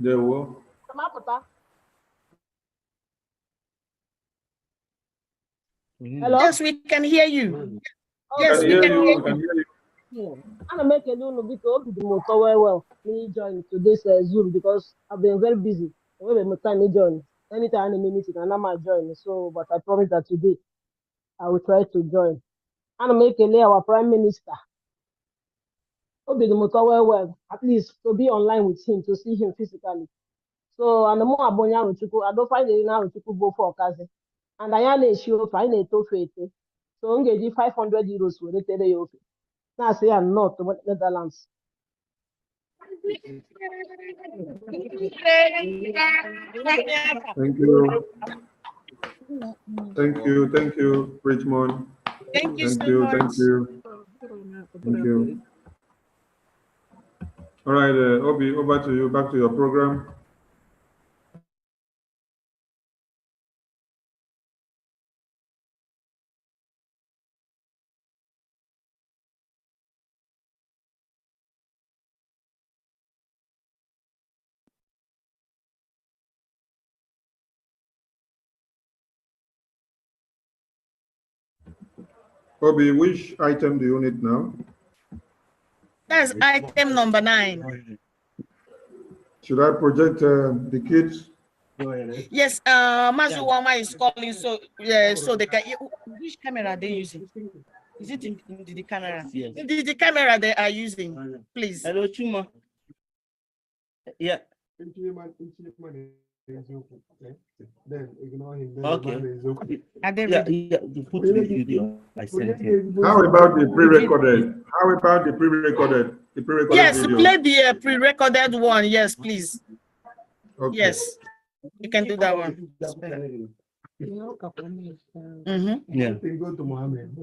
There were. Hello? Yes, we can hear you. Yes, we can hear you. I'm making you because well. Me join today's Zoom because I've been very busy. I will be time me join. Anytime I'm meeting, and I'm join. So, but I promise that today I will try to join. I'm making our Prime Minister. Obi the well. At least to be online with him to see him physically. So, and the more I don't find it now to go for Kazi. And I am sure find a tofu. So, I'm getting 500 euros for the day. Now, say I'm not the Netherlands. Thank you. Thank you, Richmond. Thank you Thank so you, much. thank you. Thank you. All right, Obi, over to you, back to your program. Obi, which item do you need now? That's item number 9. Should I project the kids? Yes, Mazuwama is calling, so so they can. Which camera are they using? Is it in the camera? Yes. The camera they are using, please. Hello, Chuma. Yeah. Then ignore him. Okay. Yeah, you put the video I sent you. How about the pre-recorded? How about the pre-recorded? The pre-recorded yes, video? play the pre-recorded one. Yes, please. Okay. Yes, you can do that one. Yeah. Go to Mohammed.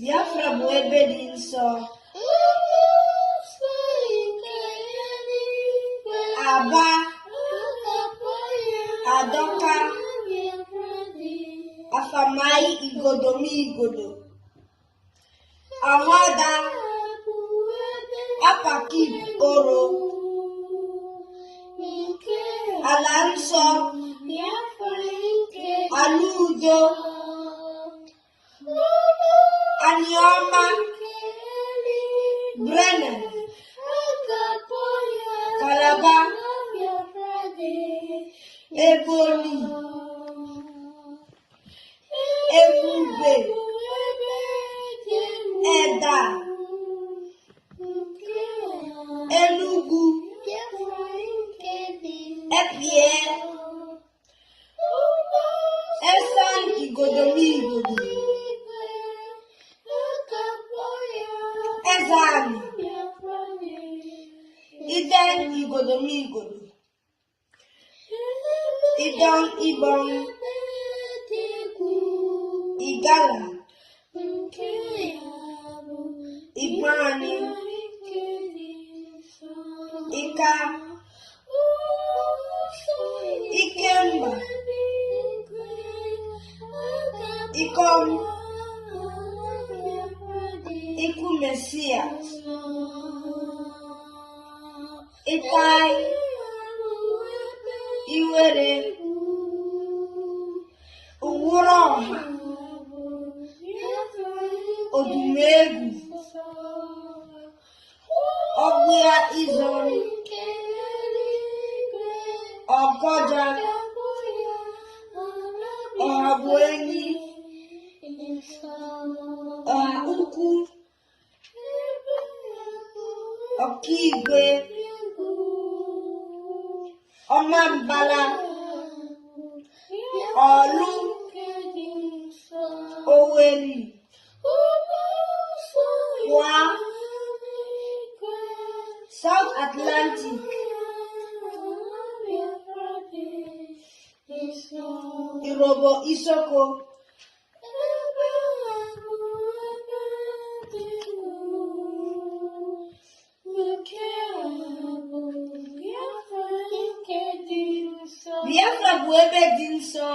Biafra bụ ebe dị nsọ. Aba, Adọka, Afamai igodo m igodo, Ahụada, Apakib oro, Ala nsọ, Ala udo, Anioma, Brennan, Calabar, Ebonyi, Ebube, Eda, Ezani. Iden igodo mi igodo. Idon ibon. Igala. Igbani. Ika. Ikemba. Ikom. Iku Messias. Itai. Iwere. Uwuroha. Odumegu. Ọgbịa Izori. Ọgọja. Ọhabuenyi. Ọha ukwu. Ọkaigwe. Ọmambala. Ọlụ. Oweri. Kwa. South Atlantic. Irobo Isoko. Biafra bụ ebe dị nsọ.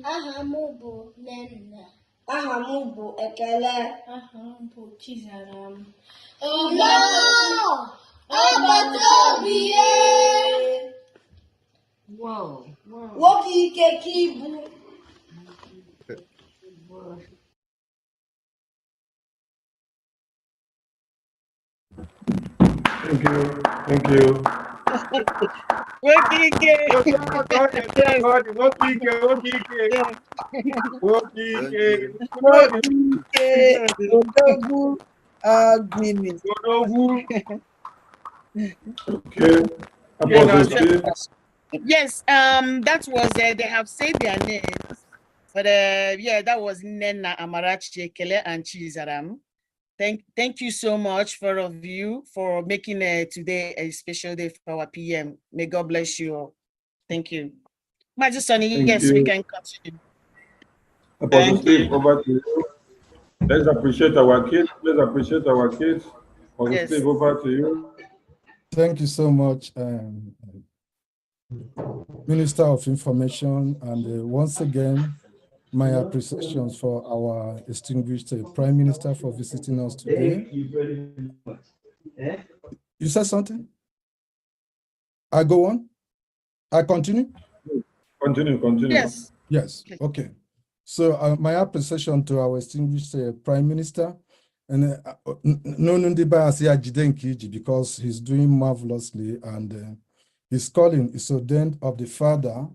Aha m bụ Nnenna. Aha m bụ Ekele. Aha m bụ Chizaram. Agbata obi ya. Nwoke ike ka ibu. Thank you. Thank you. Yes, that was they have said their names, but yeah, that was Nena, Amarachi, Ekele, and Chizaram. Thank you so much for all of you for making today a special day for our PM. May God bless you all. Thank you. Magic Sonny, yes, we can continue. Thank you. Over to you. Let's appreciate our kids. Let's appreciate our kids. Yes. Over to you. Thank you so much, Minister of Information, and once again, my appreciations for our distinguished Prime Minister for visiting us today. Thank you very much. You said something? I go on? I continue? Continue. Yes. Yes, okay. So my appreciation to our distinguished Prime Minister, and because he's doing marvelously, and his calling is ordained of the Father.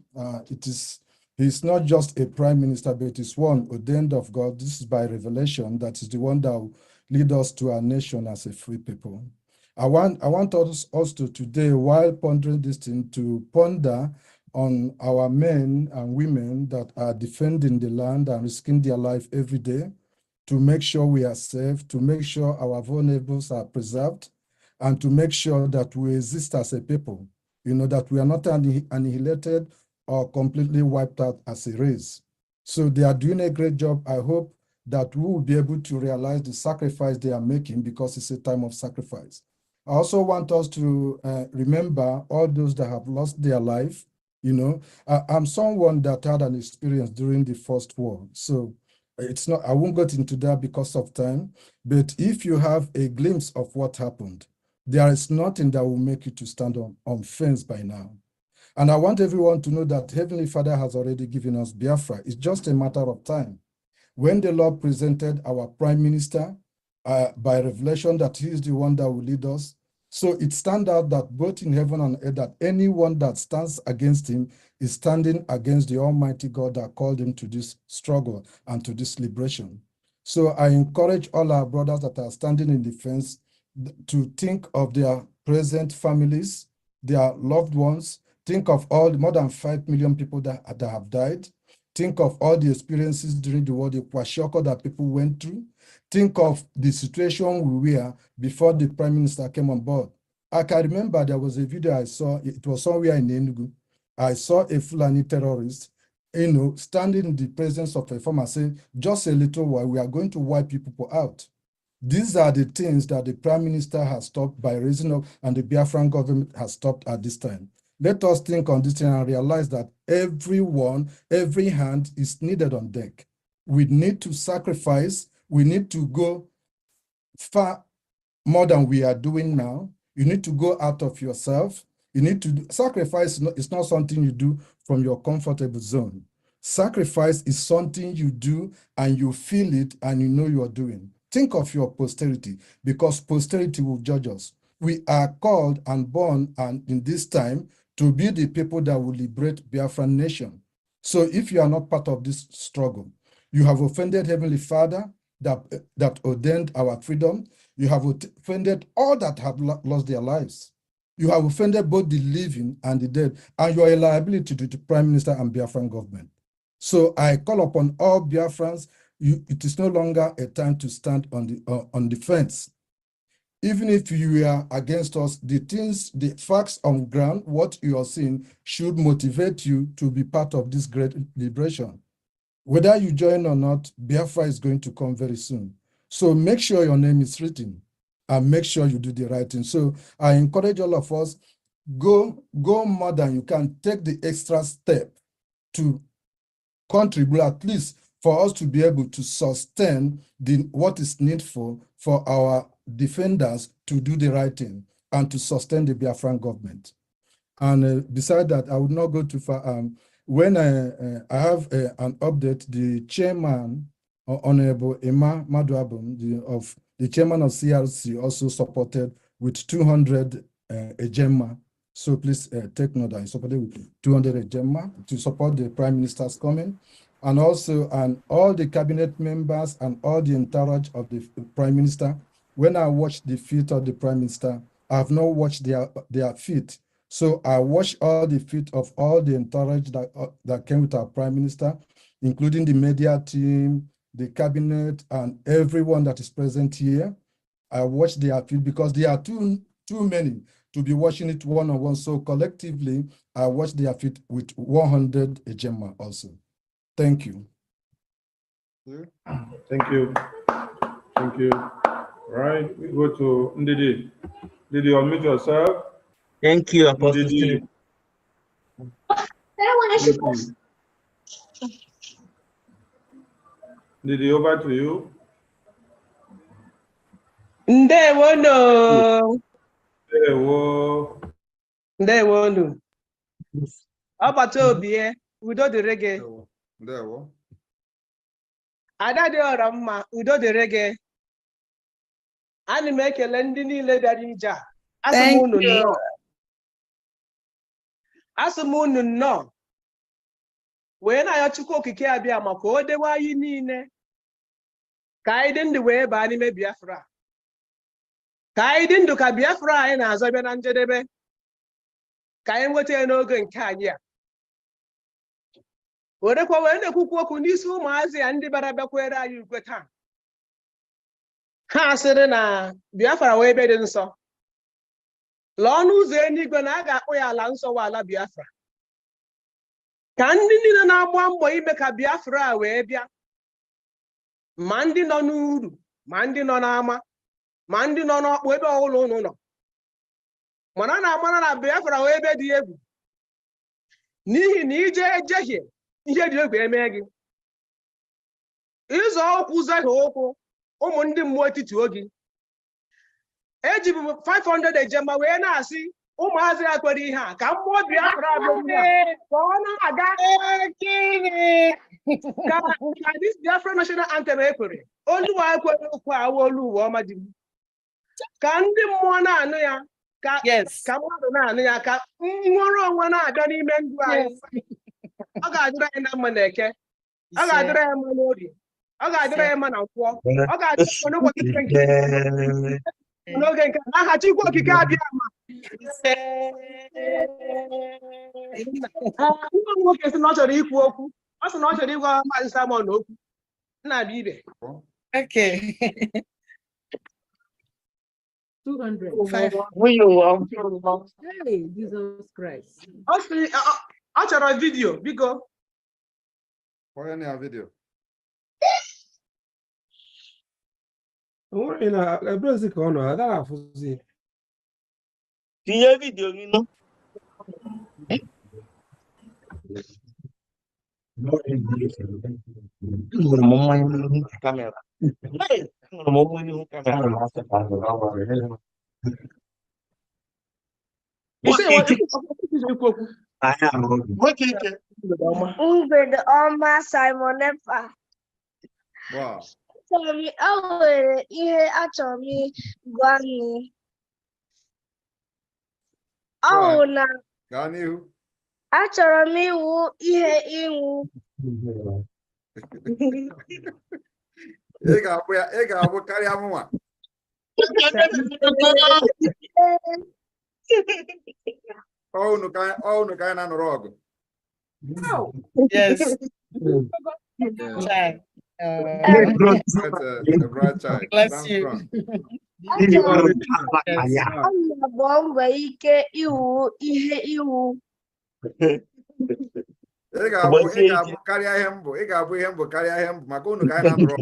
He's not just a prime minister, but it's one ordained of God. This is by revelation. That is the one that will lead us to our nation as a free people. I want us to today, while pondering this thing, to ponder on our men and women that are defending the land and risking their life every day to make sure we are safe, to make sure our vulnerables are preserved, and to make sure that we exist as a people, that we are not annihilated or completely wiped out as a race. So they are doing a great job. I hope that we will be able to realize the sacrifice they are making, because it's a time of sacrifice. I also want us to remember all those that have lost their life. I'm someone that had an experience during the First War. So it's not, I won't get into that because of time, but if you have a glimpse of what happened, There is nothing that will make you to stand on fence by now. And I want everyone to know that Heavenly Father has already given us Biafra. It's just a matter of time. When the Lord presented our Prime Minister by revelation that he is the one that will lead us, so it stands out that both in heaven and earth, that anyone that stands against him is standing against the Almighty God that called him to this struggle and to this liberation. So I encourage all our brothers that are standing in defense to think of their present families, their loved ones, think of all the more than 5 million people that have died. Think of all the experiences during the war, the kwashiorkor that people went through. Think of the situation we were before the Prime Minister came on board. I can remember there was a video I saw, it was somewhere in Enugu. I saw a Fulani terrorist, standing in the presence of a farmer saying, just a little while, we are going to wipe people out. These are the things that the Prime Minister has stopped by raising up, and the Biafran government has stopped at this time. Let us think on this thing and realize that everyone, every hand is needed on deck. We need to sacrifice. We need to go far more than we are doing now. You need to go out of yourself. You need to sacrifice. It's not something you do from your comfortable zone. Sacrifice is something you do and you feel it and you know you are doing. Think of your posterity, because posterity will judge us. We are called and born and in this time to be the people that will liberate Biafran nation. So if you are not part of this struggle, you have offended Heavenly Father that ordained our freedom. You have offended all that have lost their lives. You have offended both the living and the dead, and you are a liability to the Prime Minister and Biafran government. So I call upon all Biafrans, it is no longer a time to stand on the fence. Even if you are against us, the facts on ground, what you are seeing should motivate you to be part of this great liberation. Whether you join or not, Biafra is going to come very soon. So make sure your name is written and make sure you do the right thing. So I encourage all of us, go more than you can, take the extra step to contribute, at least for us to be able to sustain what is needful for our defenders to do the right thing and to sustain the Biafran government. And beside that, I would not go too far. When I have an update, the chairman, Honorable Emma Maduabum, the chairman of CRC, also supported with 200 Ejema. So please take note that he supported with 200 Ejema to support the Prime Minister's coming. And also, all the cabinet members and all the entourage of the Prime Minister. When I watched the feet of the Prime Minister, I have not watched their feet. So I watched all the feet of all the entourage that came with our Prime Minister, including the media team, the cabinet, and everyone that is present here. I watched their feet because there are too many to be watching it one-on-one. So collectively, I watched their feet with 100 Ejema also. Thank you. Thank you. Thank you. All right, we go to Ndidi. Did you unmute yourself? Thank you, Apostle Steve. Ndidi, over to you. Ndewono. Ndewo. Agbata obi udo dịrị gị. Ndewo. Ada dị ọra mma, udo dịrị gị. Ana m ekele ndị niile bịara ije a. Asị m unu nnọọ. Wee na-ayọ Chukwu okike abịa maka o dewe anyị niile ka anyị dị ndụ wee baa n'ime Biafra. Ka anyị dị ndụ ka Biafra anyị na-azọ bịa na njedebe. Ka anyị nweta ya n'oge nke anyị a. Werekwa wee na-ekwukwu okwu n'isi ụmụazị ya ndị bara bịakwere anyị ukwe taa. Ha sịrị na Biafra wee ebe dị nsọ. Lụọ ọnụ ụzọ eluigwe na a ga-akpọ ya ala nsọ wa ala Biafra. Ka ndị niile na-agba mbọ ime ka Biafra a wee bịa. Ma ndị nọ n'uru, ma ndị nọ n'ama, ma ndị nọ n'ọkpụ ebe ọbụla unu nọ. Mana na-amara na Biafra wee ebe dị egwu. N'ihi na ije ejehie ihe dị egwu eme gị. Ịzọ ụkwụ zọhie ụkwụ ụmụ ndị mmụọ etiti ogi. eji m 500 ejema wee na-asị ụmụazị ya kwere ihe a ka mmụọ Biafra abịa ka ọ na-aga ka this Biafra national anthem ekwere Oluwa ekwere okwu awụ Oluwa ọma dị m ka ndị mmụọ na-anụ ya ka mmadụ na-anụ ya ka nwere onwe na-abịa n'ime ndụ anyị ọ ga-adịrị anyị na mma na Eke ọ ga-adịrị anyị mma n'Orie ọ ga-adịrị anyị mma na Nkwọ ọ ga-adịrị anyị n'ụbọchị nke n'oge nke aha Chukwu okike abịa ma nwa nwoke sị na ọ chọrọ ikwu okwu ọ sị na ọ chọrọ ịgwa Maazị Simon okwu na-abịa ibe. Okay. 200. Hey, Jesus Christ. Ọ chọrọ vidio biko. Onye na vidio. Onwe na ebezi ka ọ nọ agaghị afụzi. Tinye vidio gị nọ. Enwere m mmanya n'ihu kamera. Enwere m mmanya n'ihu kamera. Mgbede ọma Simon Ekpa. O nwere ihe achọrọ m ịgwa gị. Ọ bụ na achọrọ m ịwụ ihe ịnwụ. Ị ga-abụ karịa mụnwa. Unu ka anyị na-anọrọ ọgụ. Yes. Bless you. Agba mbọ ike iwu ihe iwu. Ị ga-abụ karịa ihe mbụ. Ị ga-abụ ihe mbụ karịa ihe mbụ maka unu ka anyị na-anọrọ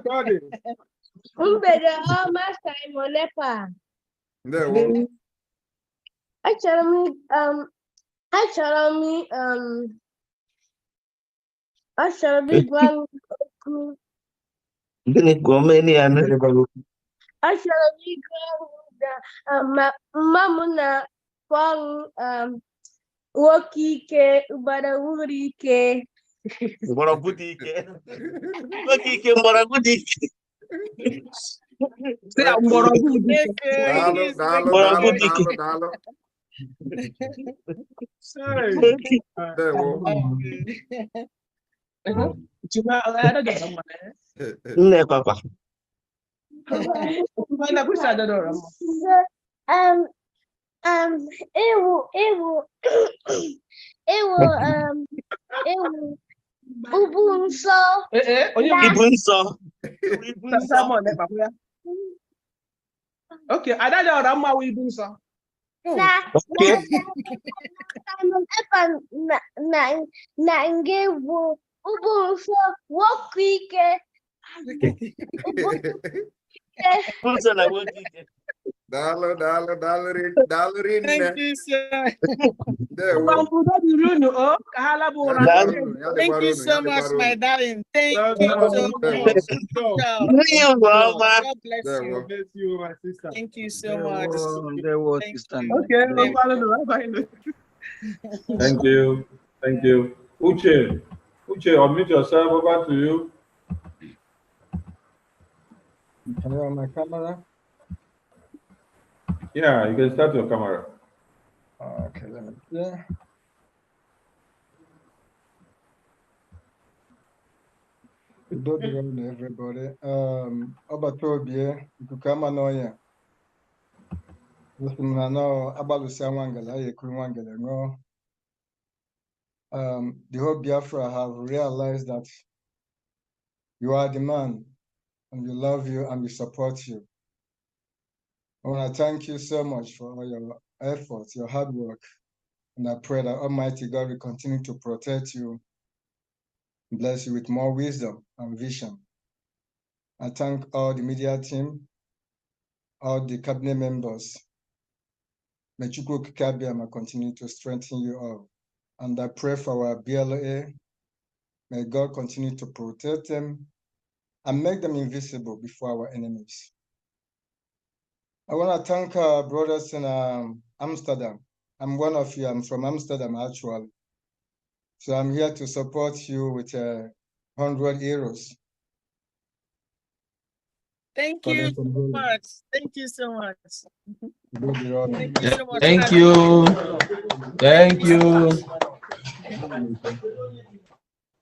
ọgụ. Mgbede ọma Simon Ekpa. Ndewo. Achọrọ m ịgwa okwu. Gịnị ka o mee ya na Achọrọ m ịgwa na mma m na-akpọ nwoke ike mgbọrọgwụ ike. Mgbọrọgwụ dị ike. Nwoke ike mgbọrọgwụ dị ike. Daalụ. Nne papa. Ubu nsọ. Ibu nsọ. Okay, ada dị ọra mma wụ ibu nsọ. Simon Ekpa na nge bụ ubu nsọ nwoke ike. Nsọ na nwoke ike. Daalụ rinne. Thank you, sir. Thank you so much, my darling. Thank you so much. God bless you. My sister. Thank you so much. Okay. Thank you. Uche, unmute yourself. Over to you. Can you on my camera? Yeah, you can start your camera. Okay, let me see. Good evening, everybody. Obatobie, Kukama Noya. Muslimano, Abalusia Wangala, Yekun Wangala, no. The whole Biafra have realized that you are the man, and we love you and we support you. I want to thank you so much for all your efforts, your hard work, and I pray that Almighty God will continue to protect you, bless you with more wisdom and vision. I thank all the media team, all the cabinet members. May Chukwu Kikabiama continue to strengthen you all. And I pray for our BLA. May God continue to protect them and make them invisible before our enemies. I want to thank our brothers in Amsterdam. I'm one of you. I'm from Amsterdam, actually. So I'm here to support you with 100 euros. Thank you so much. Thank you so much. Thank you so much. Thank you. Thank you.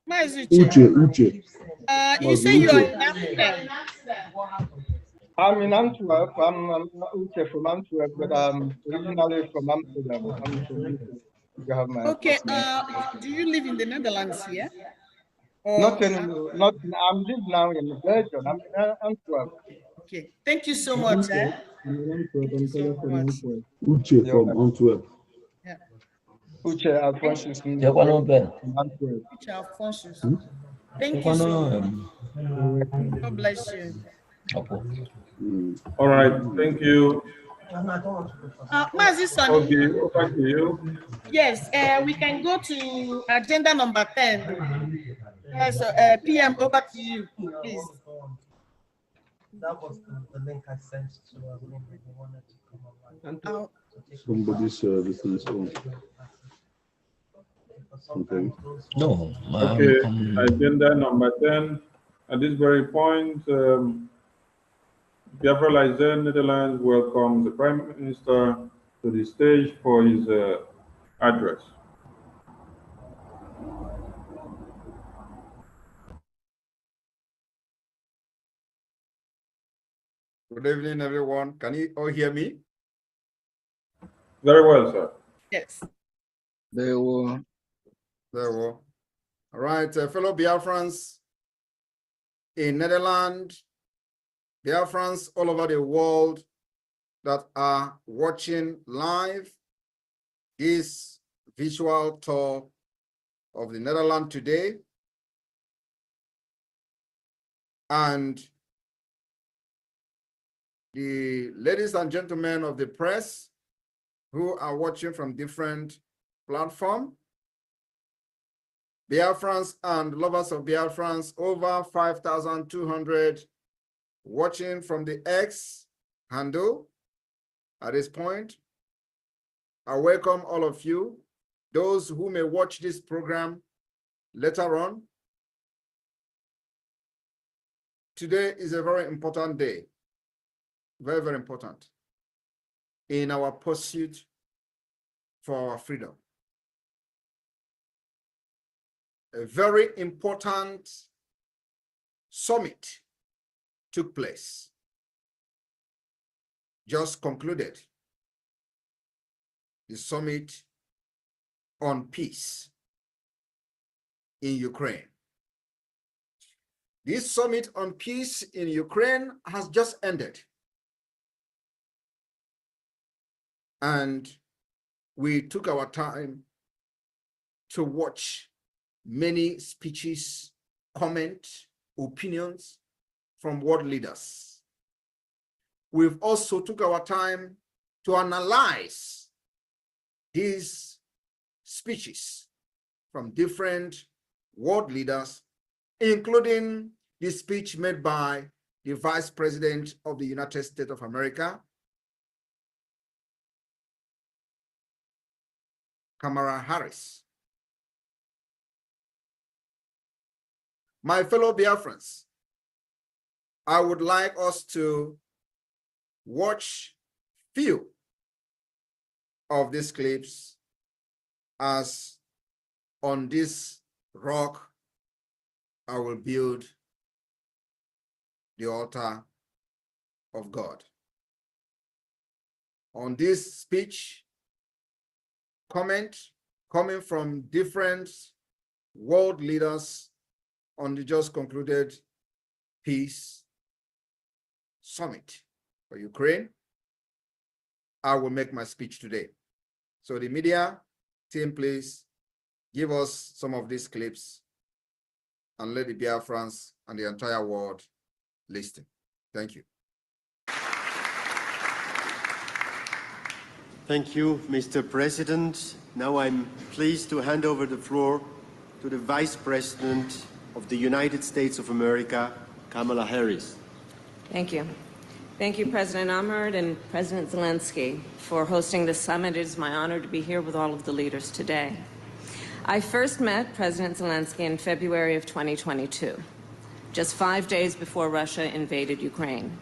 Uche. You say you're in Amsterdam. I'm in Antwerp. I'm Uche from Antwerp, but I'm originally from Amsterdam. I'm from UK. You have my Okay. address. Do you live in the Netherlands here? Not anymore. Not. I'm live now in Belgium. I'm in Antwerp. Okay. Thank you so much. I'm in Antwerp. I'm so from much. Antwerp. Uche from Antwerp. Yeah. Uche Alphonsus from Antwerp. Uche Alphonsus. Thank you so much. God bless you. All right, thank you. Mazi Sonny. Okay, over to you. Yes, we can go to agenda number 10. So, PM, over to you, please. That was the link I sent to everyone who wanted to come online. Somebody's this is on. Okay. No. Okay, agenda number 10. At this very point, Biafra P.M. Netherlands welcomes the Prime Minister to the stage for his address. Good evening, everyone. Can you all hear me? Very well, sir. Yes. There were. All right, fellow Biafrans in Netherlands, Biafrans all over the world that are watching live this visual tour of the Netherlands today. And the ladies and gentlemen of the press who are watching from different platforms, Biafrans and lovers of Biafrans, over 5,200 watching from the X handle at this point. I welcome all of you. Those who may watch this program later on. Today is a very important day. Very, very important in our pursuit for our freedom. A very important summit took place, just concluded, the summit on peace in Ukraine. This summit on peace in Ukraine has just ended. And we took our time to watch many speeches, comments, opinions from world leaders. We've also took our time to analyze these speeches from different world leaders, including the speech made by the Vice President of the United States of America, Kamala Harris. My fellow Biafrans, I would like us to watch few of these clips as on this rock I will build the altar of God. On this speech, comment coming from different world leaders on the just concluded peace summit for Ukraine, I will make my speech today. So the media team, please give us some of these clips and let the Biafrans and the entire world listen. Thank you. Thank you, Mr. President. Now I'm pleased to hand over the floor to the Vice President of the United States of America, Kamala Harris. Thank you. Thank you, President Ahmed and President Zelensky, for hosting this summit. It is my honor to be here with all of the leaders today. I first met President Zelensky in February of 2022, just 5 days before Russia invaded Ukraine.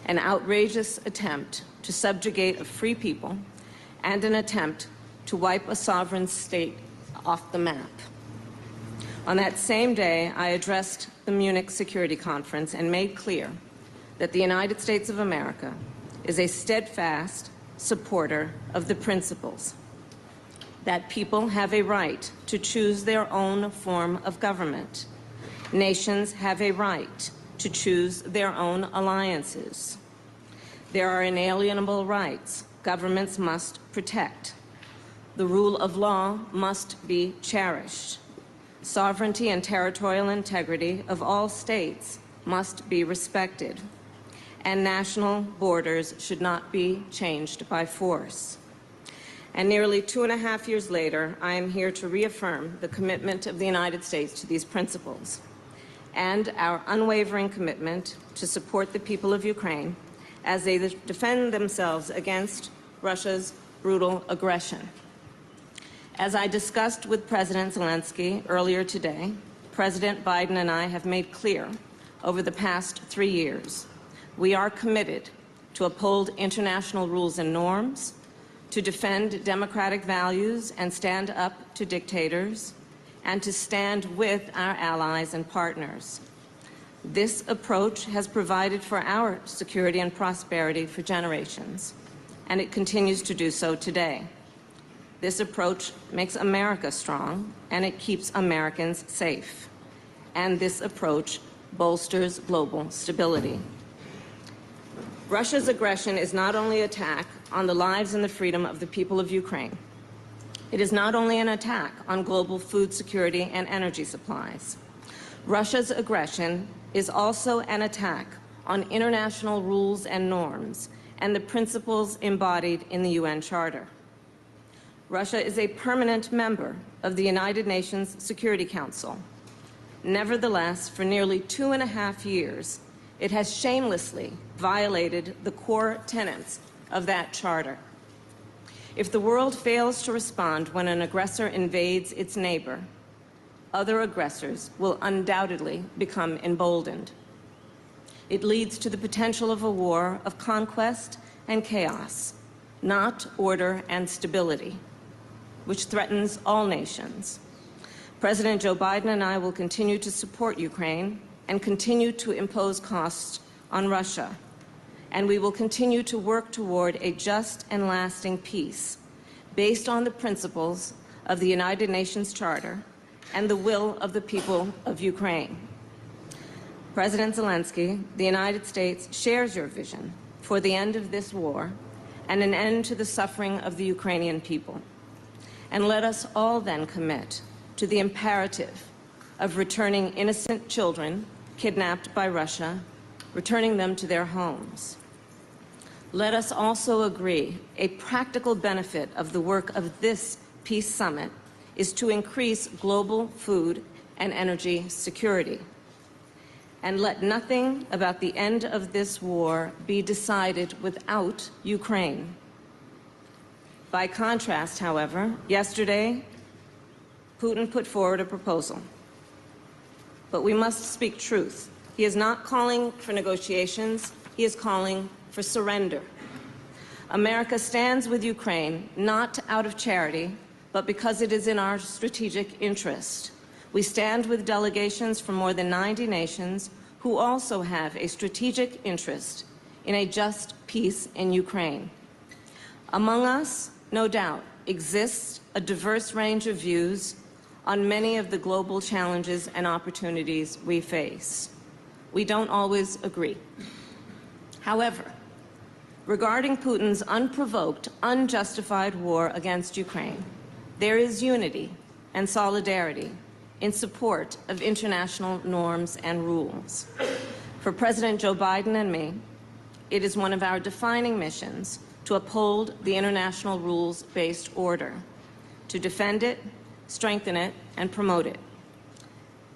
An outrageous attempt to subjugate a free people and an attempt to wipe a sovereign state off the map. On that same day, I addressed the Munich Security Conference and made clear that the United States of America is a steadfast supporter of the principles that people have a right to choose their own form of government. Nations have a right to choose their own alliances. There are inalienable rights governments must protect. The rule of law must be cherished. Sovereignty and territorial integrity of all states must be respected. And national borders should not be changed by force. And nearly 2.5 years later, I am here to reaffirm the commitment of the United States to these principles and our unwavering commitment to support the people of Ukraine as they defend themselves against Russia's brutal aggression. As I discussed with President Zelensky earlier today, President Biden and I have made clear over the past 3 years, we are committed to uphold international rules and norms, to defend democratic values and stand up to dictators, and to stand with our allies and partners. This approach has provided for our security and prosperity for generations, and it continues to do so today. This approach makes America strong, and it keeps Americans safe. And this approach bolsters global stability. Russia's aggression is not only an attack on the lives and the freedom of the people of Ukraine. It is not only an attack on global food security and energy supplies. Russia's aggression is also an attack on international rules and norms and the principles embodied in the UN Charter. Russia is a permanent member of the United Nations Security Council. Nevertheless, for nearly 2.5 years, it has shamelessly violated the core tenets of that charter. If the world fails to respond when an aggressor invades its neighbor, other aggressors will undoubtedly become emboldened. It leads to the potential of a war of conquest and chaos, not order and stability, which threatens all nations. President Joe Biden and I will continue to support Ukraine and continue to impose costs on Russia. And we will continue to work toward a just and lasting peace based on the principles of the United Nations Charter and the will of the people of Ukraine. President Zelensky, the United States shares your vision for the end of this war and an end to the suffering of the Ukrainian people. And let us all then commit to the imperative of returning innocent children kidnapped by Russia, returning them to their homes. Let us also agree a practical benefit of the work of this peace summit is to increase global food and energy security. And let nothing about the end of this war be decided without Ukraine. By contrast, however, yesterday, Putin put forward a proposal. But we must speak truth. He is not calling for negotiations, he is calling for surrender. America stands with Ukraine not out of charity, but because it is in our strategic interest. We stand with delegations from more than 90 nations who also have a strategic interest in a just peace in Ukraine. Among us, no doubt, exists a diverse range of views on many of the global challenges and opportunities we face. We don't always agree. However, regarding Putin's unprovoked, unjustified war against Ukraine, there is unity and solidarity in support of international norms and rules. For President Joe Biden and me, it is one of our defining missions to uphold the international rules-based order, to defend it, strengthen it, and promote it.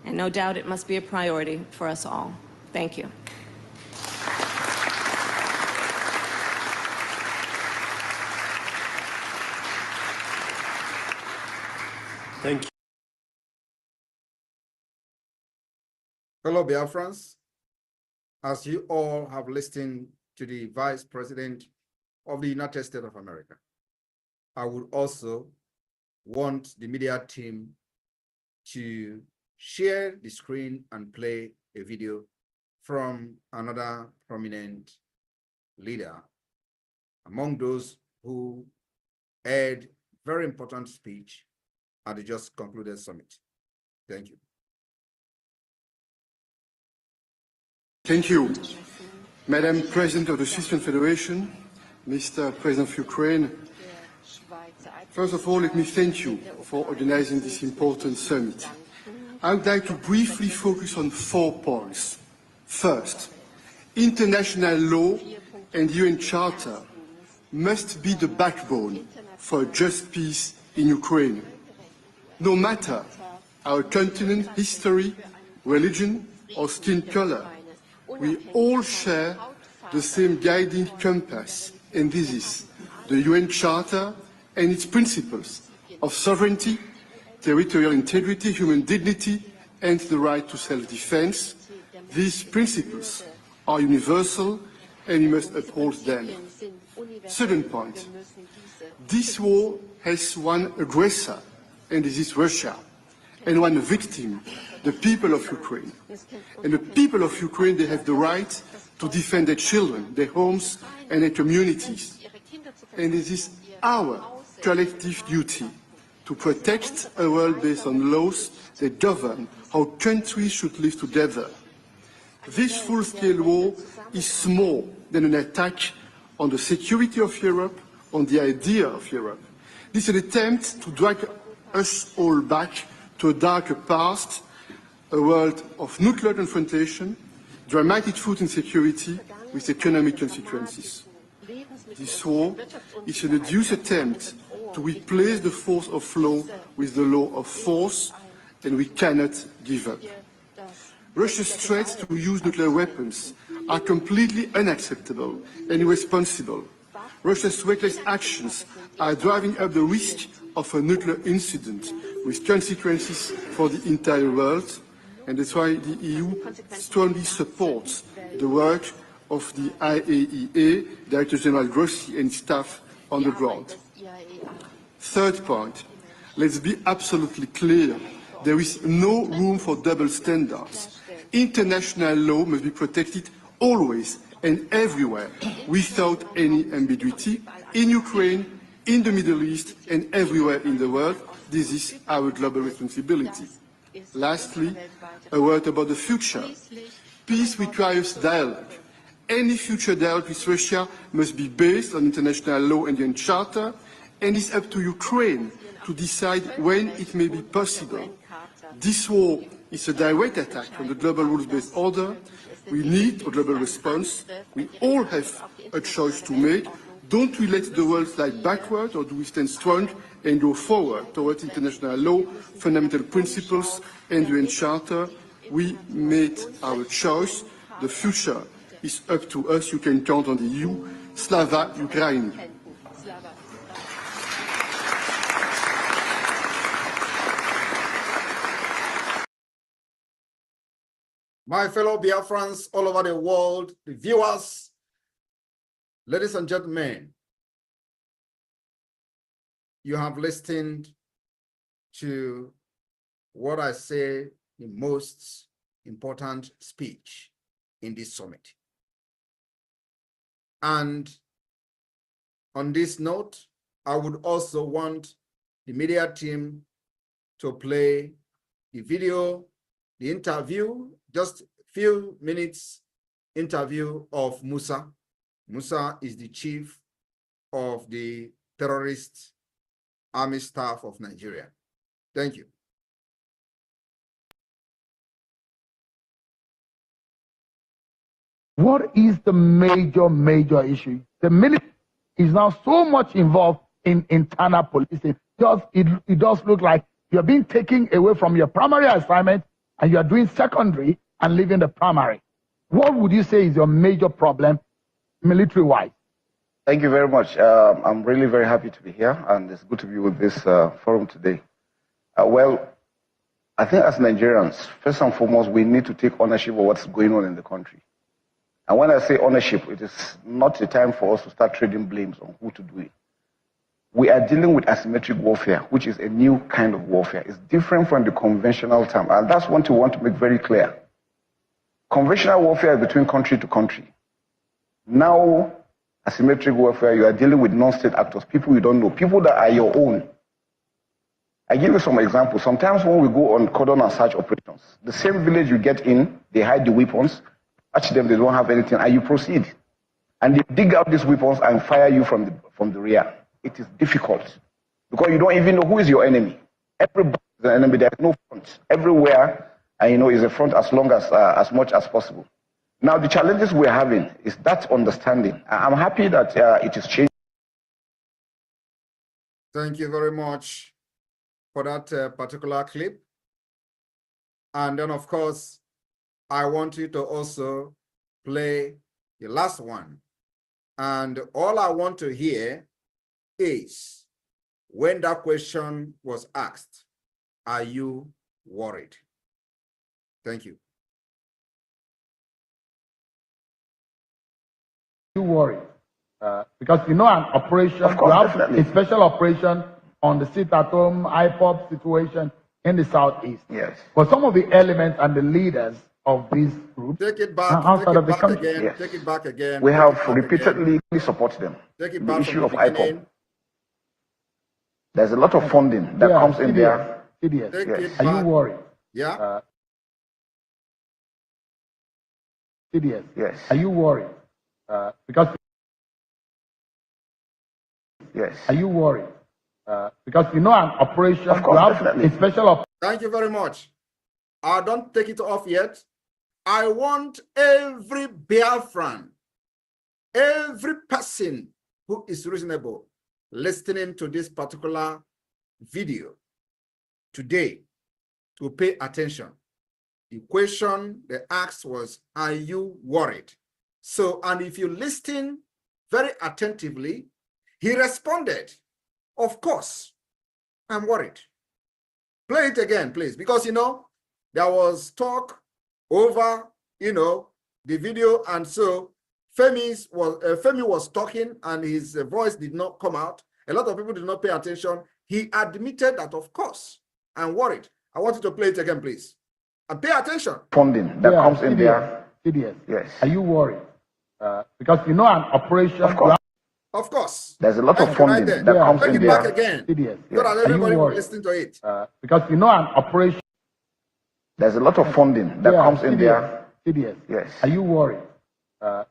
And no doubt it must be a priority for us all. Thank you. Thank you. Fellow Biafrans, as you all have listened to the Vice President of the United States of America, I would also want the media team to share the screen and play a video from another prominent leader among those who had very important speech at the just concluded summit. Thank you. Thank you, Madam President of the Swiss Confederation, Mr. President of Ukraine. First of all, let me thank you for organizing this important summit. I would like to briefly focus on 4 points. First, international law and UN Charter must be the backbone for a just peace in Ukraine. No matter our continent, history, religion, or skin color, we all share the same guiding compass, and this is the UN Charter and its principles of sovereignty, territorial integrity, human dignity, and the right to self-defense. These principles are universal, and we must uphold them. Second point, this war has one aggressor, and this is Russia, and one victim, the people of Ukraine. And the people of Ukraine, they have the right to defend their children, their homes, and their communities. And it is our collective duty to protect a world based on laws that govern how countries should live together. This full-scale war is more than an attack on the security of Europe, on the idea of Europe. This is an attempt to drag us all back to a darker past, a world of nuclear confrontation, dramatic food insecurity with economic consequences. This war is an odious attempt to replace the force of law with the law of force, and we cannot give up. Russia's threats to use nuclear weapons are completely unacceptable and irresponsible. Russia's reckless actions are driving up the risk of a nuclear incident with consequences for the entire world, and that's why the EU strongly supports the work of the IAEA, Director General Grossi and staff on the ground. Third point, let's be absolutely clear. There is no room for double standards. International law must be protected always and everywhere without any ambiguity, in Ukraine, in the Middle East, and everywhere in the world. This is our global responsibility. Lastly, a word about the future. Peace requires dialogue. Any future dialogue with Russia must be based on international law and the UN Charter, and it's up to Ukraine to decide when it may be possible. This war is a direct attack on the global rules-based order. We need a global response. We all have a choice to make. Don't we let the world slide backward, or do we stand strong and go forward towards international law, fundamental principles, and the UN Charter? We made our choice. The future is up to us. You can count on the EU. Slava Ukraini. My fellow Biafrans all over the world, the viewers, ladies and gentlemen, you have listened to what I say the most important speech in this summit. And on this note, I would also want the media team to play the video, the interview, just a few minutes interview of Musa. Musa is the chief of the terrorist army staff of Nigeria. Thank you. What is the major issue? The military is now so much involved in internal policing. It does look like you're being taken away from your primary assignment and you're doing secondary and leaving the primary. What would you say is your major problem military-wise? Thank you very much. I'm really very happy to be here, and it's good to be with this forum today. Well, I think as Nigerians, first and foremost, we need to take ownership of what's going on in the country. And when I say ownership, it is not a time for us to start trading blames on who to do it. We are dealing with asymmetric warfare, which is a new kind of warfare. It's different from the conventional term, and that's what we want to make very clear. Conventional warfare is between country to country. Now, asymmetric warfare, you are dealing with non-state actors, people you don't know, people that are your own. I give you some examples. Sometimes when we go on cordon and search operations, the same village you get in, they hide the weapons, catch them, they don't have anything, and you proceed. And they dig out these weapons and fire you from the rear. It is difficult because you don't even know who is your enemy. Everybody is an enemy. There is no front. Everywhere, is a front as much as possible. Now, the challenges we're having is that understanding. I'm happy that it is changing. Thank you very much for that particular clip. And then, of course, I want you to also play the last one. And all I want to hear is when that question was asked, are you worried? Thank you. You worry because an operation, of course, you have definitely. a special operation on the sit-at-home IPOP situation in the southeast. Yes. But some of the elements and the leaders of these groups take it back, outside of the country. again. Yes. Take it back again. We have repeatedly supported them. Take it the back issue from of the IPOP. There's a lot of funding that comes in there. CDS. Yes. Are you worried? Yeah. CDS. Yes. Are you worried? Because. Yes. Are you worried? Because an operation, of course, you have definitely. a special operation. Thank you very much. I don't take it off yet. I want every Biafran, every person who is reasonable listening to this particular video today to pay attention. The question they asked was, are you worried? So, and if you listen very attentively, he responded, of course, I'm worried. Play it again, please, because, there was talk over, the video, and so Femi was talking and his voice did not come out. A lot of people did not pay attention. He admitted that, of course, I'm worried. I want you to play it again, please. And pay attention. Funding that comes in there. CDS. Yes. Are you worried? Because an operation. Of course. There's a lot of funding that comes in there. Take it back again. CDS. So that everybody will listen to it. Because an operation. There's a lot of funding that comes in there. CDS. Yes. Are you worried?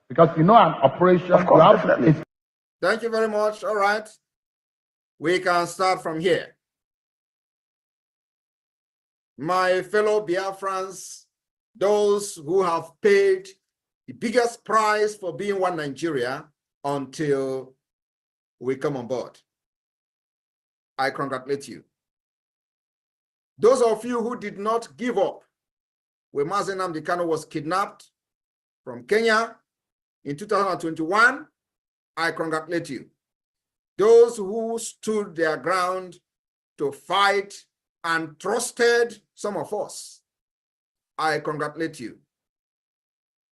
Because an operation. Of course, definitely. Thank you very much. All right. We can start from here. My fellow Biafrans, those who have paid the biggest price for being one Nigeria until we come on board, I congratulate you. Those of you who did not give up when Mazi Nnamdi Kanu was kidnapped from Kenya in 2021, I congratulate you. Those who stood their ground to fight and trusted some of us, I congratulate you.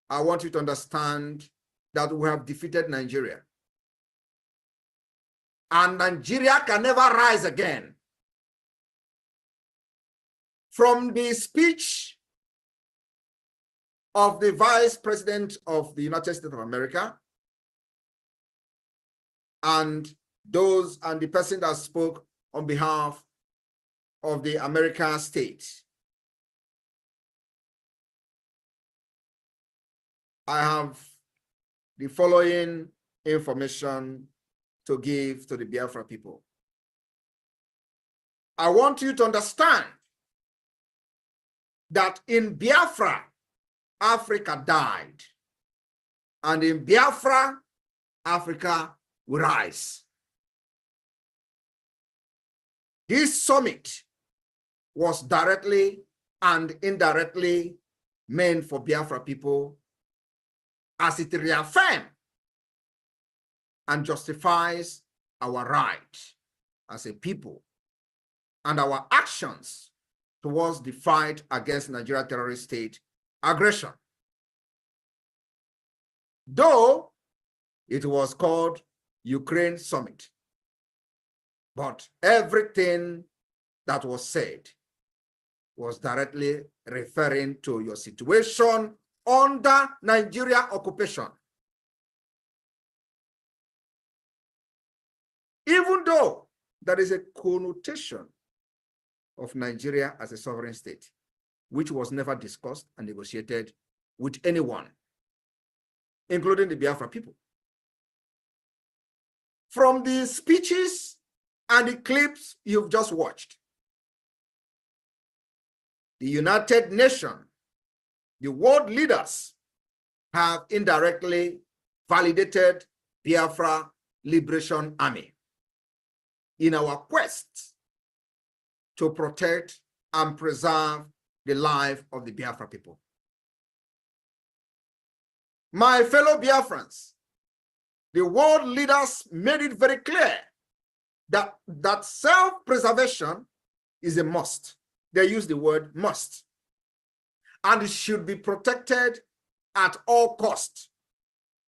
I want you to understand that we have defeated Nigeria. And Nigeria can never rise again. From the speech of the Vice President of the United States of America and the person that spoke on behalf of the American state, I have the following information to give to the Biafra people. I want you to understand that in Biafra, Africa died. And in Biafra, Africa will rise. This summit was directly and indirectly meant for Biafra people as it reaffirms and justifies our right as a people and our actions towards the fight against Nigeria terrorist state aggression. Though it was called Ukraine Summit, but everything that was said was directly referring to your situation under Nigeria occupation. Even though there is a connotation of Nigeria as a sovereign state, which was never discussed and negotiated with anyone, including the Biafra people. From the speeches and the clips you've just watched, the United Nations, the world leaders have indirectly validated Biafra Liberation Army in our quest to protect and preserve the life of the Biafra people. My fellow Biafrans, the world leaders made it very clear that self-preservation is a must. They use the word must. And it should be protected at all cost.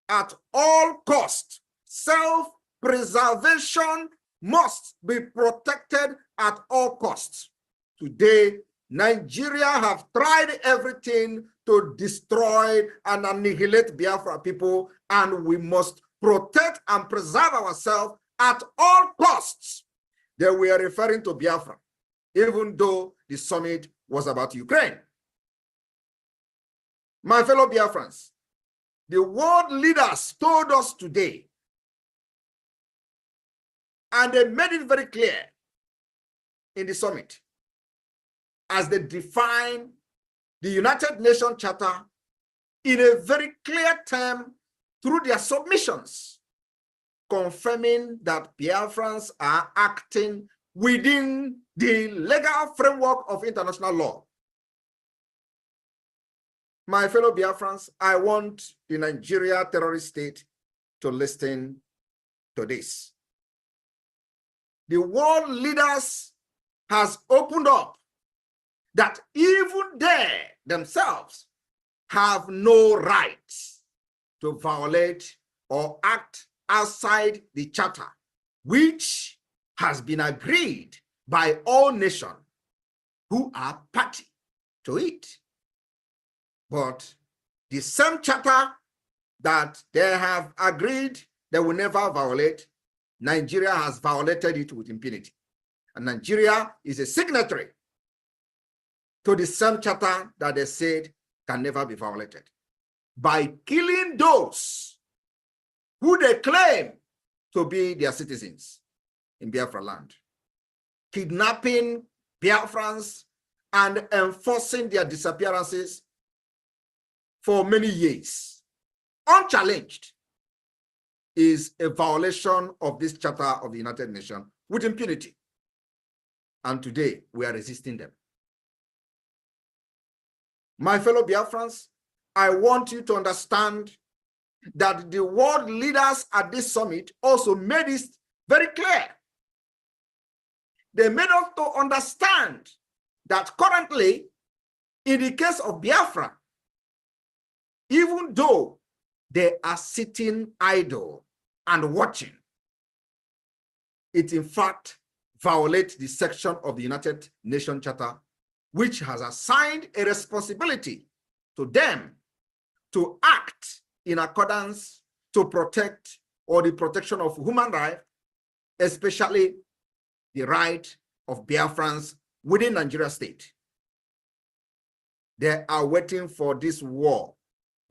At all cost. Self-preservation must be protected at all costs. Today, Nigeria have tried everything to destroy and annihilate Biafra people, and we must protect and preserve ourselves at all costs. They were referring to Biafra, even though the summit was about Ukraine. My fellow Biafrans, the world leaders told us today, and they made it very clear in the summit, as they define the United Nations Charter in a very clear term through their submissions, confirming that Biafrans are acting within the legal framework of international law. My fellow Biafrans, I want the Nigeria terrorist state to listen to this. The world leaders has opened up that even they themselves have no right to violate or act outside the charter, which has been agreed by all nations who are party to it. But the same charter that they have agreed they will never violate, Nigeria has violated it with impunity. And Nigeria is a signatory to the same charter that they said can never be violated by killing those who they claim to be their citizens in Biafra land, kidnapping Biafrans and enforcing their disappearances for many years, unchallenged, is a violation of this charter of the United Nations with impunity. And today we are resisting them. My fellow Biafrans, I want you to understand that the world leaders at this summit also made it very clear. They made us to understand that currently, in the case of Biafra, even though they are sitting idle and watching, it in fact violates the section of the United Nations Charter, which has assigned a responsibility to them to act in accordance to protect or the protection of human rights, especially the right of Biafrans within Nigeria state. They are waiting for this war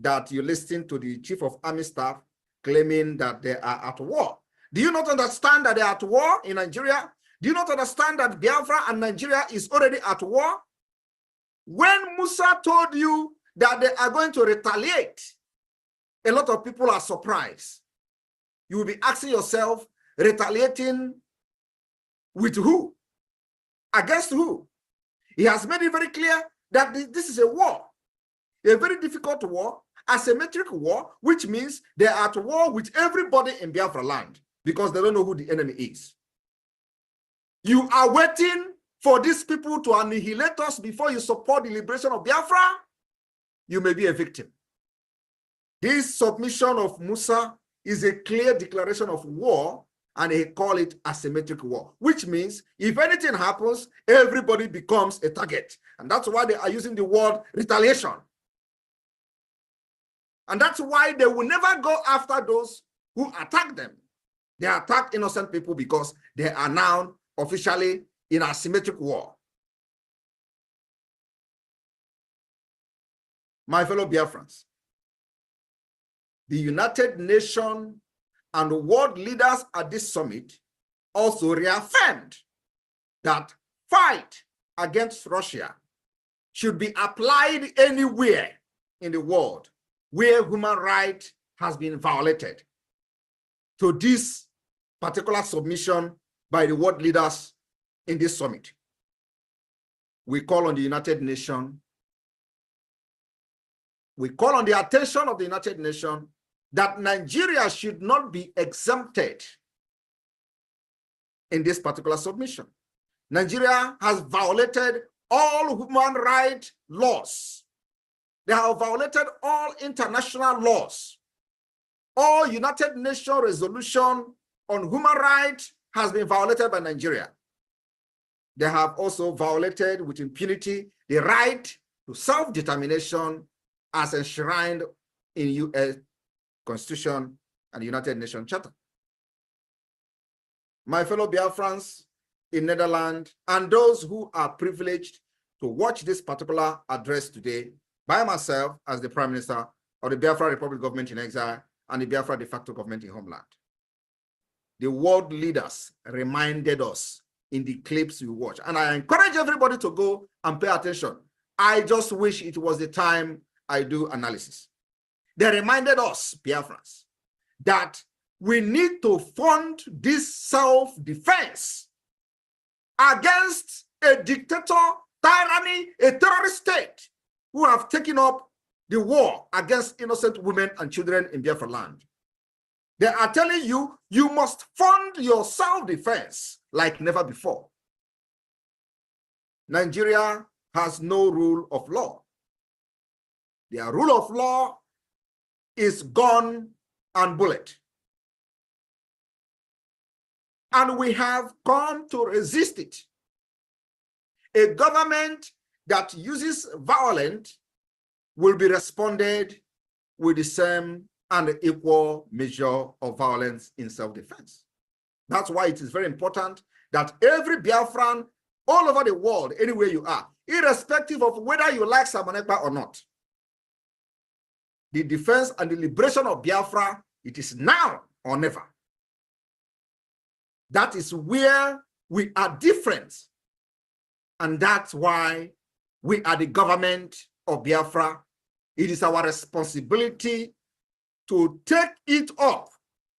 that you listen to the Chief of Army Staff claiming that they are at war. Do you not understand that they are at war in Nigeria? Do you not understand that Biafra and Nigeria is already at war? When Musa told you that they are going to retaliate, a lot of people are surprised. You will be asking yourself, retaliating with who? Against who? He has made it very clear that this is a war, a very difficult war, asymmetric war, which means they are at war with everybody in Biafra land because they don't know who the enemy is. You are waiting for these people to annihilate us before you support the liberation of Biafra. You may be a victim. This submission of Musa is a clear declaration of war, and they call it asymmetric war, which means if anything happens, everybody becomes a target. And that's why they are using the word retaliation. And that's why they will never go after those who attack them. They attack innocent people because they are now officially in asymmetric war. My fellow Biafrans, the United Nations and world leaders at this summit also reaffirmed that fight against Russia should be applied anywhere in the world where human rights has been violated. To this particular submission by the world leaders in this summit, we call on the United Nations, we call on the attention of the United Nations that Nigeria should not be exempted in this particular submission. Nigeria has violated all human rights laws. They have violated all international laws. All United Nations resolution on human rights has been violated by Nigeria. They have also violated with impunity the right to self-determination as enshrined in U.S. Constitution and United Nations Charter. My fellow Biafrans in Netherlands and those who are privileged to watch this particular address today by myself as the Prime Minister of the Biafra Republic government in exile and the Biafra de facto government in homeland. The world leaders reminded us in the clips we watch, and I encourage everybody to go and pay attention. I just wish it was the time I do analysis. They reminded us, Biafrans, that we need to fund this self-defense against a dictator, tyranny, a terrorist state who have taken up the war against innocent women and children in Biafra land. They are telling you, you must fund your self-defense like never before. Nigeria has no rule of law. Their rule of law is gun and bullet. And we have come to resist it. A government that uses violence will be responded with the same and equal measure of violence in self-defense. That's why it is very important that every Biafran all over the world, anywhere you are, irrespective of whether you like Ekpa or not, the defense and the liberation of Biafra, it is now or never. That is where we are different. And that's why we are the government of Biafra. It is our responsibility to take it up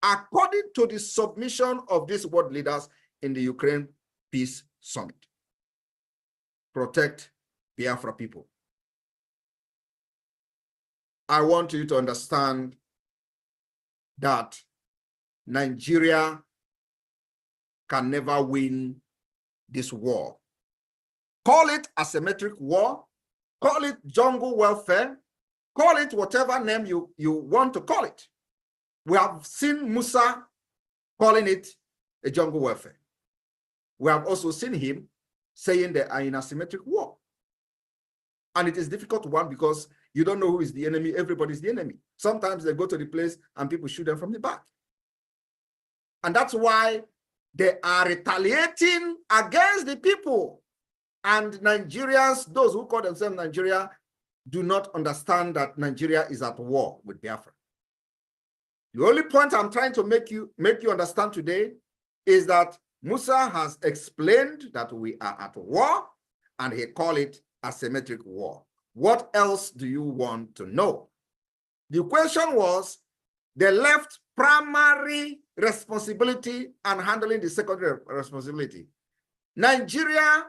according to the submission of these world leaders in the Ukraine Peace Summit. Protect Biafra people. I want you to understand that Nigeria can never win this war. Call it asymmetric war, call it jungle welfare, call it whatever name you want to call it. We have seen Musa calling it a jungle welfare. We have also seen him saying they are in asymmetric war. And it is a difficult one because you don't know who is the enemy. Everybody's the enemy. Sometimes they go to the place and people shoot them from the back. And that's why they are retaliating against the people. And Nigerians, those who call themselves Nigeria, do not understand that Nigeria is at war with Biafra. The only point I'm trying to make you understand today is that Musa has explained that we are at war, and he called it asymmetric war. What else do you want to know? The question was, they left primary responsibility and handling the secondary responsibility. Nigeria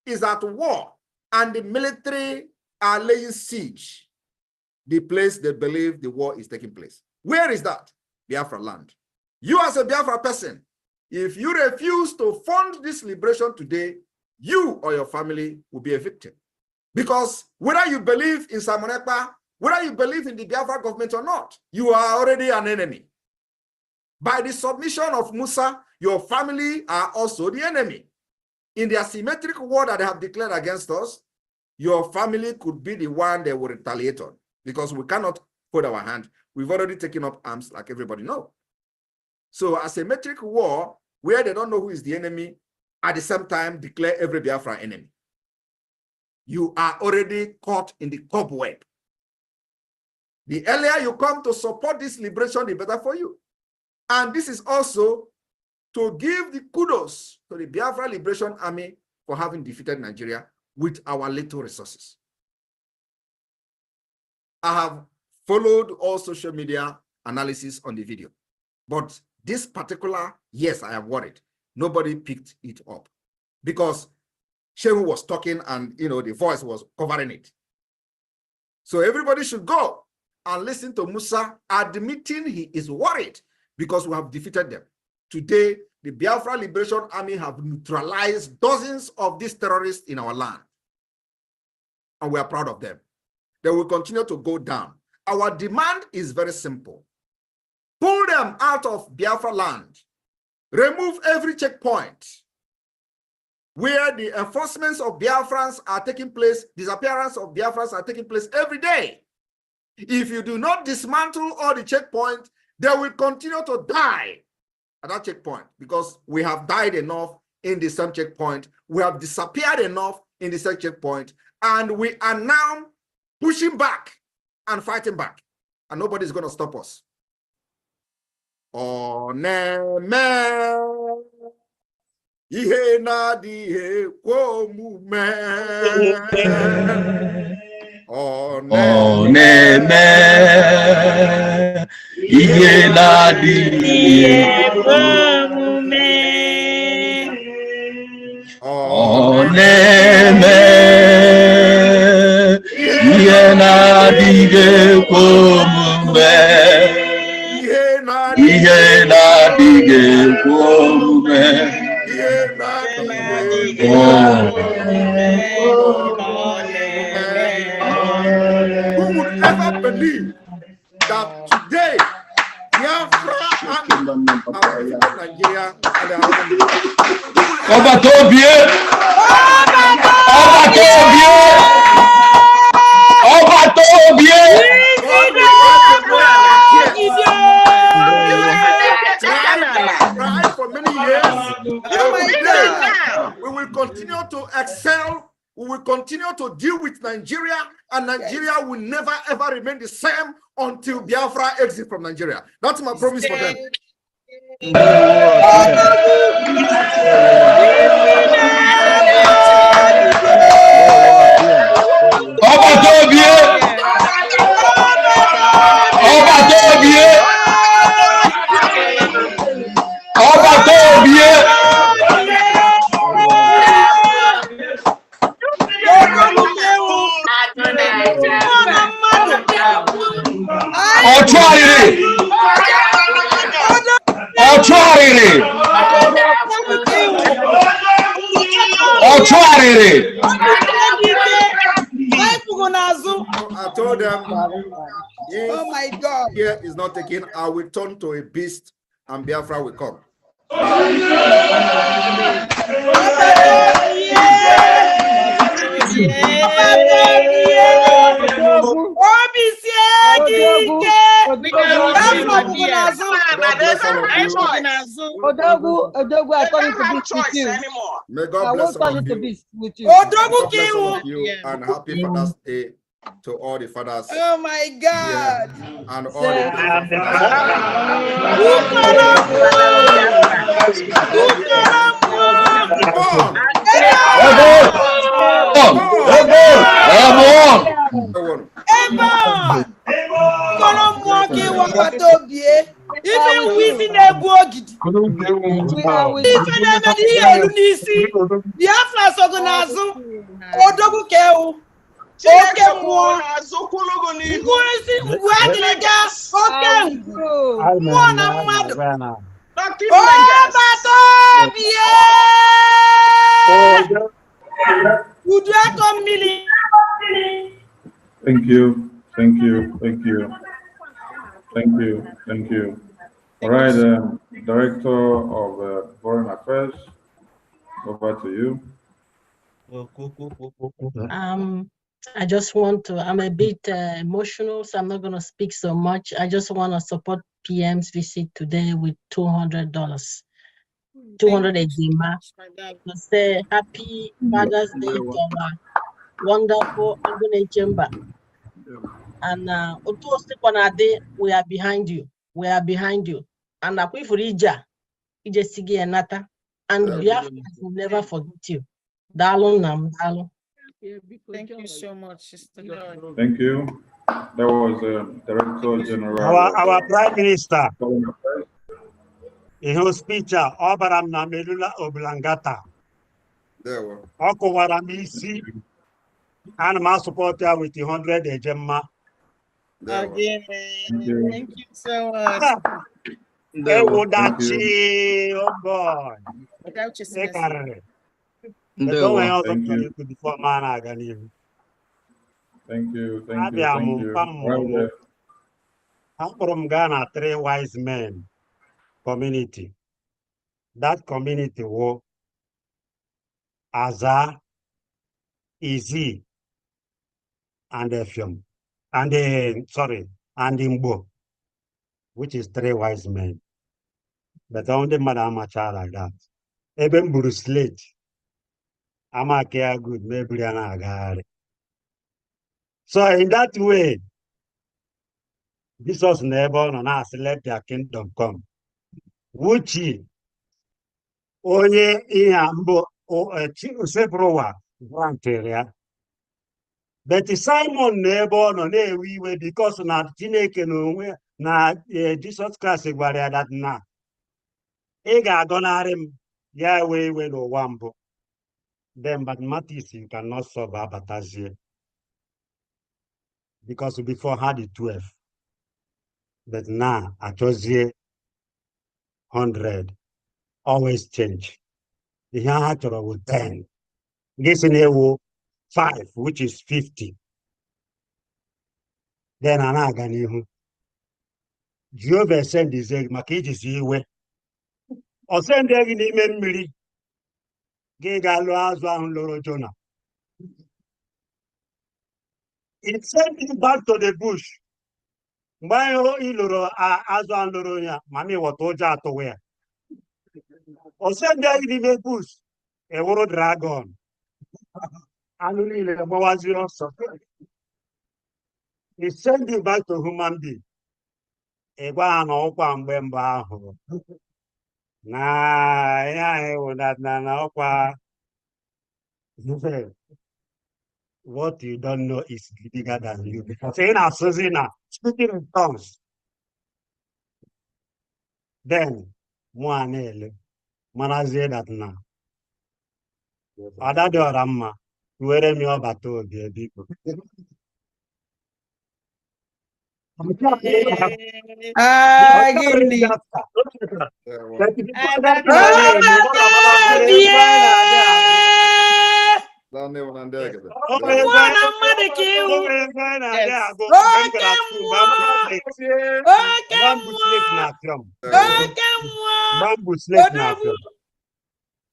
is at war, and the military are laying siege the place they believe the war is taking place. Where is that? Biafra land. You as a Biafra person, if you refuse to fund this liberation today, you or your family will be a victim. Because whether you believe in Simon Ekpa, whether you believe in the Biafra government or not, you are already an enemy. By the submission of Musa, your family are also the enemy. In the asymmetric war that they have declared against us, your family could be the one they will retaliate on, because we cannot put our hand. We've already taken up arms, like everybody knows. So asymmetric war, where they don't know who is the enemy, at the same time declare every Biafra enemy. You are already caught in the cobweb. The earlier you come to support this liberation, the better for you. And this is also to give the kudos to the Biafra Liberation Army for having defeated Nigeria with our little resources. I have followed all social media analysis on the video, but this particular, yes, I am worried. Nobody picked it up because Shehu was talking and, the voice was covering it. So everybody should go and listen to Musa admitting he is worried because we have defeated them. Today, the Biafra Liberation Army have neutralized dozens of these terrorists in our land. And we are proud of them. They will continue to go down. Our demand is very simple. Pull them out of Biafra land. Remove every checkpoint where the enforcements of Biafrans are taking place, disappearance of Biafrans are taking place every day. If you do not dismantle all the checkpoints, they will continue to die at that checkpoint, because we have died enough in the same checkpoint. We have disappeared enough in the same checkpoint, and we are now pushing back and fighting back, and nobody's going to stop us. Oneme ihe na dihe kwomume. Oneme ihe na dihe kwomume. Oneme ihe na dihe kwomume. Ihe na dihe kwomume. Who would ever believe that today Biafra Army have defeated Nigeria and they are tried for many years. We will continue to excel. We will continue to deal with Nigeria, and Nigeria will never ever remain the same until Biafra exits from Nigeria. That's my promise for them. I told them, oh my God, here is not taken, I will turn to a beast and Biafra will come. Odogu, I turn to beast with you. May God bless all of you. And happy Father's Day to all the fathers. Oh my God! And all the even within a bogid, Chineke kwụ n'azụ kwụlụgụ n'ihu. Mmụọ na mmadụ. Thank you. Thank you. Thank you. Thank you. Thank you. All right, Director of Foreign Affairs, over to you. I just want to, I'm a bit emotional, so I'm not going to speak so much. I just want to support PM's visit today with $200. 200 a Dima to say happy Father's Day to our wonderful Agune Chamber. And we are behind you. We are behind you. And Akwifurija, Ijesigi Enata, and Biafra will never forget you. Dalun Nam Dalun. Thank you so much, Sister Joy. Thank you. That was Director General. Our Prime Minister. In his speech, Obaram Namelula Oblangata. Okowaramisi, and my supporter with the 100 Ejemma. Again, thank you so much. Ewodachi, oh boy. Without your Thank sister. you. Thank you. Thank you. Thank you. From Ghana, 3 wise men community. That community was Aza, Easy, and Effium, and Imbo, which is 3 wise men. But only Madame Macha like that. Even Bruce Late, Amakia good, maybe an agari. So in that way, Jesus never on us let their kingdom come. Wuchi onye ihe mbụ Seprowa granteria. But Simon n'ebe ọ nọ na-ewe iwe because na Chineke n'onwe na Jesus Christ gwara ya that na ị ga-agọnarị m ya ewe iwe n'ụwa mbụ. Then mathematics you cannot solve abatazie because before had the 12. But now achọzie 100. Always change. The chọrọ with 10. This in 5, which is 50. Then anaga n'ihu. Jehovah send his egg maka iji iwe. O send egg n'ime mmiri. Gị ga-alụ azụ ahụ loro Jonah. It sent him back to the bush. Mgbe anyị lụrụ azụ ahụ loro ya, mami wọta ụjọ atụwe ya. O send egg n'ime bush. E wụrụ dragon. Anụ niile gbawazi ọsọ. He send you back to human being. Ị gwa ha na ọkwa mgbe mbụ ahụ. Na ya ewu na ọkwa. What you don't know is bigger than you. Because in our season, speaking in tongues. Then, Moanele, Manazie that now. Adado Ramma, where me over to the people.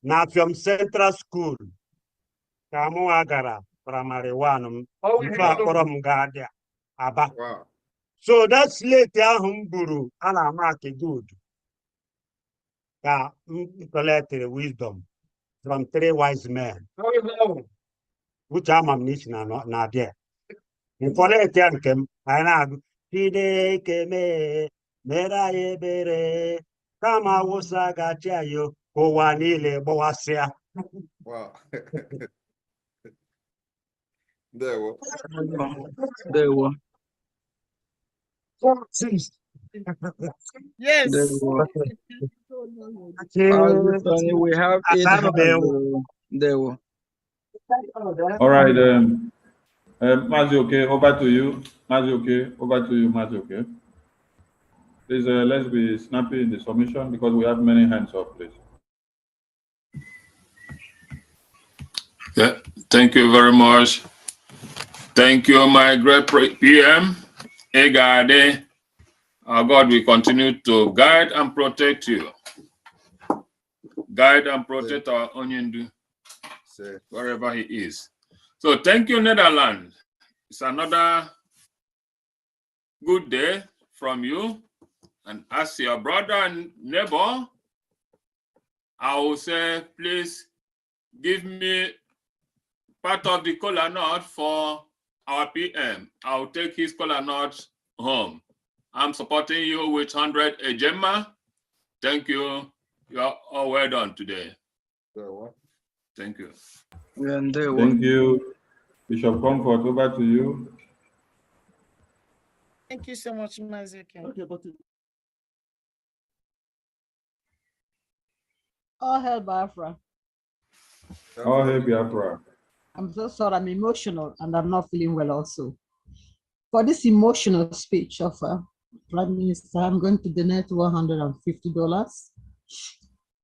Now from Central School, Kamuagara, Primary 1, from Gadia, Aba. So that's late Yahumburu, and I'm not good. Collected wisdom from 3 wise men, which I'm omniscient not there. In Collected came, and I Pide Keme, Mera Ebere, Kama Wosaga Chayo, Kowanile Boasia. Wow. There were. Yes. We have 800. All right. Mazioke, over to you. Mazioke, over to you, Mazioke. Please, let's be snappy in the submission because we have many hands up, please. Yeah, thank you very much. Thank you, my great PM. Egade, our God will continue to guide and protect you. Guide and protect our Onyendu wherever he is. So thank you, Netherlands. It's another good day from you. And as your brother and neighbor, I will say, please give me part of the kola nut for our PM. I'll take his kola nut home. I'm supporting you with 100 Ejema. Thank you. You are all well done today. Thank you. Thank you. Bishop Comfort, over to you. Thank you so much, Mazioke. All hail Biafra. All hail Biafra. I'm so sorry, I'm emotional and I'm not feeling well also. For this emotional speech of Prime Minister, I'm going to donate $150.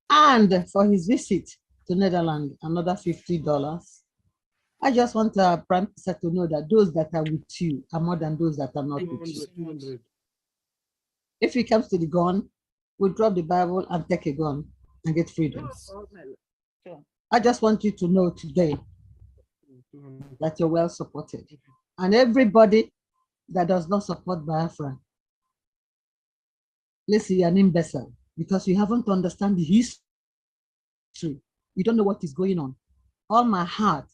And for his visit to Netherlands, another $50. I just want the Prime Minister to know that those that are with you are more than those that are not with you. If he comes to the gun, we'll drop the Bible and take a gun and get freedoms. I just want you to know today that you're well supported. And everybody that does not support Biafra, let's say you're an imbecile because you haven't understand the history. You don't know what is going on. All my heart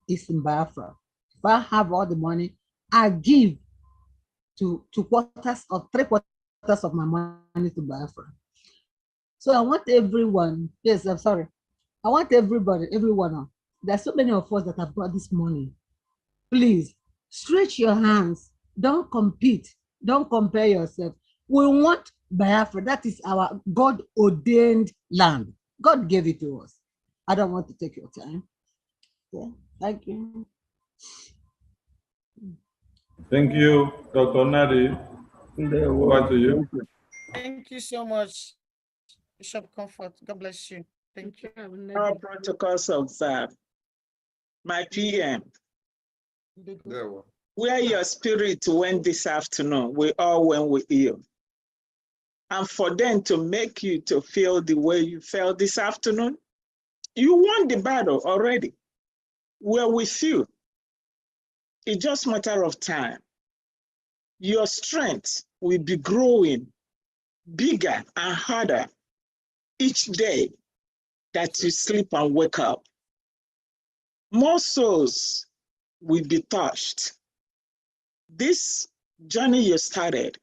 is in Biafra. If I have all the money, I give to 3/4 of my money to Biafra. So I want everyone, yes, I'm sorry. I want everybody, everyone. There's so many of us that have got this money. Please stretch your hands. Don't compete. Don't compare yourself. We want Biafra. That is our God-ordained land. God gave it to us. I don't want to take your time. Yeah. Thank you. Thank you, Dr. Nadi. Over to you. Thank you so much, Bishop Comfort. God bless you. Thank you. All protocols observed. My PM, where your spirit went this afternoon, we all went with you. And for them to make you to feel the way you felt this afternoon, you won the battle already. We're with you. It's just a matter of time. Your strength will be growing bigger and harder each day that you sleep and wake up. More souls will be touched. This journey you started,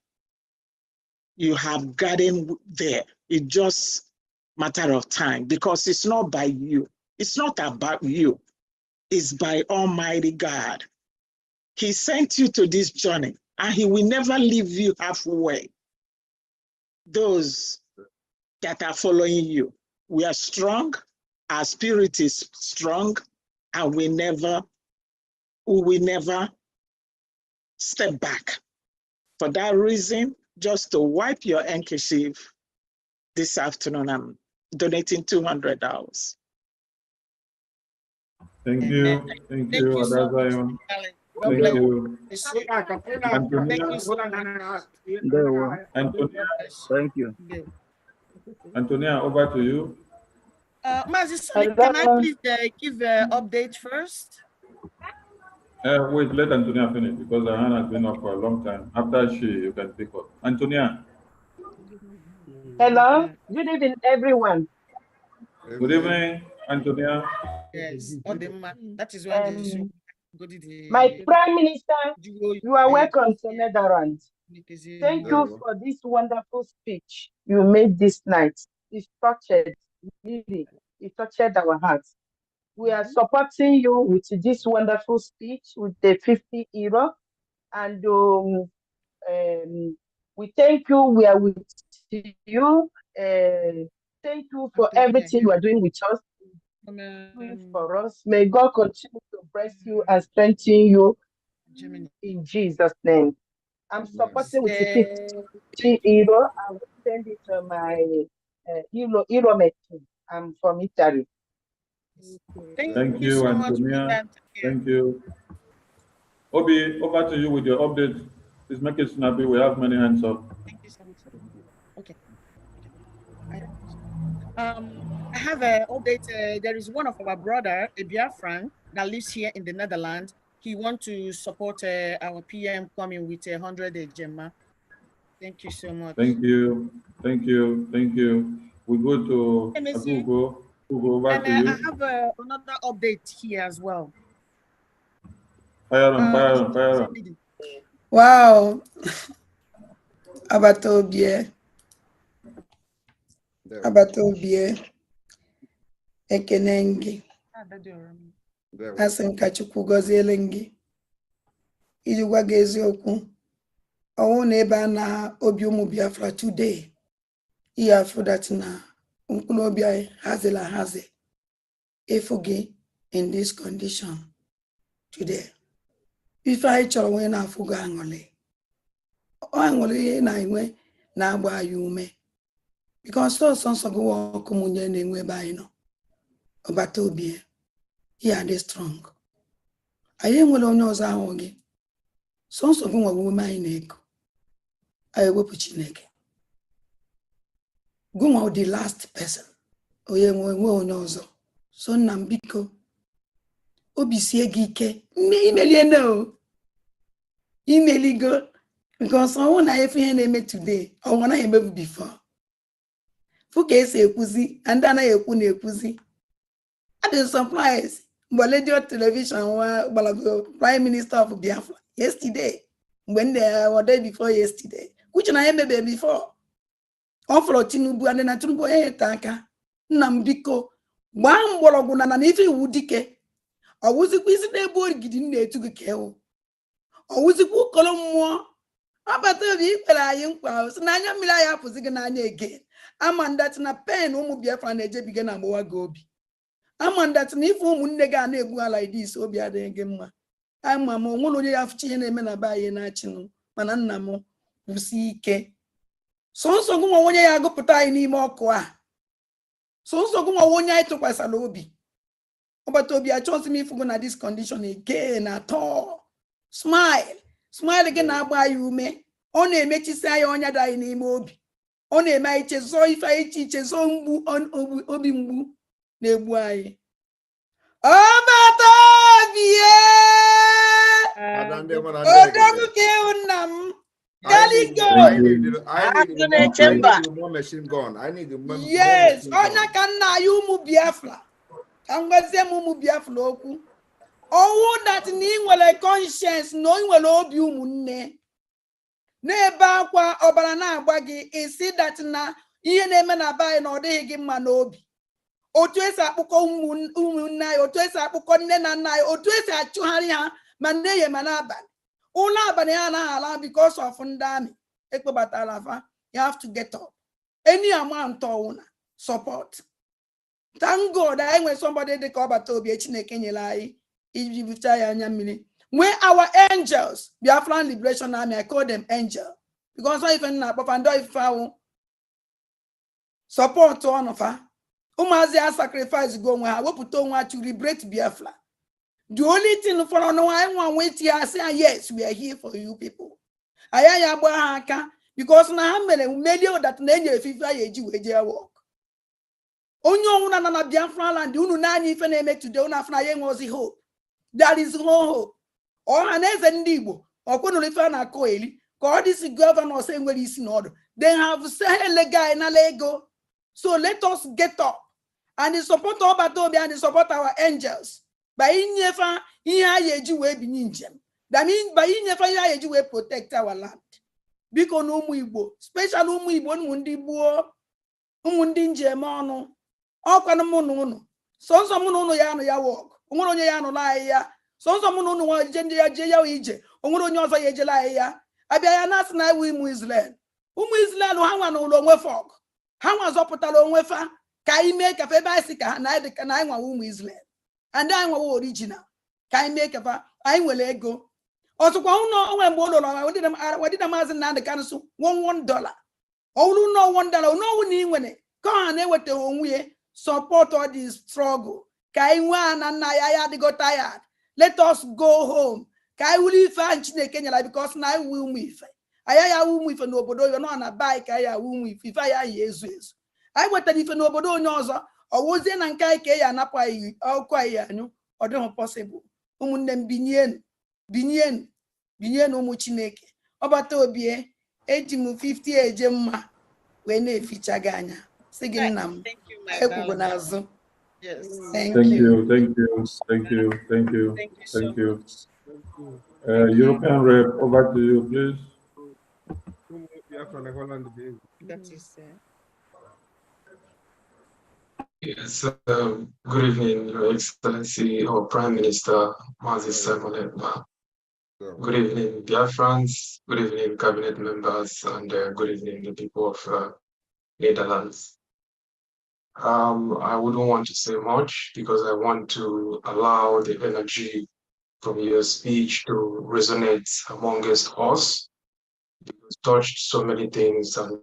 you have gotten there. It's just a matter of time because it's not by you. It's not about you. It's by Almighty God. He sent you to this journey and he will never leave you halfway. Those that are following you, we are strong, our spirit is strong, and we will never step back. For that reason, just to wipe your handkerchief this afternoon, I'm donating $200. Thank you. Thank you, Adazion. Thank you. Antonia. Thank you. Antonia, over to you. Mazi, can I please give an update first? Wait, let Antonia finish because her hand has been up for a long time. After you can pick up. Antonia. Hello. Good evening, everyone. Good evening, Antonia. Yes, that is why my Prime Minister, you are welcome to Netherlands. Thank you for this wonderful speech you made this night. It touched, really, it touched our hearts. We are supporting you with this wonderful speech with the 50 euro. And we thank you. We are with you. Thank you for everything you are doing with us. For us, may God continue to bless you and strengthen you. in Jesus' name. I'm supporting with the 50 euro. I will send it to my Euro team. I'm from Italy. Thank you, Antonia. Thank you. Obi, over to you with your update. Please make it snappy. We have many hands up. Okay. I have an update. There is one of our brother, a Biafran, that lives here in the Netherlands. He wants to support our PM coming with 100 Gemma. Thank you so much. Thank you. Thank you. Thank you. We go to Google. Google, over to I you. have another update here as well. Fire on. Wow. Abatobie. Ekenengi. Asị m ka Chukwu gọziele gị iji gwa gị eziokwu ọnwụ na ebe a na obi ụmụ Biafra today ihe afụ dat na mkpụrụ obi anyị hazila ahazi ịfụ gị in this condition today ife anyị chọrọ nwee na-afụ gị aṅụrị ihe na-enwe na-agba anyị ume because sọsọ nsọ gị ọkụ mụnye na-enwe ebe anyị nọ ọbata obi ya dị strong anyị enwere onye ọzọ ahụ gị sọsọ gị nwa ume anyị na-eku anyị ewepụ Chineke gị nwa the last person onye nwe onye ọzọ so nna m biko obi sie gị ike imelie na imeligo because ọnwụ na efe ihe na-eme today ọnwụ anaghị emebu before fụ ka esi ekwuzi ndị anaghị ekwu na-ekwuzi adị surprise mgbe radio television nwa gbalago Prime Minister of Biafra yesterday mgbe ndị day before yesterday uche na ya emebe before ọ fọrọ Tinubu ndị na Tinubu onye nyeta aka nna m biko gbaa mgbọrọgwụ na ife iwu dike ọwụzikwa isi n'ebe origidi na-etu gị ka ewu ọwụzikwa ụkọrọ mmụọ agbata obi ikpere anyị nkwa si n'anya mmiri anyị apụzi gị n'anya ege ama ndati na pen ụmụ Biafra na-ejebiga na agbawa gị obi ama ndati na ife ụmụnne gị a na-egbu ala idis obi adịghị gị mma ama m onwere onye ya afụchi ihe na-eme na be anyị na-achịnụ mana nna m kwụsị ike sọnsọ gị nwa onye ya agụpụta anyị n'ime ọkụ a sọnsọ gị nwa onye anyị tụkwasịra obi ọgbata obi achọghịzi m ịfụ gị na this condition again atọ smile gị na-agba anyị ume ọ na-emechisi anyị ọnya dị anyị n'ime obi ọ na-eme anyị chezọ ife anyị chezọ mgbu obi mgbu na-egbu anyị ọbata obi odogwu ka ịhụ nna m yes ọnya ka nna anyị ụmụ Biafra ka m gwazie m ụmụ Biafra okwu ọnwụ dat na ị nwere conscience na ị nwere obi ụmụnne na-ebe akwa ọbara na-agba gị isi dat na ihe na-eme na be anyị na ọ dịghị gị mma n'obi otu esi akpụkọ ụmụnne anyị otu esi akpụkọ nne na nna anyị otu esi achụgharị ha ma nne ma n'abalị ụlọ abalị ha anaghị ala because of ndị amị ekpebatara afa you have to get up any amount ọwụna support thank God anyị nwere somebody dị ka ọbata obi Chineke nyere anyị iji bute ya anya mmiri when our angels Biafran Liberation Army I call them angel because ọ ife nna akpọfa ndị ife ahụ support ọnụfa ụmụazị a sacrifice go onwe ha wepụta onwe ha to liberate Biafra. The only thing for no I want wait here say yes we are here for you people. Aya gba ha aka because na ha mere medio that na enye fifa ya eji we je work. Onye onwuna na Biafra land unu na anya ife na eme today unu afna ya enwe ozi hope. There is no hope. Ọha na eze ndị Igbo ọkwụnụ ife na akọ eli ka all this governor say nwere isi n'ọdụ. They have said legal na lego. So let us get up and support Obatobi and support our angels. By inyefa ihe anyị eji wee binye njem. That means by inyefa ihe anyị eji wee protect our land. Biko na ụmụ Igbo, special ụmụ Igbo ụmụ ndị gboo, ụmụ ndị njem ọnụ. Ọkwanụ mụ na unu. Sọnsọ mụ na unu ya anụ ya work. Onwere onye ya anụ la ya. Sọnsọ mụ na unu nwa je ndị ya je ya ije. Onwere onye ọzọ ya ejela ya. Abịa ya na asị na iwu ụmụ Israel. Ụmụ Israel ha nwa na ụlọ onwe fọk. Ha nwa zọpụtara onwe fa ka anyị mee ka ebe anyị si ka ha na anyị nwa ụmụ Israel. And I want original. Can I make a I will ego? Also, when what did a mazin and the council $1. Oh, no $1, no one when it. Come on, what the support all this struggle. Kaiwan and Naya they got tired. Let us go home. Kai will you find Kenya because now we will move. I will move for nobody, you're not on a bike. I will move if I yes. I want if nobody knows or was in and Kai and up or quiet, or don't possible. Them binyen umuchineke. Obata obie, eji mu 50 eje mma we na eficha ganya. Sigi nnam. Thank you, my Ekwugo darling. n'azụ. Yes. Thank you. Thank you. Thank you so Thank you. much. European rep, over to you, please. That is Yes, good evening, Your Excellency, our Prime Minister, Moses Simon Ekpa. Good evening, Biafrans. Good evening, cabinet members, and good evening, the people of Netherlands. I wouldn't want to say much because I want to allow the energy from your speech to resonate amongst us. You touched so many things, and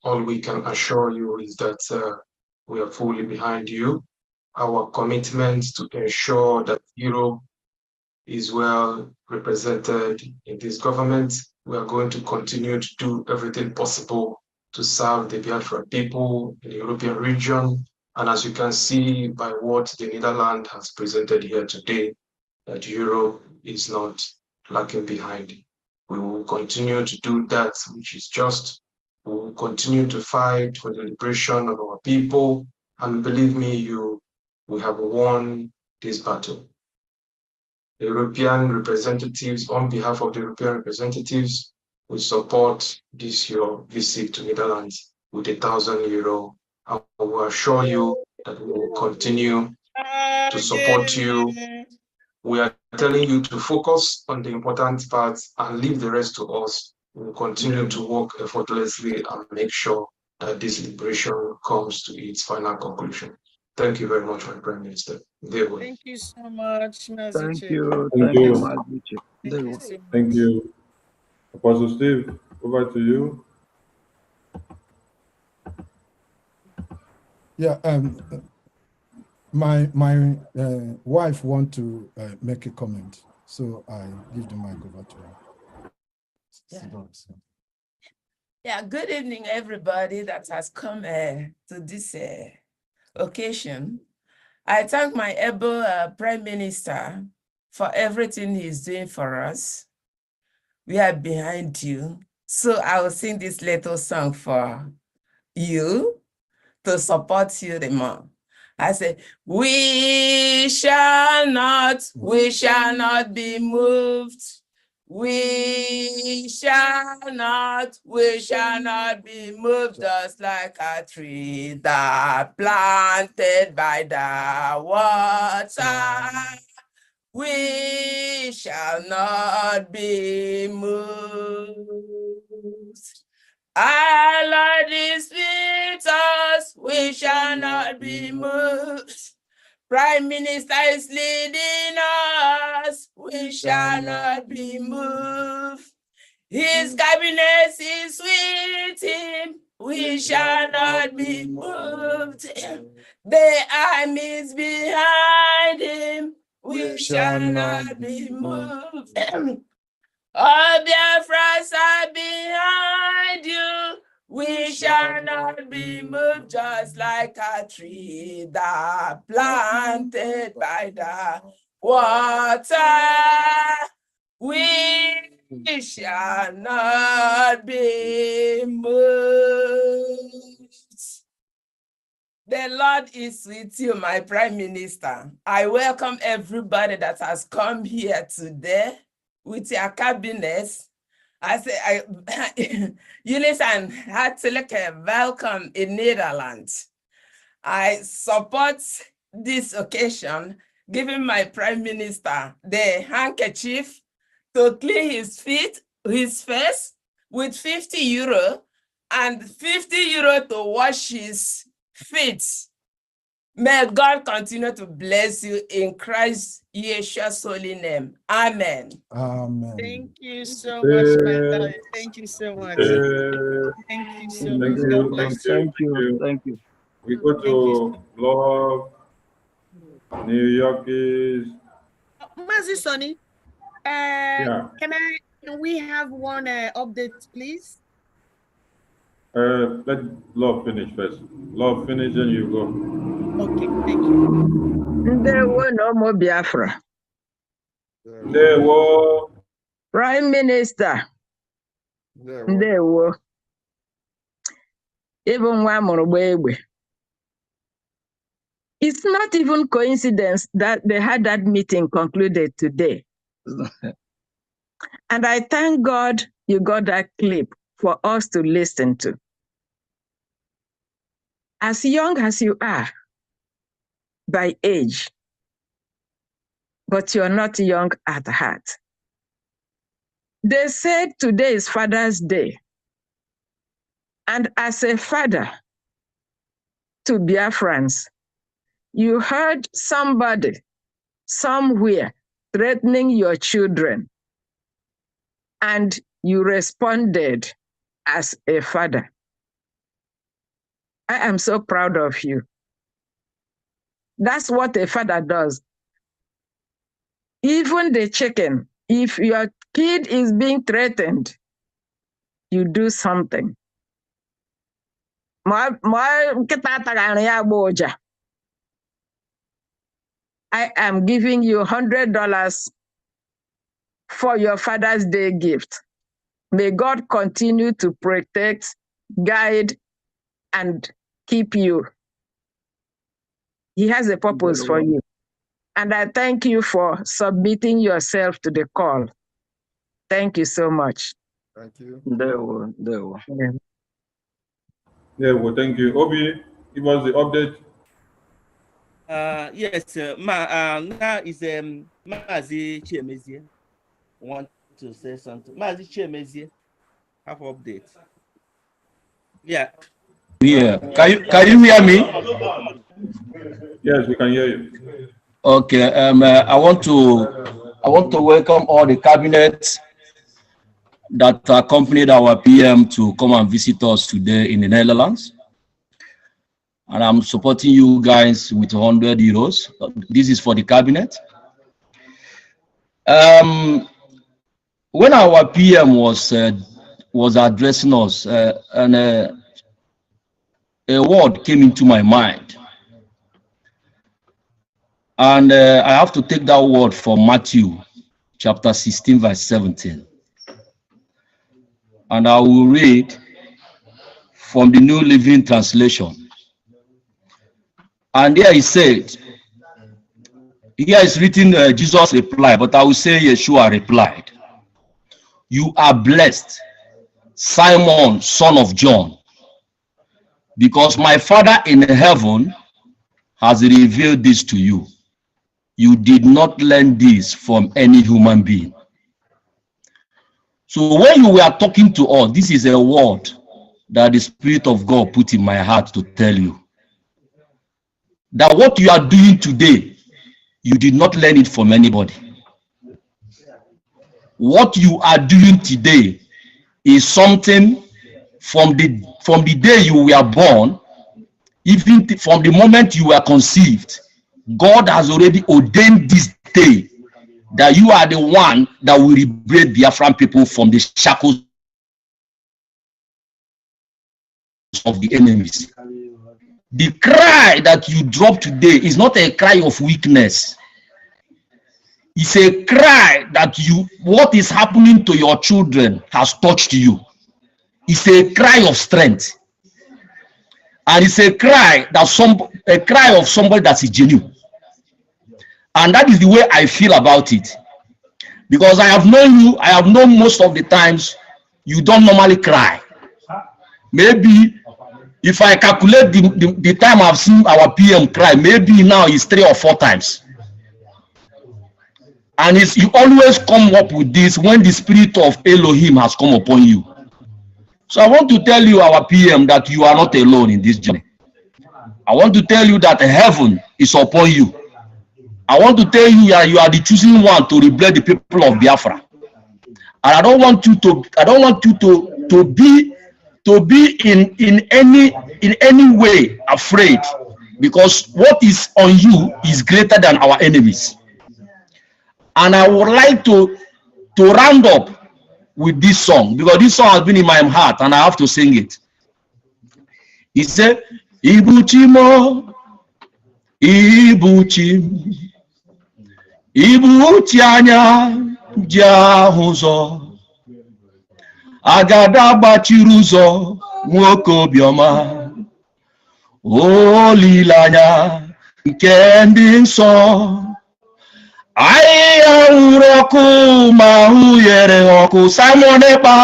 all we can assure you is that we are fully behind you. Our commitment to ensure that Europe is well represented in this government. We are going to continue to do everything possible to serve the Biafra people in the European region. And as you can see by what the Netherlands has presented here today, that Europe is not lacking behind. We will continue to do that, which is just. We will continue to fight for the liberation of our people. And believe me, we have won this battle. The European representatives, on behalf of the European representatives, will support this your visit to Netherlands with €1,000. I will assure you that we will continue to support you. We are telling you to focus on the important parts and leave the rest to us. We will continue to work effortlessly and make sure that this liberation comes to its final conclusion. Thank you very much, my Prime Minister. Thank you so much, Thank you. Thank you. Thank you. Apostle Steve, over to you. Yeah, my wife want to make a comment, so I give the mic over to her. Yeah, good evening, everybody that has come to this occasion. I thank my able Prime Minister for everything he's doing for us. We are behind you. So I will sing this little song for you to support you the more. I say, we shall not be moved. We shall not be moved, just like a tree that planted by the water. We shall not be moved. Our Lord is with us, we shall not be moved. Prime Minister is leading us, we shall not be moved. His cabinet is with him, we shall not be moved. The army is behind him, we shall not be moved. All Biafrans are behind you. We shall not be moved, just like a tree that planted by the water. We shall not be moved. The Lord is with you, my Prime Minister. I welcome everybody that has come here today with your cabinets. I say, Eunice and hartelijk welcome in Netherlands. I support this occasion, giving my Prime Minister the handkerchief to clean his face with €50 and €50 to wash his feet. May God continue to bless you in Christ Yeshua's holy name. Amen. Amen. Thank you so much, my darling. Thank you so much. Thank you so much. God bless you. Thank you. We go to Lord New York is Mazi Sonny, yeah. Can we have one update, please? Let Lord finish first. Lord finish, then you go. Okay, thank you. Ndewo no more Biafra. Ndewo. Prime Minister. Ndewo. Even nwa amụrụ gba egbe. It's not even coincidence that they had that meeting concluded today. And I thank God you got that clip for us to listen to. As young as you are by age, but you're not young at heart. They said today is Father's Day. And as a father to Biafrans, you heard somebody somewhere threatening your children, and you responded as a father. I am so proud of you. That's what a father does. Even the chicken, if your kid is being threatened, you do something. I am giving you $100 for your Father's Day gift. May God continue to protect, guide, and keep you. He has a purpose for you. And I thank you for submitting yourself to the call. Thank you so much. Thank you. Ndewo. Yeah, well, thank you. Obi, give us the update. Yes, now is Mazi Chimezie want to say something. Mazi Chimezie, have update. Yeah. Yeah. Can you hear me? Yes, we can hear you. Okay. I want to welcome all the cabinet that accompanied our PM to come and visit us today in the Netherlands. And I'm supporting you guys with €100. This is for the cabinet. When our PM was addressing us, and a word came into my mind. And I have to take that word from Matthew chapter 16, verse 17. And I will read from the New Living Translation. And there he said, here is written Jesus replied, but I will say Yeshua replied, you are blessed, Simon, son of John, because my Father in heaven has revealed this to you. You did not learn this from any human being. So when you were talking to us, this is a word that the Spirit of God put in my heart to tell you. That what you are doing today, you did not learn it from anybody. What you are doing today is something from the day you were born, even from the moment you were conceived. God has already ordained this day that you are the one that will liberate Biafran people from the shackles of the enemies. The cry that you drop today is not a cry of weakness. It's a cry that what is happening to your children has touched you. It's a cry of strength. And it's a cry of somebody that is genuine. And that is the way I feel about it. Because I have known you, I have known most of the times you don't normally cry. Maybe if I calculate the time I've seen our PM cry, maybe now it's 3 or 4 times. And you always come up with this when the spirit of Elohim has come upon you. So I want to tell you, our PM, that you are not alone in this journey. I want to tell you that heaven is upon you. I want to tell you that you are the chosen one to liberate the people of Biafra. And I don't want you to be in any way afraid, because what is on you is greater than our enemies. And I would like to round up with this song, because this song has been in my heart and I have to sing it. He said, Ibuchimo, Ibuchim, Ibuchi anya jahuzo, agada gbachiri ụzọ nwoke obiọma, olileanya nke ndị nsọ. Ahịhịa hụrụ ọkụ ma hụ yere ọkụ. Simon Ekpa,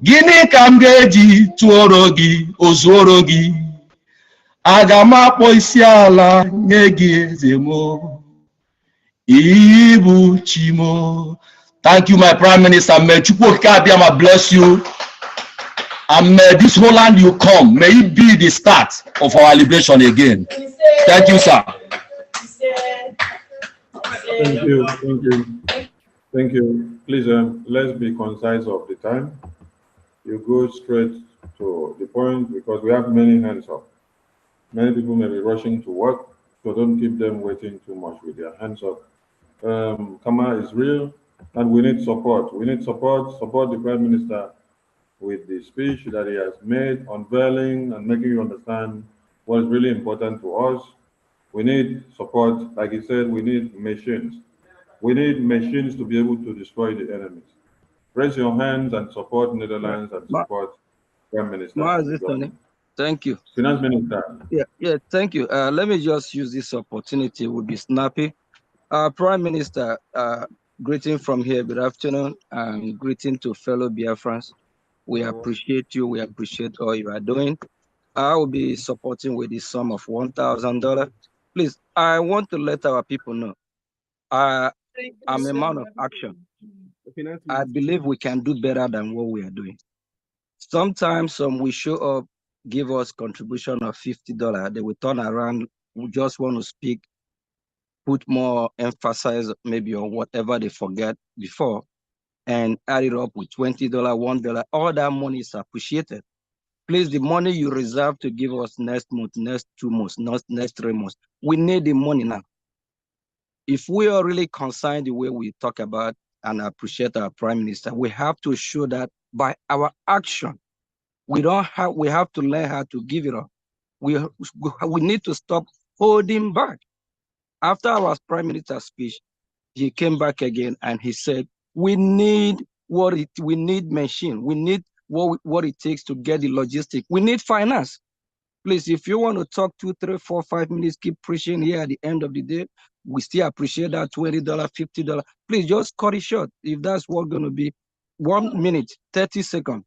gịnị ka m ga-eji tụọrọ gị ozuoro gị? Aga m akpọ isi ala nye gị eze m, Ibuchimo. Thank you, my Prime Minister. May Chukwu Okike Abiama bless you. And may this whole land you come, may it be the start of our liberation again. Thank you, sir. Thank you. Thank you. Thank you. Please, let's be concise of the time. You go straight to the point, because we have many hands up. Many people may be rushing to work, so don't keep them waiting too much with their hands up. Karma is real, and we need support. We need support the Prime Minister with the speech that he has made, unveiling and making you understand what is really important to us. We need support. Like he said, we need machines. We need machines to be able to destroy the enemies. Raise your hands and support Netherlands and support Prime Minister. Thank you. Finance Minister. Yeah, thank you. Let me just use this opportunity. We'll be snappy. Prime Minister, greeting from here. Good afternoon, and greeting to fellow Biafrans. We appreciate you. We appreciate all you are doing. I will be supporting with this sum of $1,000. Please, I want to let our people know I'm a man of action. I believe we can do better than what we are doing. Sometimes some will show up, give us contribution of $50. They will turn around, we just want to speak, put more emphasis maybe on whatever they forget before, and add it up with $20, $1. All that money is appreciated. Please, the money you reserve to give us next month, next 2 months, next 3 months, we need the money now. If we are really concerned the way we talk about and appreciate our Prime Minister, we have to show that by our action. We have to learn how to give it up. We need to stop holding back. After our Prime Minister's speech, he came back again and he said, we need machine. We need what it takes to get the logistics. We need finance. Please, if you want to talk 2, 3, 4, 5 minutes, keep preaching here at the end of the day. We still appreciate that $20, $50. Please just cut it short. If that's what's going to be 1 minute, 30 seconds.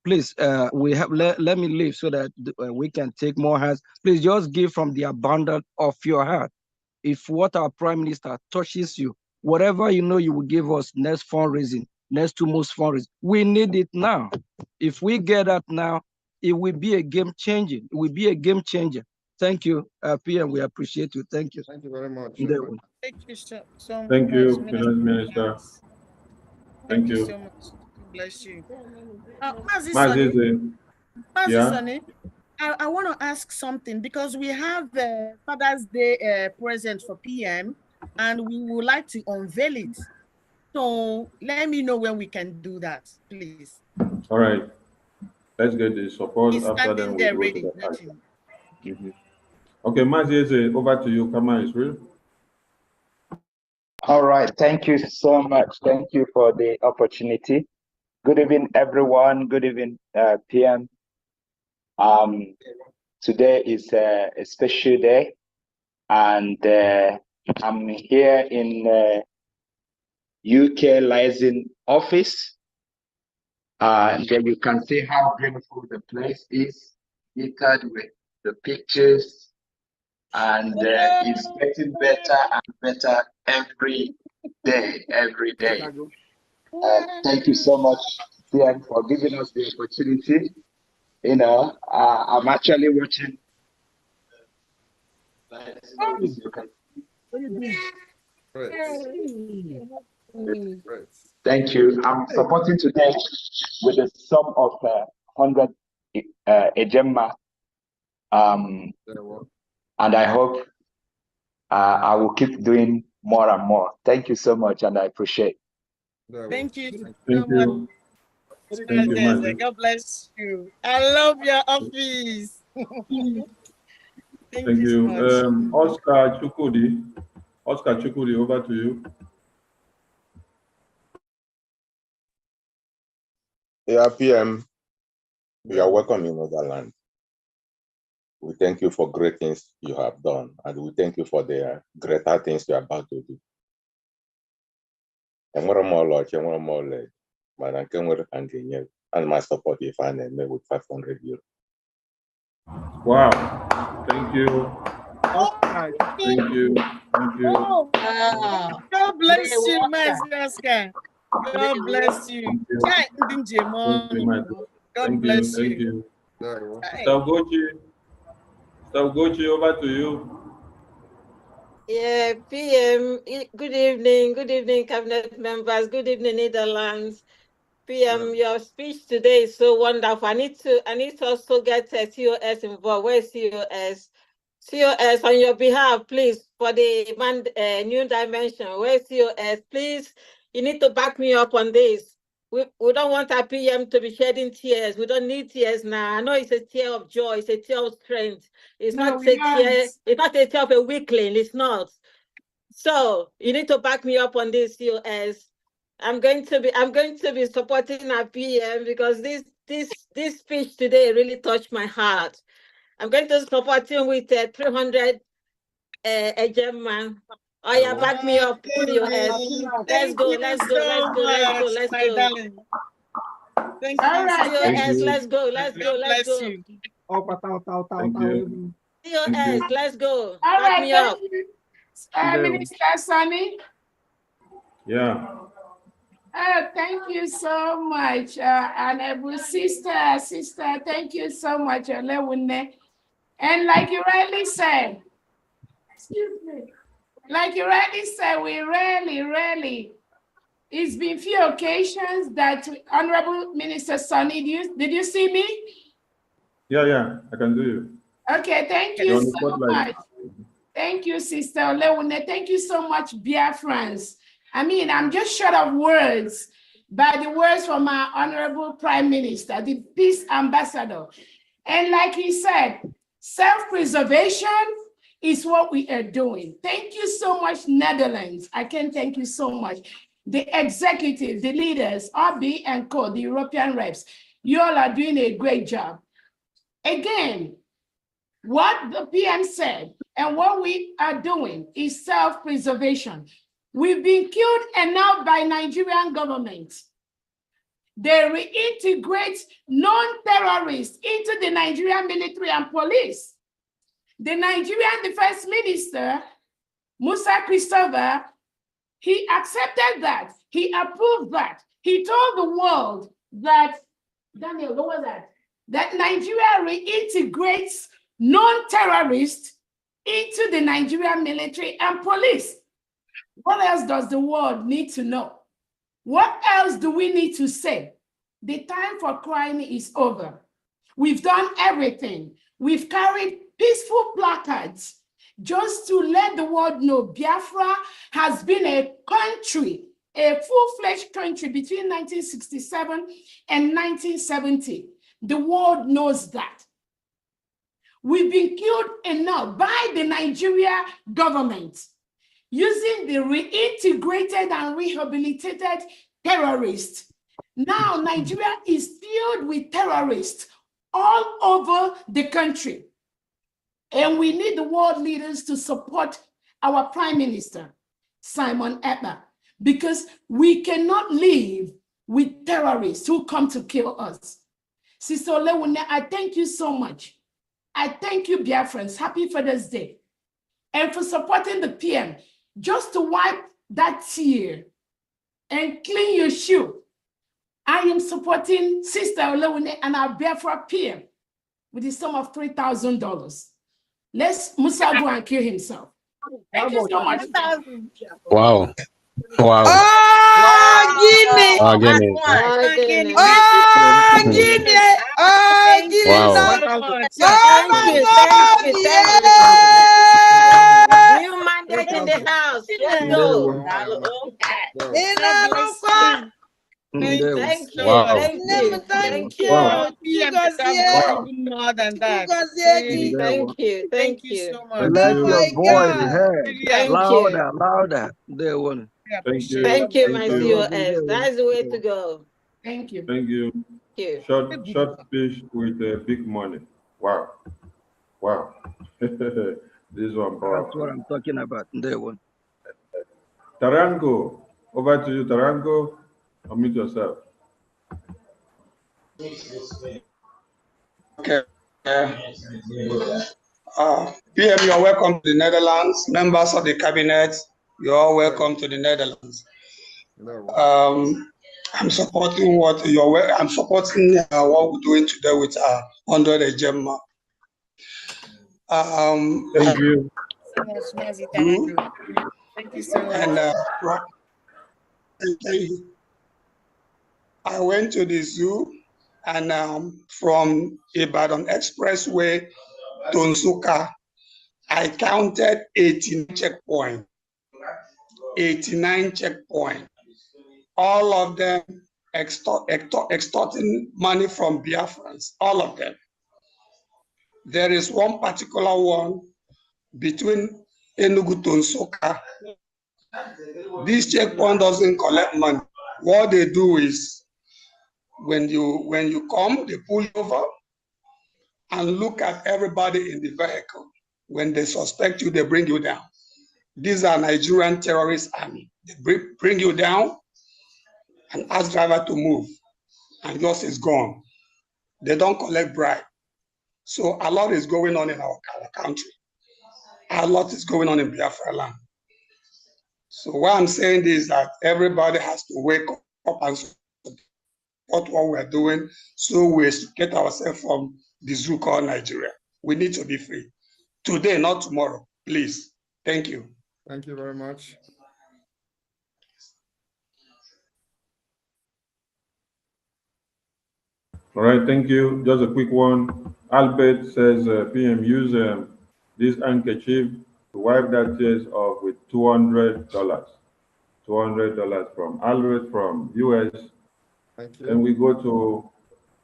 Please, let me leave so that we can take more hands. Please just give from the abundance of your heart. If what our Prime Minister touches you, whatever you know you will give us next fundraising, next 2 months fundraising, we need it now. If we get that now, it will be a game changer. It will be a game changer. Thank you, PM. We appreciate you. Thank you. Thank you very much. Thank you so much. Thank you, Finance Minister. Thank you so much. Bless you. Mazi yeah. Sonny, I want to ask something, because we have the Father's Day present for PM, and we would like to unveil it. So let me know when we can do that, please. All right. Let's get the support. He's after standing then there we'll ready. go to the Okay, Mazi, over to you. Kama Israel. All right. Thank you so much. Thank you for the opportunity. Good evening, everyone. Good evening, PM. Today is a special day, and I'm here in UK liaison office. Then you can see how beautiful the place is, littered with the pictures, and it's getting better and better every day, every day. Thank you so much, PM, for giving us the opportunity. You know, I'm actually watching Thank you. I'm supporting today with a sum of 100 Ejemma. And I hope I will keep doing more and more. Thank you so much, and I appreciate. Thank you so Thank much. you. Thank you, Mazi. God bless you. I love your office. Thank you so you. much. Oscar Chukudi. Oscar Chukudi, over to you. Yeah, PM, you are welcome in Netherlands. We thank you for great things you have done, and we thank you for the greater things you are about to do. Enwere m ọlaọcha, enwere m ọlaedo, mana nke nwere ka m ga-enye gị. Ana m support ife a na-eme with 500 euro. Wow. Thank you. Thank you. Thank you. Oh, God bless you, Mazi Oscar. God bless you. Thank you, Mazi. God Thank bless you. you. Thank you. Hey. Mr. Ugochi, over to you. Yeah, PM, good evening, cabinet members, good evening, Netherlands. PM, your speech today is so wonderful. I need to also get COS involved. Where's COS? COS, on your behalf, please, for the new dimension. Where's COS? Please, you need to back me up on this. We don't want our PM to be shedding tears. We don't need tears now. I know it's a tear of joy. It's a tear of strength. It's not a tear. It's not a tear of a weakling. It's not. So you need to back me up on this, COS. I'm going to be supporting our PM because this speech today really touched my heart. I'm going to support him with 300 Ejemma. Oh yeah, back me up, COS. Let's go. Thank you, COS. Let's go. COS, let's go. All Back right, me up. thank you. Minister Sonny. Yeah. Thank you so much, honorable sister, thank you so much, Olewune. And like you rightly said, excuse me, we rarely, it's been few occasions that Honorable Minister Sonny, did you see me? Yeah, I can do you. Okay, thank you so much. Thank you, Sister Olewune. Thank you so much, Biafrans. I mean, I'm just short of words by the words from our Honorable Prime Minister, the Peace Ambassador. And like he said, self-preservation is what we are doing. Thank you so much, Netherlands. I can thank you so much. The executive, the leaders, RB and Co, the European reps, you all are doing a great job. Again, what the PM said and what we are doing is self-preservation. We've been killed enough by Nigerian government. They reintegrate non-terrorists into the Nigerian military and police. The Nigerian Defense Minister, Musa Christopher, he accepted that. He approved that. He told the world that, Daniel, what was that? That Nigeria reintegrates non-terrorists into the Nigerian military and police. What else does the world need to know? What else do we need to say? The time for crying is over. We've done everything. We've carried peaceful placards just to let the world know Biafra has been a country, a full-fledged country between 1967 and 1970. The world knows that. We've been killed enough by the Nigeria government using the reintegrated and rehabilitated terrorists. Now Nigeria is filled with terrorists all over the country. And we need the world leaders to support our Prime Minister, Simon Ekpa, because we cannot live with terrorists who come to kill us. Sister Olewune, I thank you so much. I thank you, Biafrans. Happy Father's Day. And for supporting the PM, just to wipe that tear and clean your shoe. I am supporting Sister Olewune and our Biafra PM with the sum of $3,000. Let's Musa go and kill himself. Thank you so much. Wow. Wow. Oh, Guinea. Oh, Guinea. Oh, Guinea. Guinea. Oh, Guinea. Wow. Oh, my God. Yeah. New mandate in the house. Let's go. Thank you. Wow. Thank you. Thank you. Wow. PM deserves even more than that. Thank you. Thank you so much. Let your voice be heard. Thank you. Louder, louder. They won. Thank you. Thank you, my Thank you. COS. That's the way to go. Thank you. Thank you. Thank you. Short speech with big money. Wow. Wow. This one, That's what powerful. I'm talking about. They won. Tarango, over to you, Tarango. Unmute yourself. Okay. PM, you're welcome to the Netherlands. Members of the cabinet, you're all welcome to the Netherlands. I'm supporting what I'm supporting what we're doing today with 100 Ejema. Thank you. So much, Mazi Tarango. Thank you so much. And I went to the zoo, and from Ibadan Expressway to Nsukka, I counted 89 checkpoints. 89 checkpoints. All of them extorting money from Biafrans. All of them. There is one particular one between Enugu to Nsukka. This checkpoint doesn't collect money. What they do is, when you come, they pull you over and look at everybody in the vehicle. When they suspect you, they bring you down. These are Nigerian terrorist army. They bring you down and ask driver to move, and yours is gone. They don't collect bribe. So a lot is going on in our country. A lot is going on in Biafra land. So what I'm saying is that everybody has to wake up and support what we're doing, so we get ourselves from the zoo called Nigeria. We need to be free. Today, not tomorrow, please. Thank you. Thank you very much. All right, thank you. Just a quick one. Albert says, PM, use this handkerchief to wipe that tears off with $200. $200 from Albert from US. Thank you. Then we go to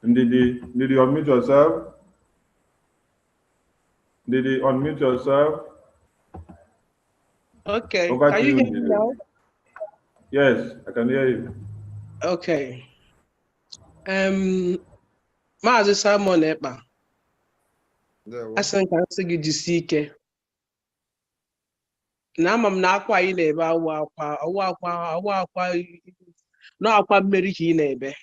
Ndidi. Ndidi, unmute yourself. Ndidi, unmute yourself. Okay, Over can to you you, hear me Ndidi. now? Yes, I can hear you. Okay. Maazị Simon Ekpa, asị m ka m sị gị jisie ike. Na ama m na akwa ị na-ebe akwa mmeri ka ị na-ebe.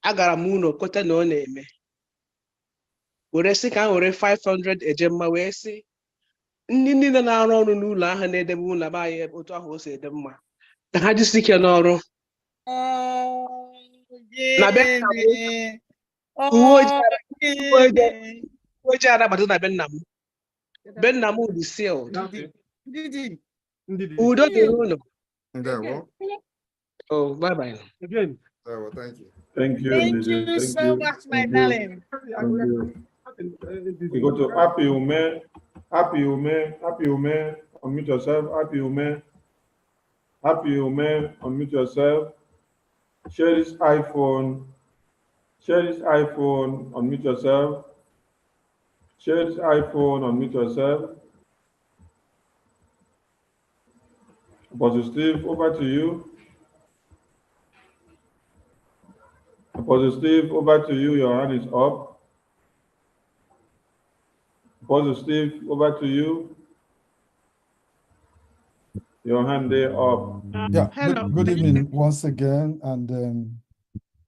Agara m ụlọ kote na ọ na-eme. Were sị ka m were 500 ejemma wee sị ndị niile na-arụ ọrụ n'ụlọ ahụ na-edebe ụlọ be anyị otu ahụ o si ede mma ka ha jisie ike n'ọrụ. Na be nna m, uwe ojii arabata na be nna m. Be nna m dị sealed. Udo dịrị unu. Oh, bye-bye. Again. Oh, well, thank you. Thank you, Thank Ndidi. you Thank so you. much, my Thank you. darling. Thank you. We go to Happy Ume. Happy Ume. Happy Ume. Unmute yourself. Happy Ume. Happy Ume. Unmute yourself. Share this iPhone. Share this iPhone. Unmute yourself. Share this iPhone. Unmute yourself. Apostle Steve, over to you. Apostle Steve, over to you. Your hand is up. Apostle Steve, over to you. Your hand there up. Yeah, good evening once again. And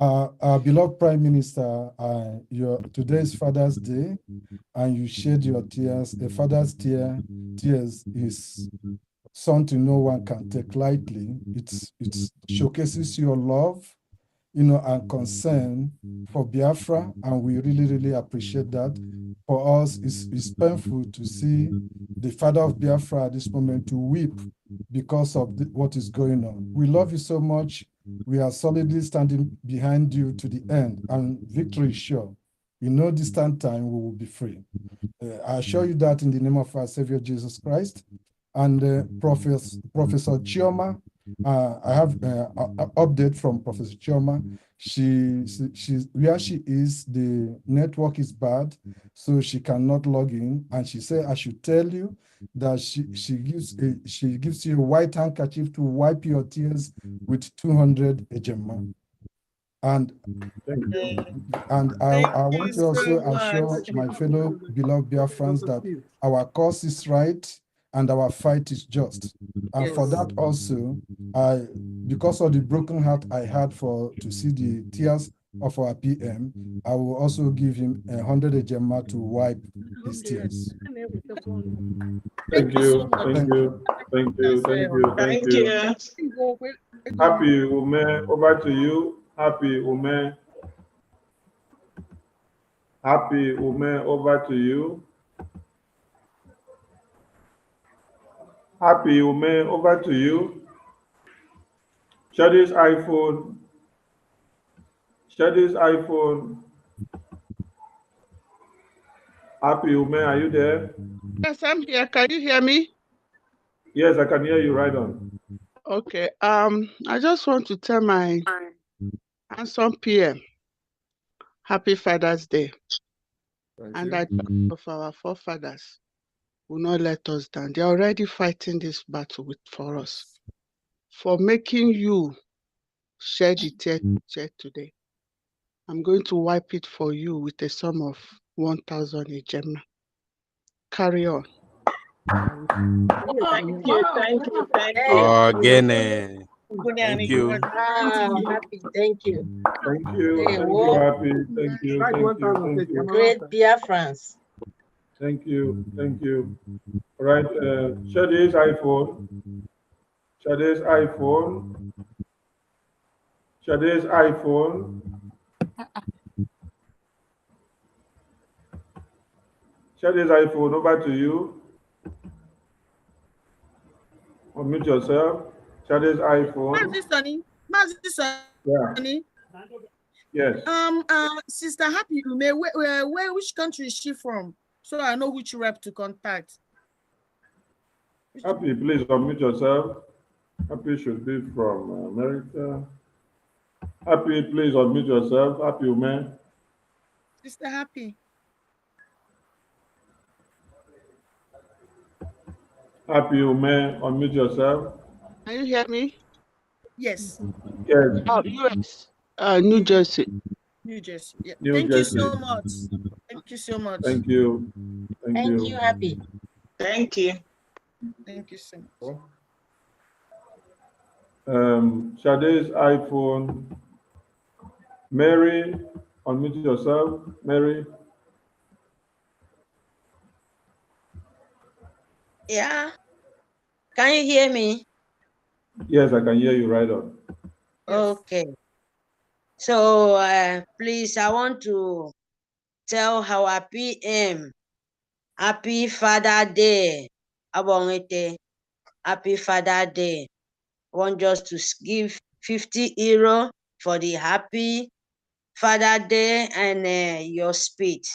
our beloved Prime Minister, today's Father's Day, and you shed your tears. A father's tears is something no one can take lightly. It showcases your love, and concern for Biafra, and we really, really appreciate that. For us, it's painful to see the father of Biafra at this moment to weep because of what is going on. We love you so much. We are solidly standing behind you to the end, and victory is sure. In no distant time, we will be free. I assure you that in the name of our Savior Jesus Christ. And Professor Chioma, I have an update from Professor Chioma. She's where she is, the network is bad, so she cannot log in. And she said I should tell you that she gives you a white handkerchief to wipe your tears with 200 ejema. And I want to also assure my fellow beloved Biafrans that our cause is right and our fight is just. And for that also, because of the broken heart I had to see the tears of our PM, I will also give him 100 ejema to wipe his tears. Thank you, thank you, thank you, thank you, thank you. Happy Ume, over to you. Happy Ume. Happy Ume, over to you. Happy Ume, over to you. Shadi's iPhone. Shadi's iPhone. Happy Ume, are you there? Yes, I'm here. Can you hear me? Yes, I can hear you right on. Okay. I just want to tell my handsome PM, Happy Father's Day. And I thank of our forefathers will not let us down. They're already fighting this battle for us, for making you shed the tear today. I'm going to wipe it for you with a sum of 1,000 ejema. Carry on. Thank you. Again, thank you. Happy, thank you. Thank you, thank you, Happy. Thank you, thank you, thank you. Great Biafrans. Thank you, thank you. All right, Shadi's iPhone. Shadi's iPhone. Shadi's iPhone. Shadi's iPhone, over to you. Unmute yourself. Shadi's iPhone. Yeah. Yes. Sister Happy Ume, which country is she from? So I know which rep to contact. Happy, please unmute yourself. Happy should be from America. Happy, please unmute yourself. Happy Ume. Sister Happy. Happy Ume, unmute yourself. Can you hear me? Yes. Yes. Oh, US. New Jersey. New Jersey. Yeah. New Thank Jersey. you so much. Thank you so much. Thank you. Thank you. Happy. Thank you. Thank you so much. Shade's iPhone. Mary, unmute yourself. Mary. Yeah. Can you hear me? Yes, I can hear you right on. Okay. So please, I want to tell our PM, Happy Father Day. Abongete, Happy Father Day. I want just to give 50 euro for the Happy Father Day and your speech.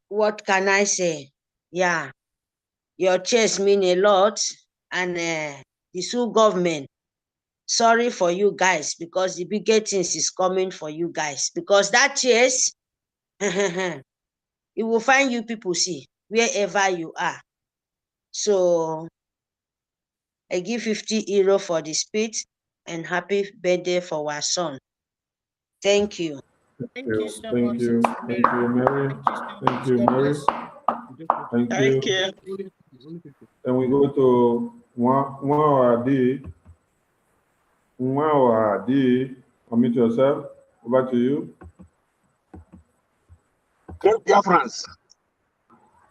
What can I say? Yeah, your chest mean a lot, and the Sioux government, sorry for you guys, because the bigger things is coming for you guys, because that chest, it will find you people, see, wherever you are. So I give 50 euro for the speech, and happy birthday for our son. Thank you. Thank you so Thank much. you. Thank you, Mary. Thank you, Mary. Thank you. Then we go to Mwawadi. Mwawadi, unmute yourself. Over to you. Great Biafrans.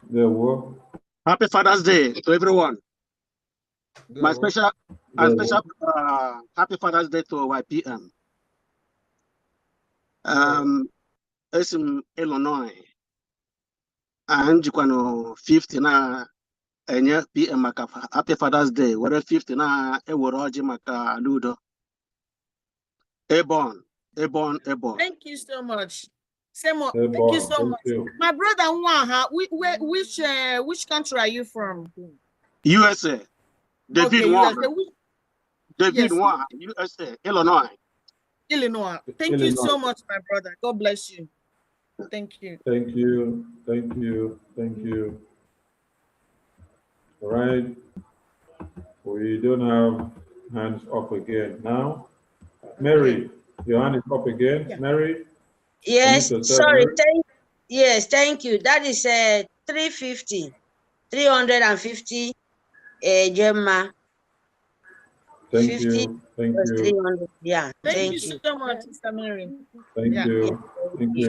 There we go. Happy Father's Day to everyone. My special Happy Father's Day to YPM. It's in Illinois. And you can 50 na enye PM maka Happy Father's Day. Where 50 na eworoji maka ludo. Ebon. Thank you so much. Semo, thank you so much. My brother Nwaha, which country are you from? USA. David okay, Nwaha. USA. David Nwaha, USA, Illinois. Illinois. Thank you so much, my brother. God bless you. Thank you. Thank you. Thank you. Thank you. All right. We don't have hands up again now. Mary, your hand is up again. Yeah. Mary? Yes, sorry. Mary. Thank you. That is 350. 350 Gemma. Thank you. Thank you. 300. Yeah. Thank you so much, Sister Mary. Thank you. Thank you,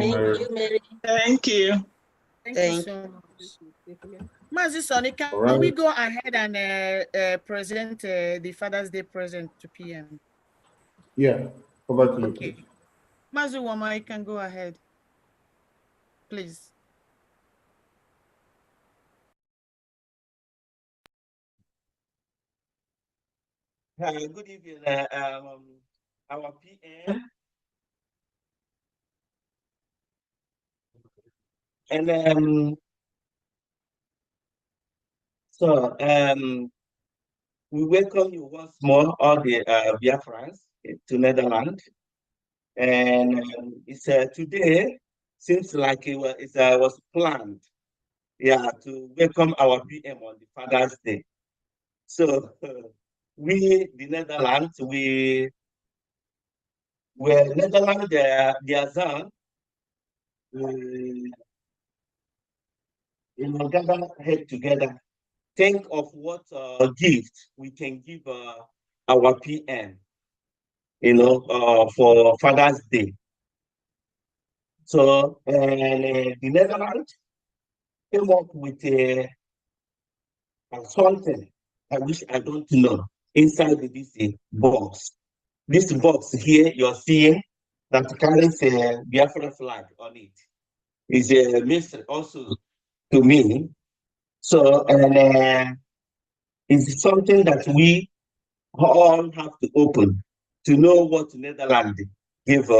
Mary. Thank you. Thank you so much. Mazi Sonny, can we go ahead and present the Father's Day present to PM? Yeah, over to you. Okay. Mazi Wama, you can go ahead, please. Good evening, our PM. And we welcome you once more, all the Biafrans to Netherlands. And it's today seems like it was planned, to welcome our PM on the Father's Day. So we, the Netherlands, we're Netherlands, their son, gather head together, think of what gift we can give our PM, for Father's Day. So the Netherlands came up with something I wish I don't know inside this box. This box here you're seeing that carries a Biafra flag on it is a mystery also to me. So it's something that we all have to open to know what Netherlands give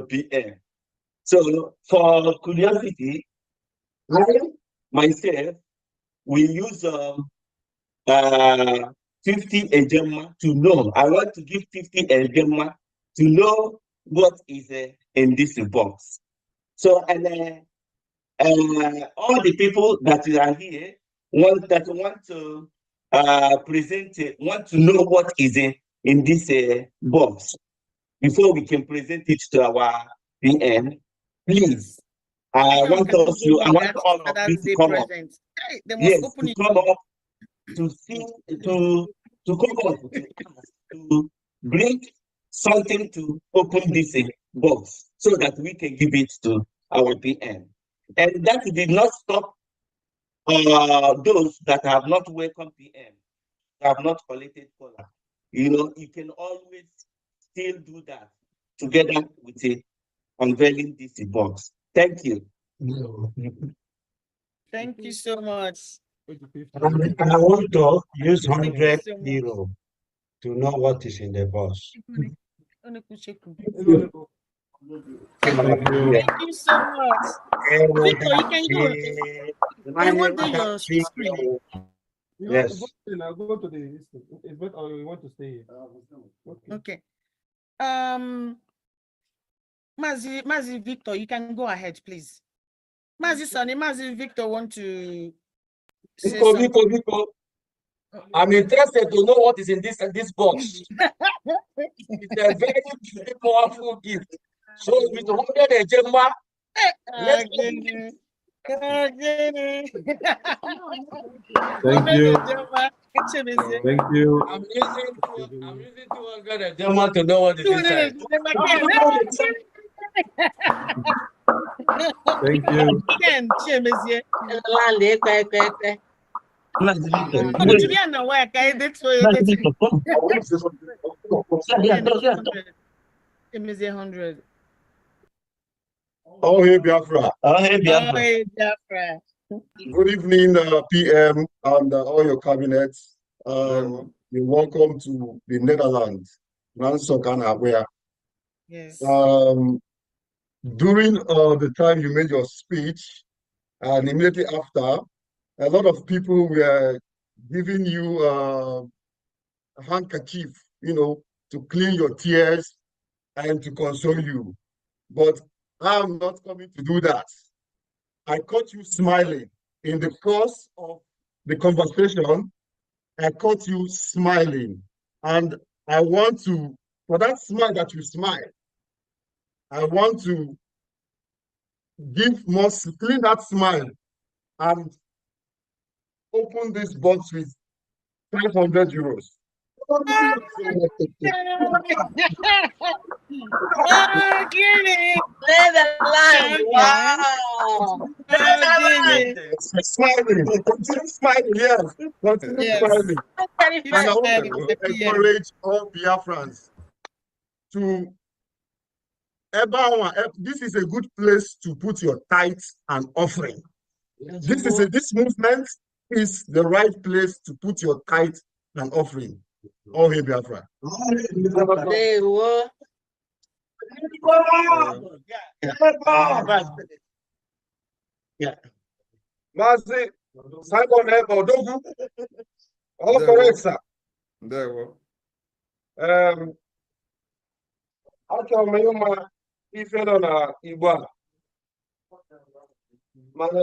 PM. So for curiosity, I myself will use 50 Ejema to know. I want to give 50 Ejema to know what is in this box. So all the people that are here want to present it, want to know what is in this box before we can present it to our PM. Please, I want all of you to come up. Yes, to come up to see to come up to bring something to open this box so that we can give it to our PM. And that did not stop those that have not welcomed PM, have not collected color. You can always still do that together with unveiling this box. Thank you. Thank you so much. I want to use 100 euro to know what is in the box. Thank you so much. Victor, you can go. I want your screen. Yes. I'll go to the. It's better, or you want to stay here? Okay. Mazi Victor, you can go ahead, please. Mazi Sonny, Mazi Victor want to say something. I'm interested to know what is in this box. It's a very powerful gift. So with 100 Ejema, let's Thank you. Thank you. I'm using 200 Ejema to know what is inside. Thank you. Again, Juliana, why can't they throw it? Give me 100. Oh, hey, Biafra. Oh, hey, Biafra. Good evening, PM, and all your cabinets. You're welcome to the Netherlands. Yes. During the time you made your speech, and immediately after, a lot of people were giving you a handkerchief, to clean your tears and to console you. But I'm not coming to do that. I caught you smiling in the course of the conversation. I caught you smiling, and I want to, for that smile that you smile, I want to clean that smile and open this box with 500 euros. Oh, Guinea! Netherlands! Wow! Smiling, continue smiling, yes. Continue smiling. And I want to encourage all Biafrans to, this is a good place to put your tithes and offering. This movement is the right place to put your tithes and offering. Oh, hey, Biafra. Yeah. Mazi, Simon Odogu. All correct, sir. There we Achọrọ m ịma ife nọ na Igbo a. Mana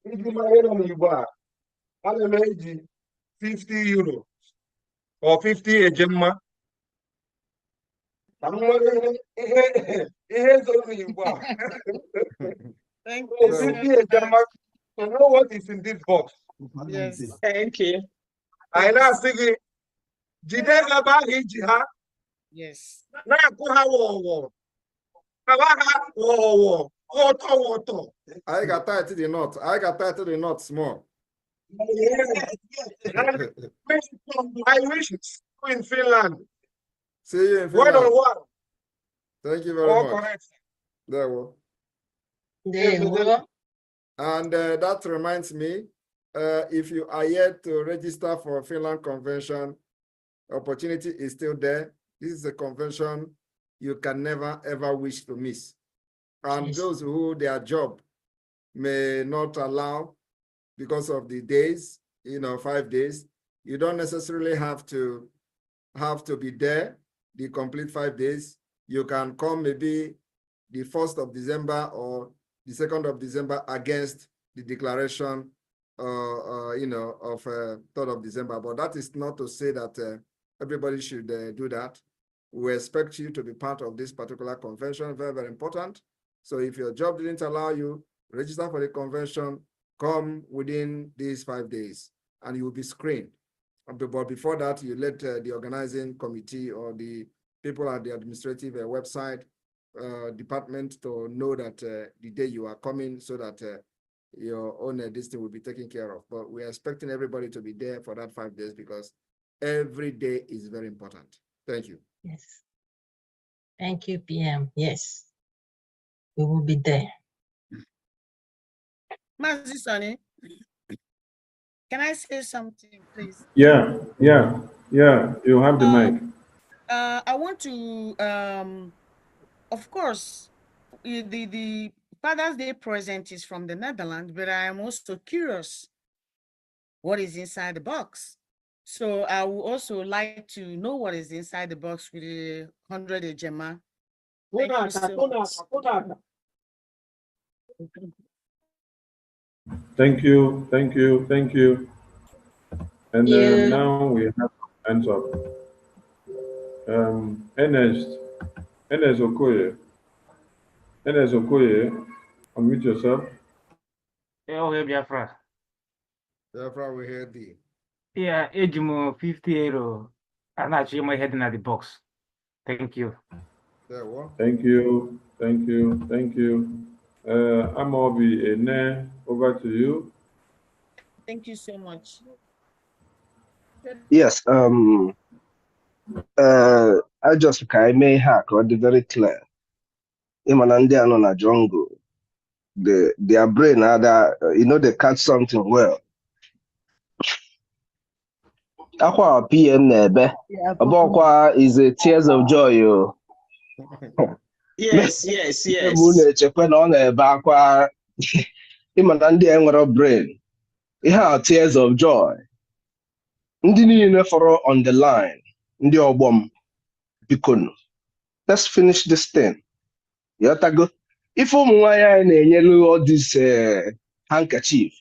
iji mara ihe nọ n'Igbo a, ana m eji 50 euro or 50 ejemma. Ka m nwere ihe zoro n'Igbo a. Thank you. 50 ejemma to know what is in this box. Yes. Thank you. I na-asị gị, jide ebe ahụ iji ha. Yes. Na-akwụ ha wọwọ. Kawa ha wọwọ. Wọtọ. I got tied to the knot. I got tied to the knot small. I wish it's in Finland. See you in Finland. 1-on-1. Thank you very All much. correct. There we go. And that reminds me, if you are yet to register for Finland Convention, opportunity is still there. This is a convention you can never, ever wish to miss. And those who their job may not allow because of the days, 5 days, you don't necessarily have to be there the complete 5 days. You can come maybe the 1st of December or the 2nd of December against the declaration, of 3rd of December. But that is not to say that everybody should do that. We expect you to be part of this particular convention, very, very important. So if your job didn't allow you, register for the convention, come within these 5 days, and you will be screened. But before that, you let the organizing committee or the people at the administrative website department to know that the day you are coming, so that your own this thing will be taken care of. But we are expecting everybody to be there for that 5 days because every day is very important. Thank you. Yes. Thank you, PM. Yes. We will be there. Mazi Sonny, can I say something, please? Yeah. You have the mic. I want to, of course, the Father's Day present is from the Netherlands, but I am also curious what is inside the box. So I would also like to know what is inside the box with the 100 ejema. Thank you. And now we have hands up. Ernest Okoye, unmute yourself. Biafra. Biafra, we heard thee. Yeah, Ejimo 50 euro. I'm actually my head in the box. Thank you. Thank you. Amobi Ene, over to you. Thank you so much. Yes, I just may hack or the very clear. Imanandi and on a jungle. Their brain either they catch something well. Aqua PM nebe. Abokwa is a tears of joy, yo. Yes, yes, Mune yes. chekwe na on ebe akwa Imanandi enwere brain. Ihe tears of joy. Ndị niile fọrọ on the line. Ndị ọgbọ m bikonu. Let's finish this thing. Yotago. If ụmụnwaanyị na-enyelu all this handkerchief,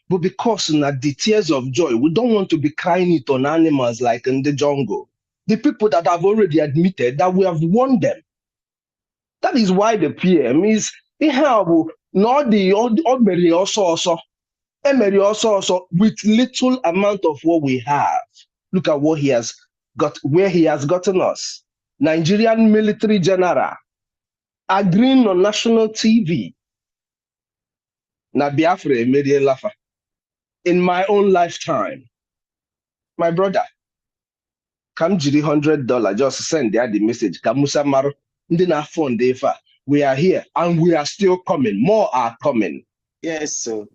but because na the tears of joy, we don't want to be crying it on animals like in the jungle. The people that have already admitted that we have won them. That is why the PM is not the ordinary also with little amount of what we have. Look at what he has got, where he has gotten us. Nigerian military general agreeing on national TV. Na Biafra P.M lafa. In my own lifetime, my brother, come jiri $100, just send there the message. Kamusa Maro, ndị na-afọ ndị ife a. We are here and we are still coming. More are coming. Yes, sir.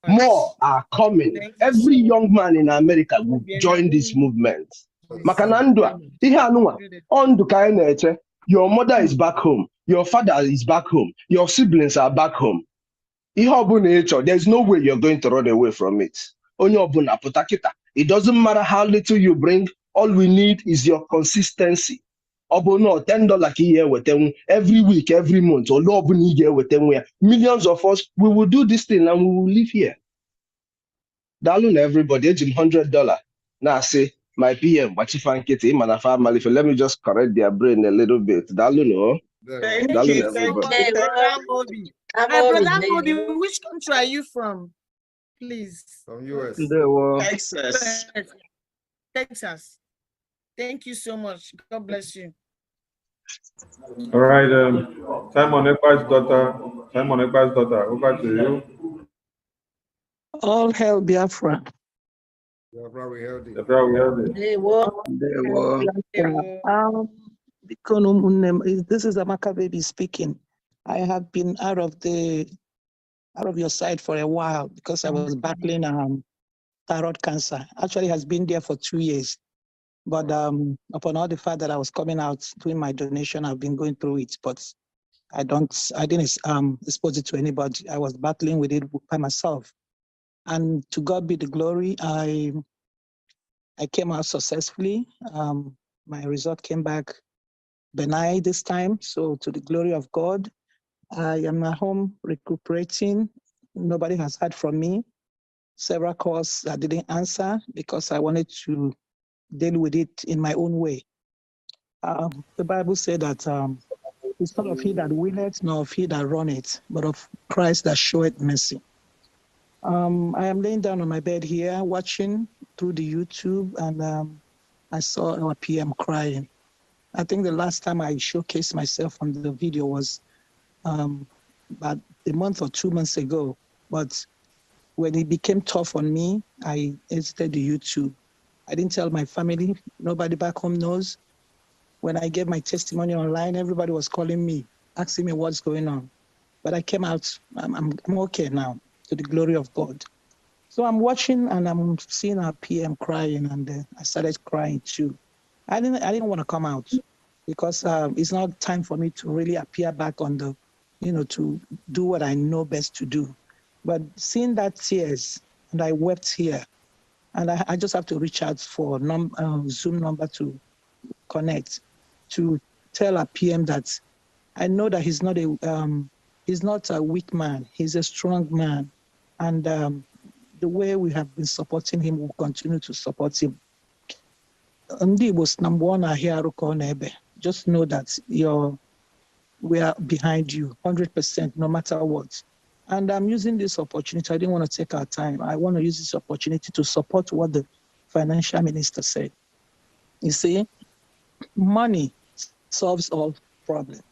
More are coming. Every young man in America will join this movement. Makana ndụ a, ihe anụnwa, ọ ndụ ka anyị na-eche. Your mother is back home. Your father is back home. Your siblings are back home. Ihe ọbụla ị chọrọ, there's no way you're going to run away from it. Onye ọbụla pụta kịta. It doesn't matter how little you bring. All we need is your consistency. Ọ bụ na $10 ka ị ga-ewetenwu every week, every month. Ole ọbụla ị ga-ewetenwu ya. Millions of us, we will do this thing and we will live here. Daalụ na everybody, eji m $100 na-asị my PM gbachifa nkịtị ịma na family. Let me just correct their brain a little bit. Daalụ no. Thank Daalụ you, na thank everybody. you. Brother Mobi, which country are you from? Please. From US. Texas. Texas. Thank you so much. God bless you. All right, Simon Ekpa's daughter, over to you. All hail Biafra. Biafra, we held it. Biafra, we held it. This is Amaka Baby speaking. I have been out of your sight for a while because I was battling thyroid cancer. Actually, it has been there for 2 years. But upon all the fact that I was coming out doing my donation, I've been going through it. But I didn't expose it to anybody. I was battling with it by myself. And to God be the glory. I came out successfully. My result came back benign this time. So to the glory of God, I am at home recuperating. Nobody has heard from me. Several calls I didn't answer because I wanted to deal with it in my own way. The Bible said that it's not of he that willeth, nor of he that runneth, but of Christ that showeth mercy. I am laying down on my bed here, watching through the YouTube, and I saw our PM crying. I think the last time I showcased myself on the video was about a month or 2 months ago. But when it became tough on me, I exited the YouTube. I didn't tell my family. Nobody back home knows. When I gave my testimony online, everybody was calling me, asking me what's going on. But I came out. I'm okay now, to the glory of God. So I'm watching and I'm seeing our PM crying, and I started crying too. I didn't want to come out because it's not time for me to really appear back on the, to do what I know best to do. But seeing that tears, and I wept here, and I just have to reach out for Zoom number to connect, to tell our PM that I know that he's not a weak man. He's a strong man. And the way we have been supporting him, we'll continue to support him. Ndi was number one here. Just know that we are behind you 100%, no matter what. And I'm using this opportunity. I didn't want to take our time. I want to use this opportunity to support what the financial minister said. You see, money solves all problems.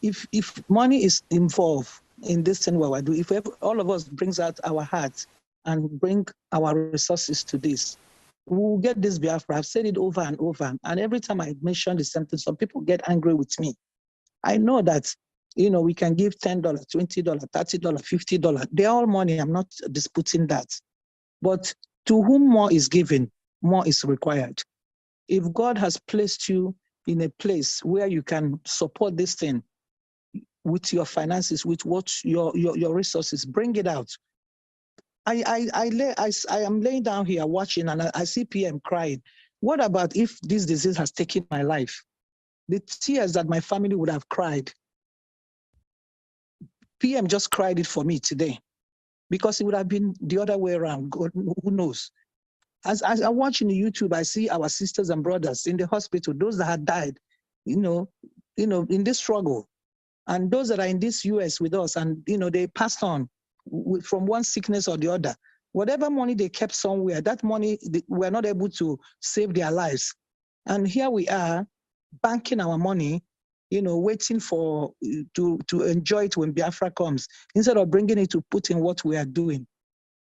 If money is involved in this thing what we do, if all of us brings out our hearts and bring our resources to this. We will get this Biafra. I've said it over and over. And every time I mention the same thing, some people get angry with me. I know that, we can give $10, $20, $30, $50. They're all money. I'm not disputing that. But to whom more is given, more is required. If God has placed you in a place where you can support this thing with your finances, with what your resources, bring it out. I am laying down here watching, and I see PM crying. What about if this disease has taken my life? The tears that my family would have cried. PM just cried it for me today, because it would have been the other way around. God, who knows? As I watch in YouTube, I see our sisters and brothers in the hospital, those that had died, in this struggle, and those that are in this US with us, and they passed on from one sickness or the other. Whatever money they kept somewhere, that money we're not able to save their lives. And here we are, banking our money, waiting for to enjoy it when Biafra comes, instead of bringing it to put in what we are doing.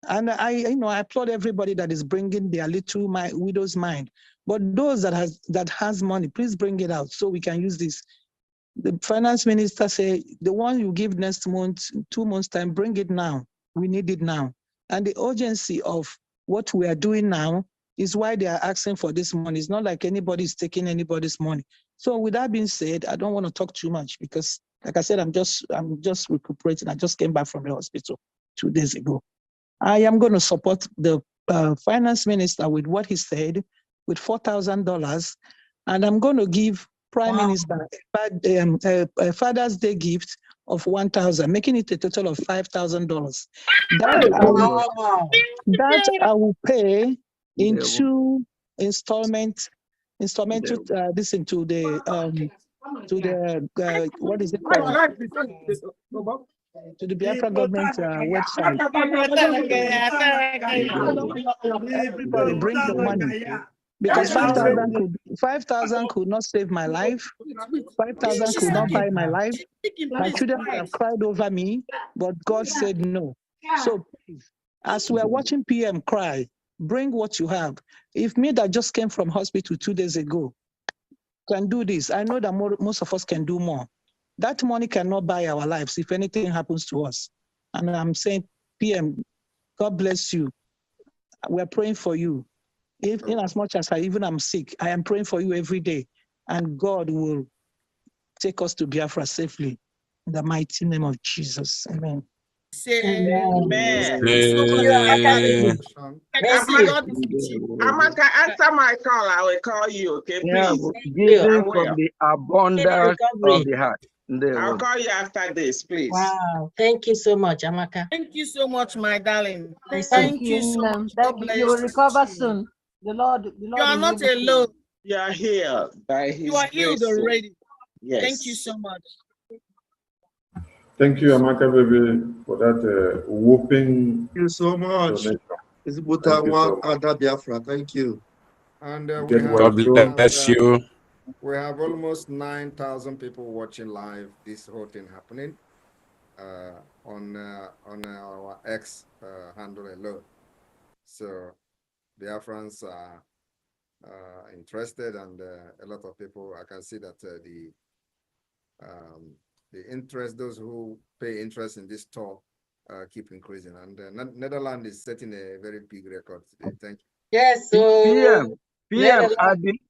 And I applaud everybody that is bringing their little widow's mind. But those that has money, please bring it out so we can use this. The finance minister say, the one you give next month, 2 months time, bring it now. We need it now. And the urgency of what we are doing now is why they are asking for this money. It's not like anybody is taking anybody's money. So with that being said, I don't want to talk too much because, like I said, I'm just recuperating. I just came back from the hospital 2 days ago. I am going to support the finance minister with what he said, with $4,000, and I'm going to give Prime Minister a Father's Day gift of $1,000, making it a total of $5,000. That I will pay in 2 installments. This into the what is it called? To the Biafra government website. Everybody bring your money, because 5,000 could not save my life. 5,000 could not buy my life. My children would have cried over me, but God said no. So please, as we are watching PM cry, bring what you have. If me that just came from hospital 2 days ago can do this, I know that most of us can do more. That money cannot buy our lives if anything happens to us. And I'm saying, PM, God bless you. We're praying for you. In as much as I'm sick, I am praying for you every day. And God will take us to Biafra safely. In the mighty name of Jesus. Amen. Amen. Amaka, answer my call. I will call you, okay, please? Giving from the abundance of the heart. I'll call you after this, please. Wow. Thank you so much, Amaka. Thank you so much, my darling. Thank you so much. Thank you. You will recover soon. The Lord you are not alone. You are healed by His You are healed grace. already. Yes. Thank you so much. Thank you, Amaka baby, for that whooping. Thank you so much. It's Biafra. Thank you. And God bless you. We have almost 9,000 people watching live this whole thing happening on our X handle alone. So Biafrans are interested, and a lot of people. I can see that the interest, those who pay interest in this talk, keep increasing. And Netherlands is setting a very big record today. Thank you. Yes, so PM,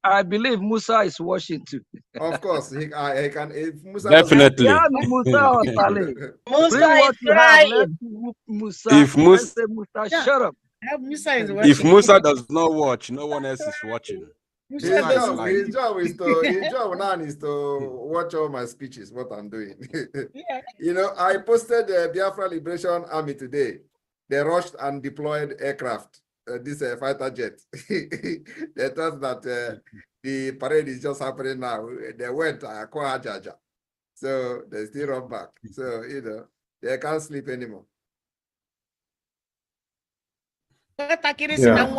I believe Musa is watching too. Of course, he can. If Musa Definitely. Musa or Saleh. Musa Bring what you have. Let's whoop Musa. If Musa, say, Musa, shut up. If Musa does not watch, no one else is watching. His job is to watch all my speeches, what I'm doing. I posted the Biafra Liberation Army today. They rushed and deployed aircraft, this fighter jet. They thought that the parade is just happening now. They went Jaja. So they still run back. So, they can't sleep anymore. Exactly.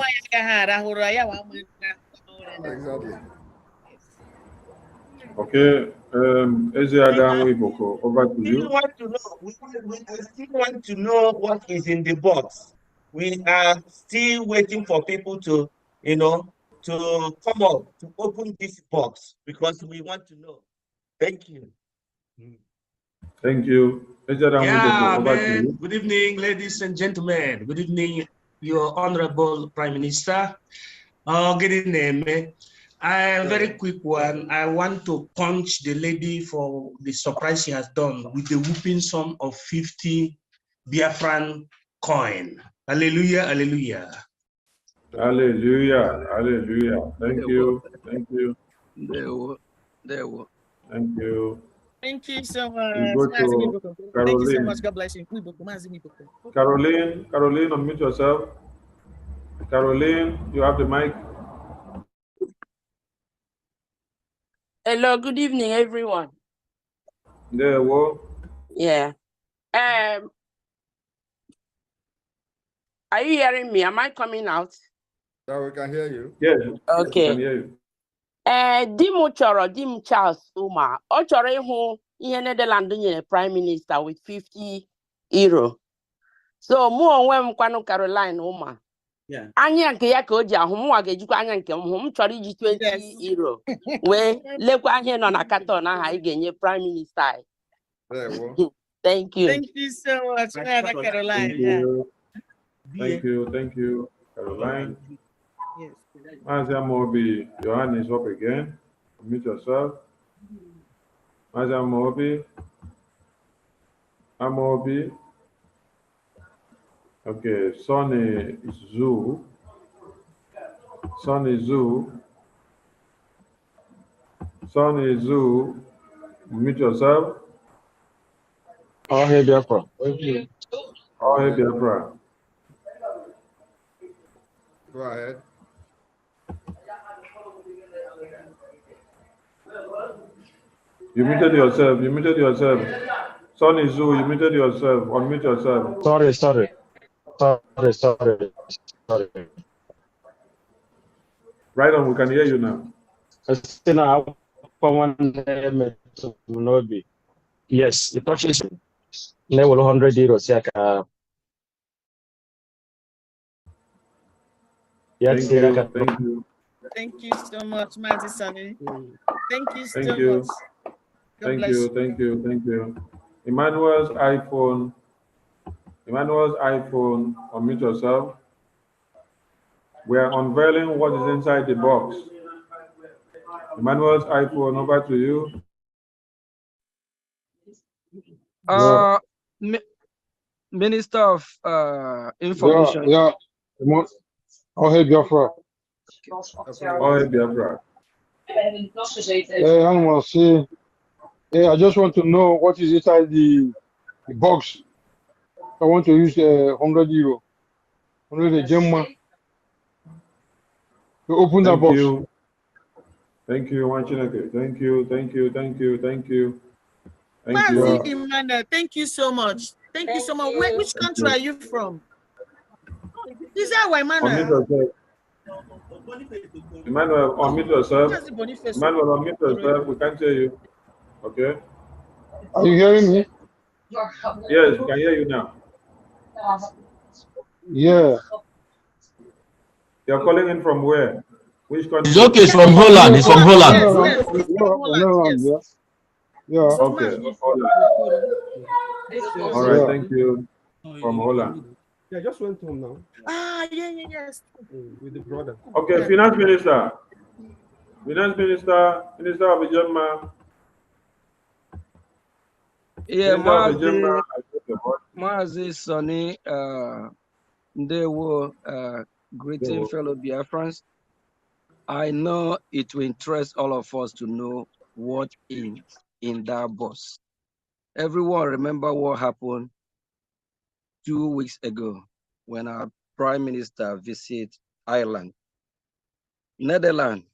Okay, over to We you. still want to know what is in the box. We are still waiting for people to, you know, to come up to open this box because we want to know. Thank you. Thank you. Yeah, Over to man. you. Good evening, ladies and gentlemen. Good evening, your honorable Prime Minister. Good evening, man. A very quick one. I want to punch the lady for the surprise she has done with the whooping sum of 50 Biafran coin. Hallelujah, hallelujah. Hallelujah. Hallelujah. Thank you. Thank you. There were. Thank you. Thank you so much. You go to Thank you so Caroline. much. God bless you. Caroline, unmute yourself. Caroline, you have the mic. Hello, good evening, everyone. There, whoa. Yeah. Are you hearing me? Am I coming out? Yeah, we can hear you. Yes. Okay. We can hear you. Di m chọrọ di m Charles Uma. Ọ chọrọ ịhụ ihe Netherlands nyere Prime Minister with 50 euro. So mụ onwe m kwanụ Caroline Uma. Anya nke ya ka o ji ahụ mụnwa ga-ejikwa anya nke m hụ m chọrọ iji 20 euro wee lekwa ihe nọ na carton ahụ anyị ga-enye Prime Minister. Thank you. Thank you so much, Caroline. Thank you. Thank you. Thank you, Caroline. Yes. Mazia Mobi, your hand is up again. Unmute yourself. Mazia Mobi. Amobi. Okay, Sonny Zoo. Sonny Zoo. Sonny Zoo. Unmute yourself. Oh, hey, Biafra. Oh, hey, Biafra. Go ahead. You muted yourself. You muted yourself. Sonny Zoo, you muted yourself. Unmute yourself. Sorry. Right on, we can hear you now. Yes, it touches level 100 euros. Thank you. Thank you. Thank you so much, Mighty Sonny. Thank you so Thank you. much. God Thank bless you. Thank you. Thank you. Emmanuel's iPhone. Unmute yourself. We are unveiling what is inside the box. Emmanuel's iPhone, over to you. Minister of Information. Yeah. Oh, hey, Biafra. Oh, hey, Biafra. Hey, animal, see. Hey, I just want to know what is inside the box. I want to use 100 euro. 100 gemma to open that box. Thank you, Wanchineke. Thank you. Thank you. Mazi Imanda, thank you so much. Thank you so much. Which country are you from? Is that why, Emmanuel? Emmanuel, unmute yourself. Emmanuel, unmute yourself. We can't hear you. Okay. Are you hearing me? Yes, we can hear you now. Yeah. You're calling in from where? Which country? It's okay, it's from Holland. It's from Holland. Yes. Yeah. Okay. All right, thank you. From Holland. Yeah, just went home now. Yes. With the brother. Okay, Finance Minister. Minister of Ijema. Yeah, Mazi Sonny, they were greeting fellow Biafrans. I know it will interest all of us to know what is in that bus. Everyone remember what happened 2 weeks ago when our Prime Minister visited Ireland. Netherlands,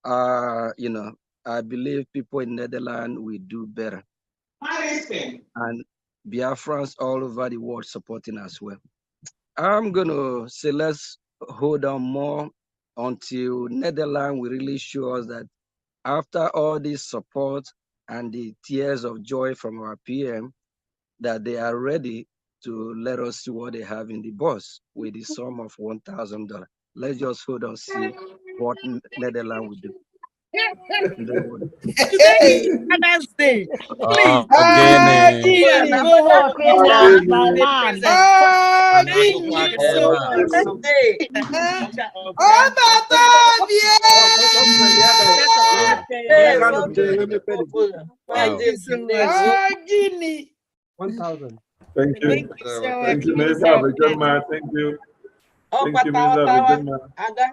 I believe people in Netherlands will do better. And Biafrans all over the world supporting as well. I'm gonna say let's hold on more until Netherlands will really show us that after all this support and the tears of joy from our PM, that they are ready to let us see what they have in the bus with the sum of $1,000. Let's just hold on, see what Netherlands will do. And then we'll... Today is Father's Day. Please. Guinea. Go home. Present. Thank you so much. Thank you so much. Guinea. 1,000. Thank you. Thank you so much. Thank you, Minister Abidjanma. Thank you. Thank you, Minister Abidjanma. Thank you.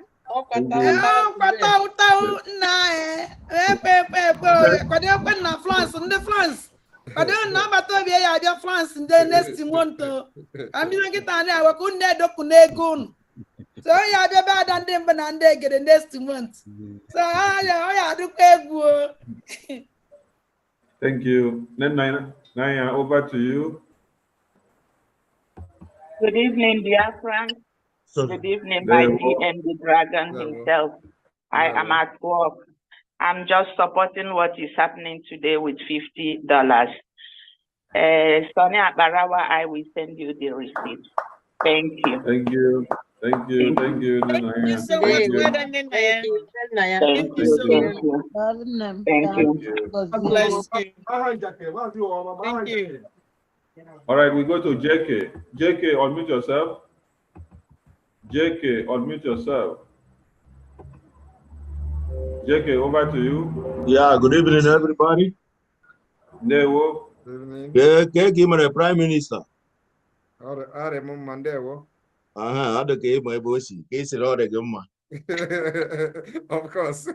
France, France. Kade na bata bi ya dia France the next month. Amina kita na wa kunde do kunegu. So ya be ba dan dem na nde get the next month. So ya do kwegu. Thank you. Naya, over to you. Good evening, Biafran. Good evening, my PM, the dragon himself. I am at work. I'm just supporting what is happening today with $50. Sonny Abarawa, I will send you the receipt. Thank you. Thank you. Thank you. Thank you, Naya. Thank you so much. Well done, Naya. Thank you so much. Thank you. God bless you. Thank you. All right, we go to JK. JK, unmute yourself. JK, unmute yourself. JK, over to you. Yeah, good evening, everybody. Newo. Yeah, give me the Prime Minister. Other game, my bossy. Case it all the gamma. Of course.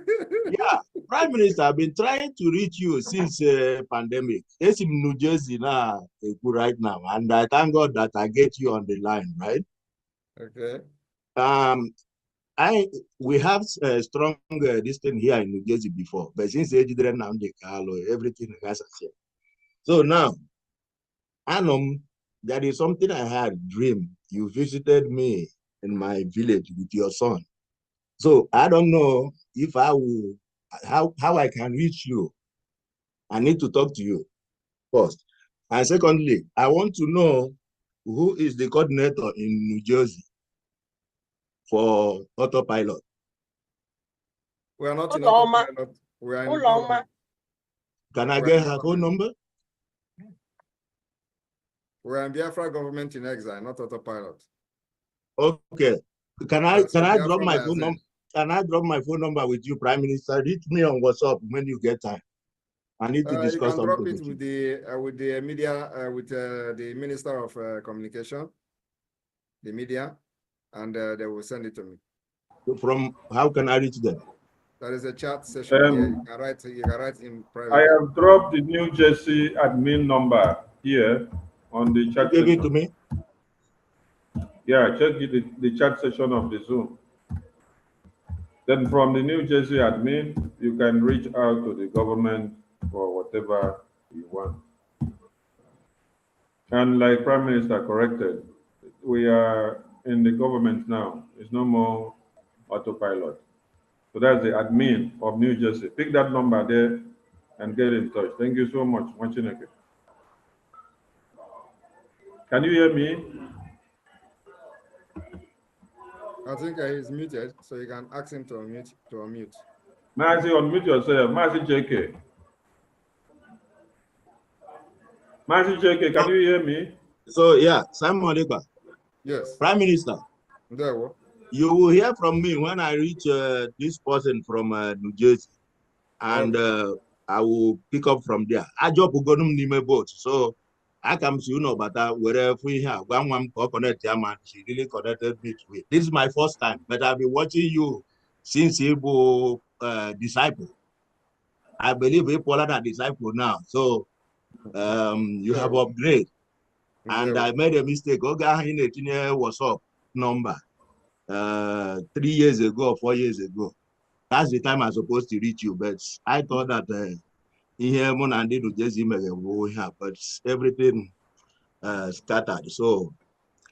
Yeah, Prime Minister, I've been trying to reach you since pandemic. It's in New Jersey now, right now, and I thank God that I get you on the line, right? Okay. We have a strong this thing here in New Jersey before, but since everything has a share. So now, Anum, there is something I had dream. You visited me in my village with your son. So I don't know if I will, how I can reach you. I need to talk to you first. And secondly, I want to know who is the coordinator in New Jersey for autopilot. We are not in autopilot. We are in government. Can I get her phone number? We are in Biafra government in exile, not autopilot. Okay. Can I drop my phone number? Can I drop my phone number with you, Prime Minister? Reach me on WhatsApp when you get time. I need to discuss something. You can drop it with the media, with the Minister of Communication, the media, and they will send it to me. From how can I reach them? There is a chat session here. You can write in private. I have dropped the New Jersey admin number here on the chat. Give it to me. Yeah, check the chat session of the Zoom. Then from the New Jersey admin, you can reach out to the government for whatever you want. And like Prime Minister corrected, we are in the government now. It's no more autopilot. So that's the admin of New Jersey. Pick that number there and get in touch. Thank you so much. Wanchineke. Can you hear me? I think he's muted, so you can ask him to unmute. Mazi, unmute yourself. Mazi JK. Mazi JK, can you hear me? So yeah, Simon Ekpa. Yes. Prime Minister. There. You will hear from me when I reach this person from New Jersey, and I will pick up from there. I job ugonum nime boat, so I come to but wherever we have one connect man, she really connected me to it. This is my first time, but I've been watching you since you disciple. I believe you are a disciple now, so you have upgraded. And I made a mistake. What's up number 3 years ago or 4 years ago. That's the time I was supposed to reach you, but I thought that but everything scattered. So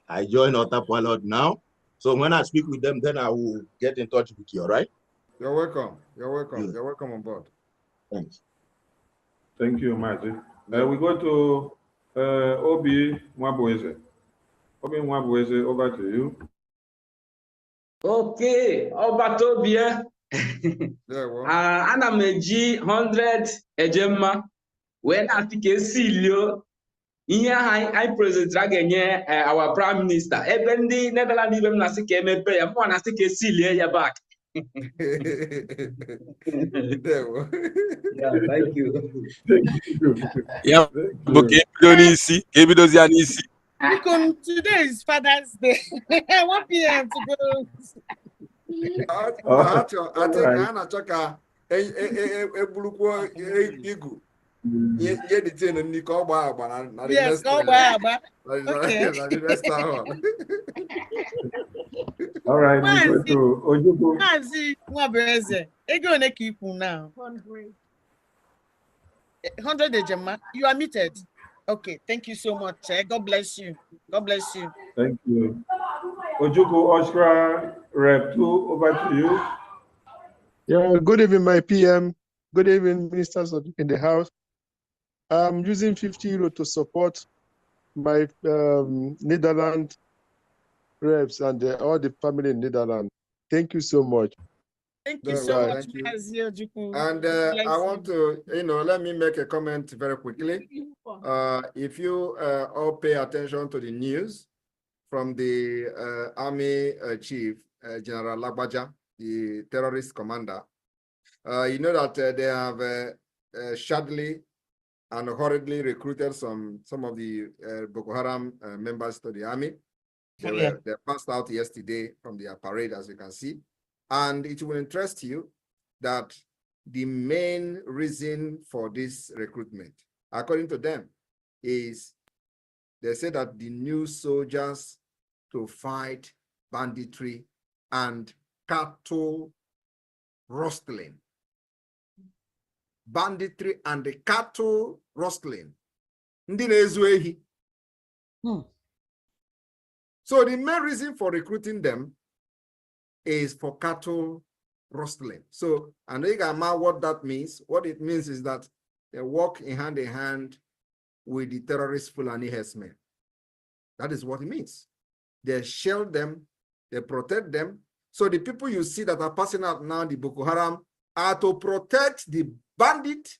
I joined Autopilot now. So when I speak with them, then I will get in touch with you, all right? You're welcome. You're welcome. You're welcome on board. Thanks. Thank you, Mazi. We go to Obi Mwaboeze. Obin Wabweze, over to you. Okay, Obatobie. Ana m eji 100 ejemma wee na-asị ka esilio ihe anyị prezentịrị a ga-enye our prime minister ebe ndị Netherlands ibe m na-asị ka emepe ya mụnwa na-asị ka esilie ya back. Yeah, thank you. Yeah, but today is Father's Day. 1 p.m. to go. I think Anna Chaka ebulukwo igu. Ye the tin and Nico Baba. Yes, go Baba. Okay. All right, we go to Ojubu. Mazi Mwabeze. Ego ne keep now. 100 ejema. You are muted. Okay, thank you so much. God bless you. God bless you. Thank you. Ojubu Ostra Rep 2, over to you. Yeah, good evening, my PM. Good evening, ministers in the house. I'm using 50 euro to support my Netherlands reps and all the family in Netherlands. Thank you so much. Thank you so much, Mazi Ojubu. And I want to, let me make a comment very quickly. If you all pay attention to the news from the Army Chief, General Lagbaja, the terrorist commander, you know that they have shadily and hurriedly recruited some of the Boko Haram members to the army. They passed out yesterday from their parade, as you can see. And it will interest you that the main reason for this recruitment, according to them, is they say that the new soldiers to fight banditry and cattle rustling. Banditry and the cattle rustling. So the main reason for recruiting them is for cattle rustling. So, and you can imagine what that means. What it means is that they work in hand with the terrorist Fulani herdsmen. That is what it means. They shield them, they protect them. So the people you see that are passing out now, the Boko Haram, are to protect the bandit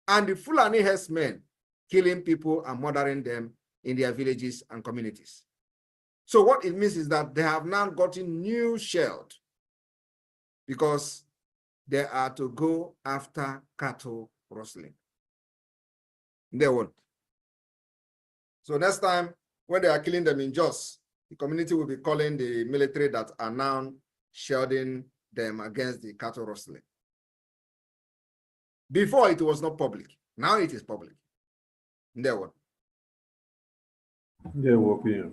and the Fulani herdsmen, killing people and murdering them in their villages and communities. So what it means is that they have now gotten new shield because they are to go after cattle rustling. They won't. So next time, when they are killing them in Jos, the community will be calling the military that are now shielding them against the cattle rustling. Before it was not public. Now it is public. They won't. They will be.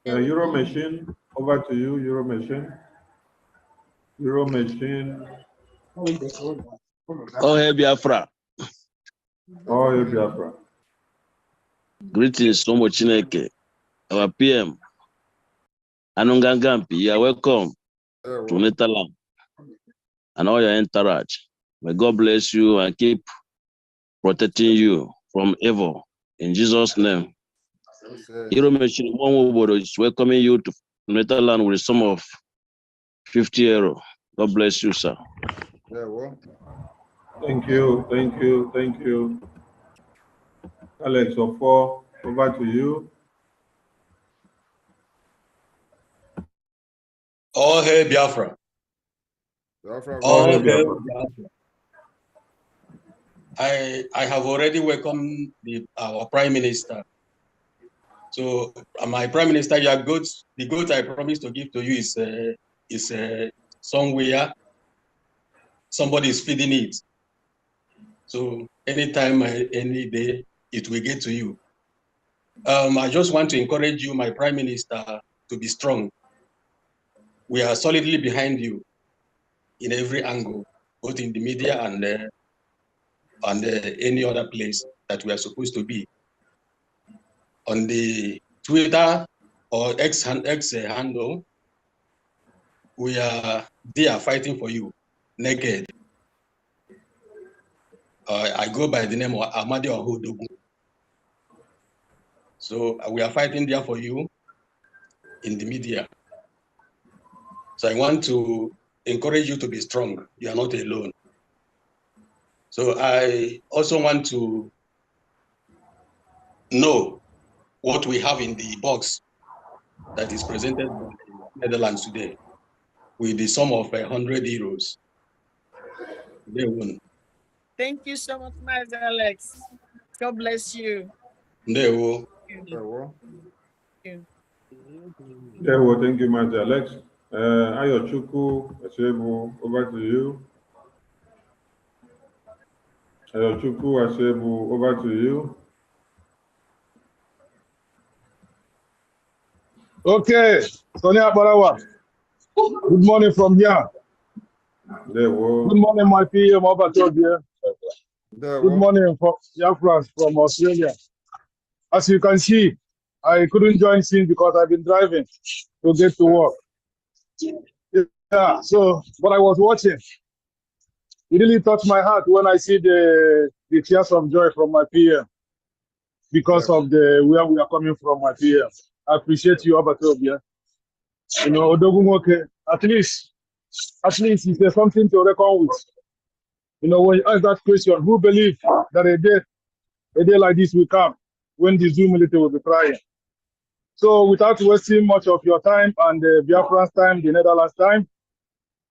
Euro Machine, over to you, Euro Machine. Euro Machine. Oh, hey, Biafra. Oh, hey, Biafra. Greetings, so much, Chineke. Our PM. Anungangampi, you are welcome to Netherlands and all your entourage. May God bless you and keep protecting you from evil. In Jesus' name. Hero Machine One is welcoming you to Netherlands with a sum of 50 euro. God bless you, sir. Thank you, thank you, thank you. Alex Ofo, over to you. Oh, hey, Biafra. Oh, hey, Biafra. I have already welcomed our Prime Minister. So my Prime Minister, your goods, the goods I promised to give to you is somewhere. Somebody is feeding it. So anytime, any day, it will get to you. I just want to encourage you, my Prime Minister, to be strong. We are solidly behind you in every angle, both in the media and any other place that we are supposed to be. On the Twitter or X handle, we are there fighting for you, naked. I go by the name of Amadi Ohudogu. So we are fighting there for you. in the media. So I want to encourage you to be strong. You are not alone. So I also want to know what we have in the box that is presented by the Netherlands today with the sum of 100 euros. They won. Thank you so much, Master Alex. God bless you. They won. Yeah, well, thank you, Master Alex. Ayochukwu Asebu, over to you. Ayochukwu Asebu, over to you. Okay, Sonia Barawa. Good morning from here. Good morning, my PM over here. Good morning from Biafra from Australia. As you can see, I couldn't join in because I've been driving to get to work. Yeah, so what I was watching, it really touched my heart when I see the tears of joy from my PM because of where we are coming from, my PM. I appreciate you, Abatobia. You know, Odogunwoke, at least is there something to reckon with. You know, when you ask that question, who believes that a day like this will come when the Zoom military will be crying? So without wasting much of your time and the Biafran's time, the Netherlands time,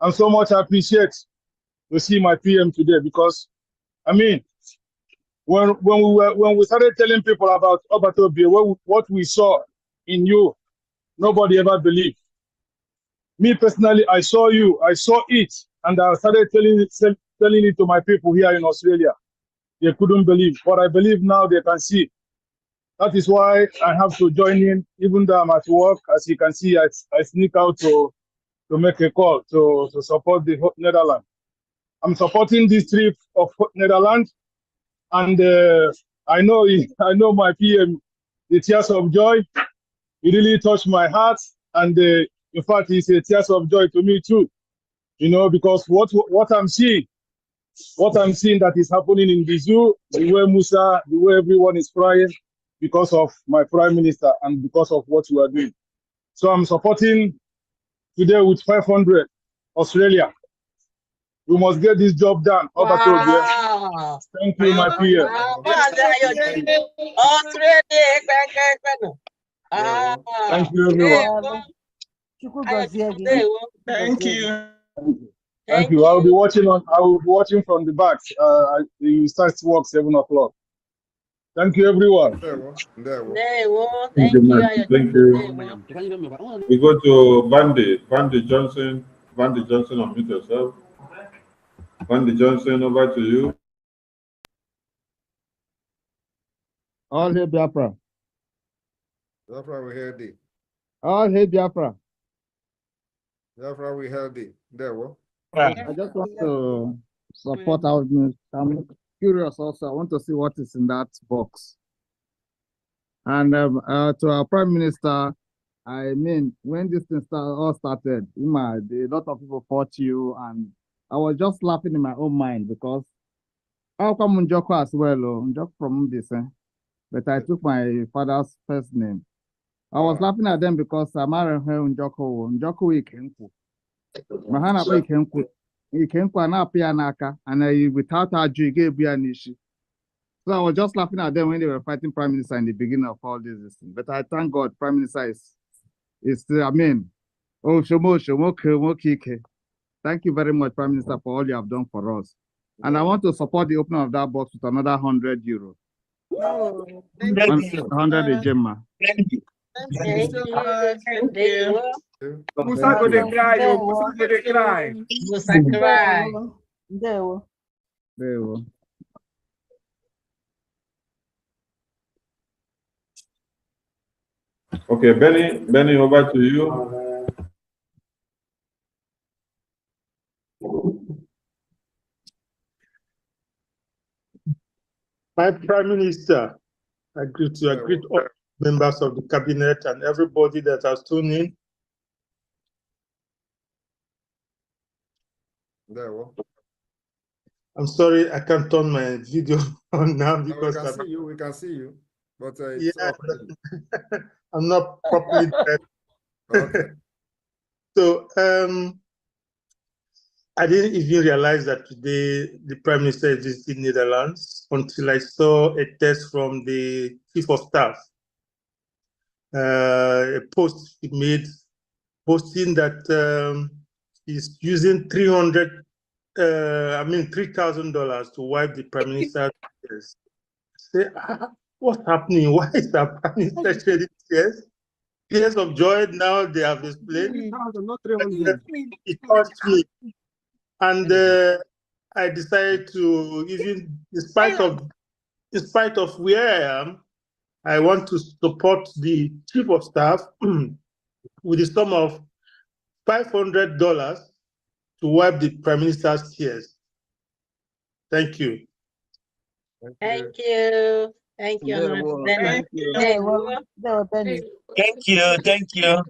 and so much I appreciate to see my PM today because, I mean, when we started telling people about Obatobia, what we saw in you, nobody ever believed. Me personally, I saw you, I saw it, and I started telling it to my people here in Australia. They couldn't believe, but I believe now they can see. That is why I have to join in, even though I'm at work. As you can see, I sneak out to make a call to support the Netherlands. I'm supporting this trip of Netherlands, and I know my PM, the tears of joy. It really touched my heart, and in fact, it's a tears of joy to me too. You know, because what I'm seeing that is happening in the zoo, the way Musa, the way everyone is crying because of my prime minister and because of what we are doing. So I'm supporting today with 500 Australia. We must get this job done. Wow. Thank you, my peer. Thank you, everyone. Thank you. Thank you. I will be watching from the back. You start work 7 o'clock. Thank you, everyone. Thank you, man. Thank you. We go to Bandy Johnson. Bandy Johnson, unmute yourself. Bandy Johnson, over to you. All hail Biafra. Biafra, we heard thee. All hail Biafra. Biafra, we heard thee. There, what? I just want to support our news. I'm curious also. I want to see what is in that box. And to our Prime Minister, I mean, when this thing all started, a lot of people fought you, and I was just laughing in my own mind because how come Njoko as well, Njoko from this, but I took my father's first name. I was laughing at them because I'm married her Njoko Ikenku. Mahana Ikenku and appear naka, and without her, you gave me an issue. So I was just laughing at them when they were fighting Prime Minister in the beginning of all this. But I thank God, Prime Minister is still, I mean, thank you very much, Prime Minister, for all you have done for us. And I want to support the opening of that box with another 100 euros. Oh, 100 Gemma. Thank you so much. Thank you. Musa go dey cry, Musa go dey cry. Musa cry. There we Okay, Benny, over to you. My Prime Minister, I greet all members of the cabinet and everybody that has tuned in. There, what? I'm sorry, I can't turn my video on now No, because we can see you, but yeah, I'm not properly dressed. Okay. So I didn't even realize that today the Prime Minister is visiting Netherlands until I saw a text from the Chief of Staff, a post he made posting that he's using $3,000 to wipe the Prime Minister's tears. Say, what's happening? Why is the Prime Minister shedding tears? Tears of joy now they have displayed. It touched me. And I decided to, even in spite of where I am, I want to support the Chief of Staff with the sum of $500 to wipe the Prime Minister's tears. Thank you. Thank you. Thank you, Honorable Dena. Thank you. Thank you. Thank you.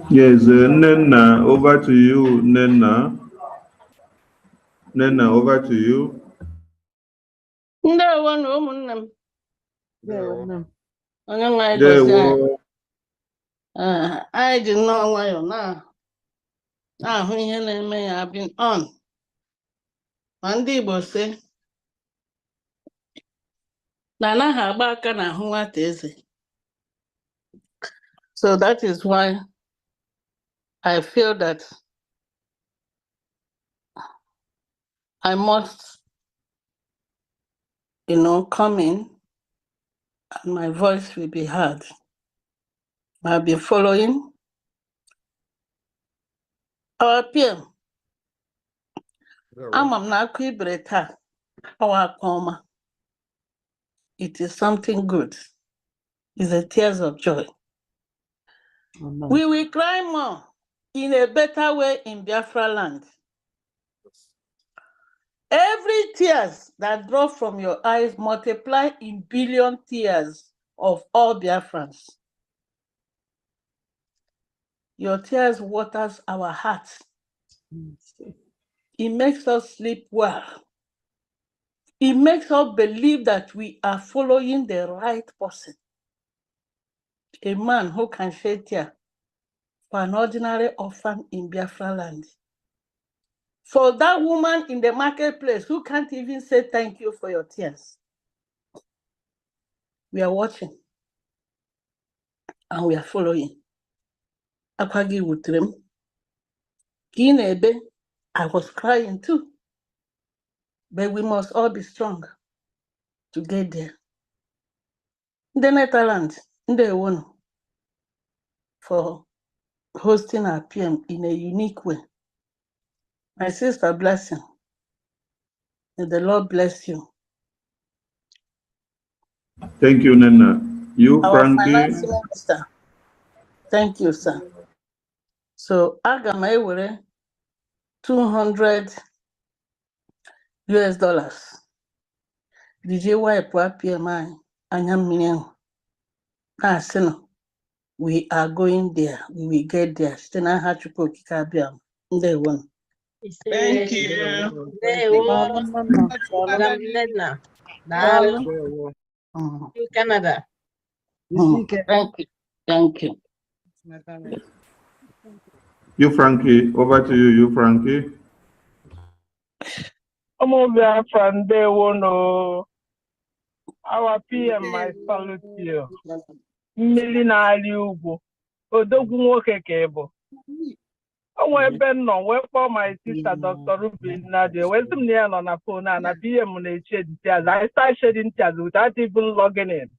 Yes, Nena, over to you, Nena. Nena, over to you. Ndewo na ụmụnne m. Onye nwe anyị There gozie anyị. were Anyị ji nnọọ nwayọọ na-ahụ ihe na-eme ya been on. Ma ndị Igbo sị na anaghị agba aka n'ahụ nwata eze. So that is why I feel that I must, come in and my voice will be heard. I'll be following our PM. Amam na akụ ibere taa, ọwa aka ọma. It is something good. It's a tears of joy. We will cry more in a better way in Biafra land. Every tears that drop from your eyes multiply in billion tears of all Biafrans. Your tears waters our hearts. It makes us sleep well. It makes us believe that we are following the right person. A man who can shed tears for an ordinary orphan in Biafra land. For that woman in the marketplace who can't even say thank you for your tears. We are watching and we are following. Akwagi Wutrem. Kinebe, I was crying too. But we must all be strong to get there. The Netherlands, they won for hosting our PM in a unique way. My sister, blessing. May the Lord bless you. Thank you, Nena. You, Our Frankie. finance minister. Thank you, sir. So, Agama were $200 US. Did you wipe PMI? We are going there. We will get there. Thank you. Madam Ledna. You Canada. Thank you. Thank you. You, Frankie. Over to you, you, Frankie. Our PM, I salute you. Millinari Ubu. Odogwu nwoke ka ebo. Onwe ebe nọ wee kpọọ my sister Dr. Ruby Nadia. Wee sị m na ya nọ na phone na PM na-eche the tears. I start shedding tears without even logging in.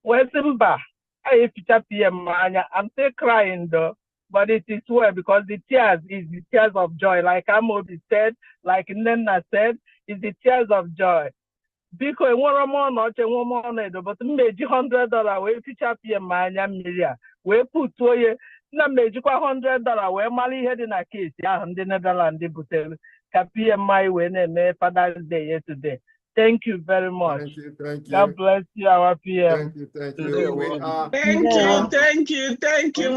Wee sị mba, I feature PM anya. I'm still crying though, but it is well because the tears is the tears of joy. Like Amobi said, like Nena said, it's the tears of joy. Because one more not a woman, but maybe $100 we feature PM anya million. We put to you na maybe $100 we mali head in a case, yeah, and the Netherlands, but PMI when a Father's Day today. Thank you very much. Thank you. Thank you. God bless you, our PM. Thank you. Thank you. We are. Thank you, we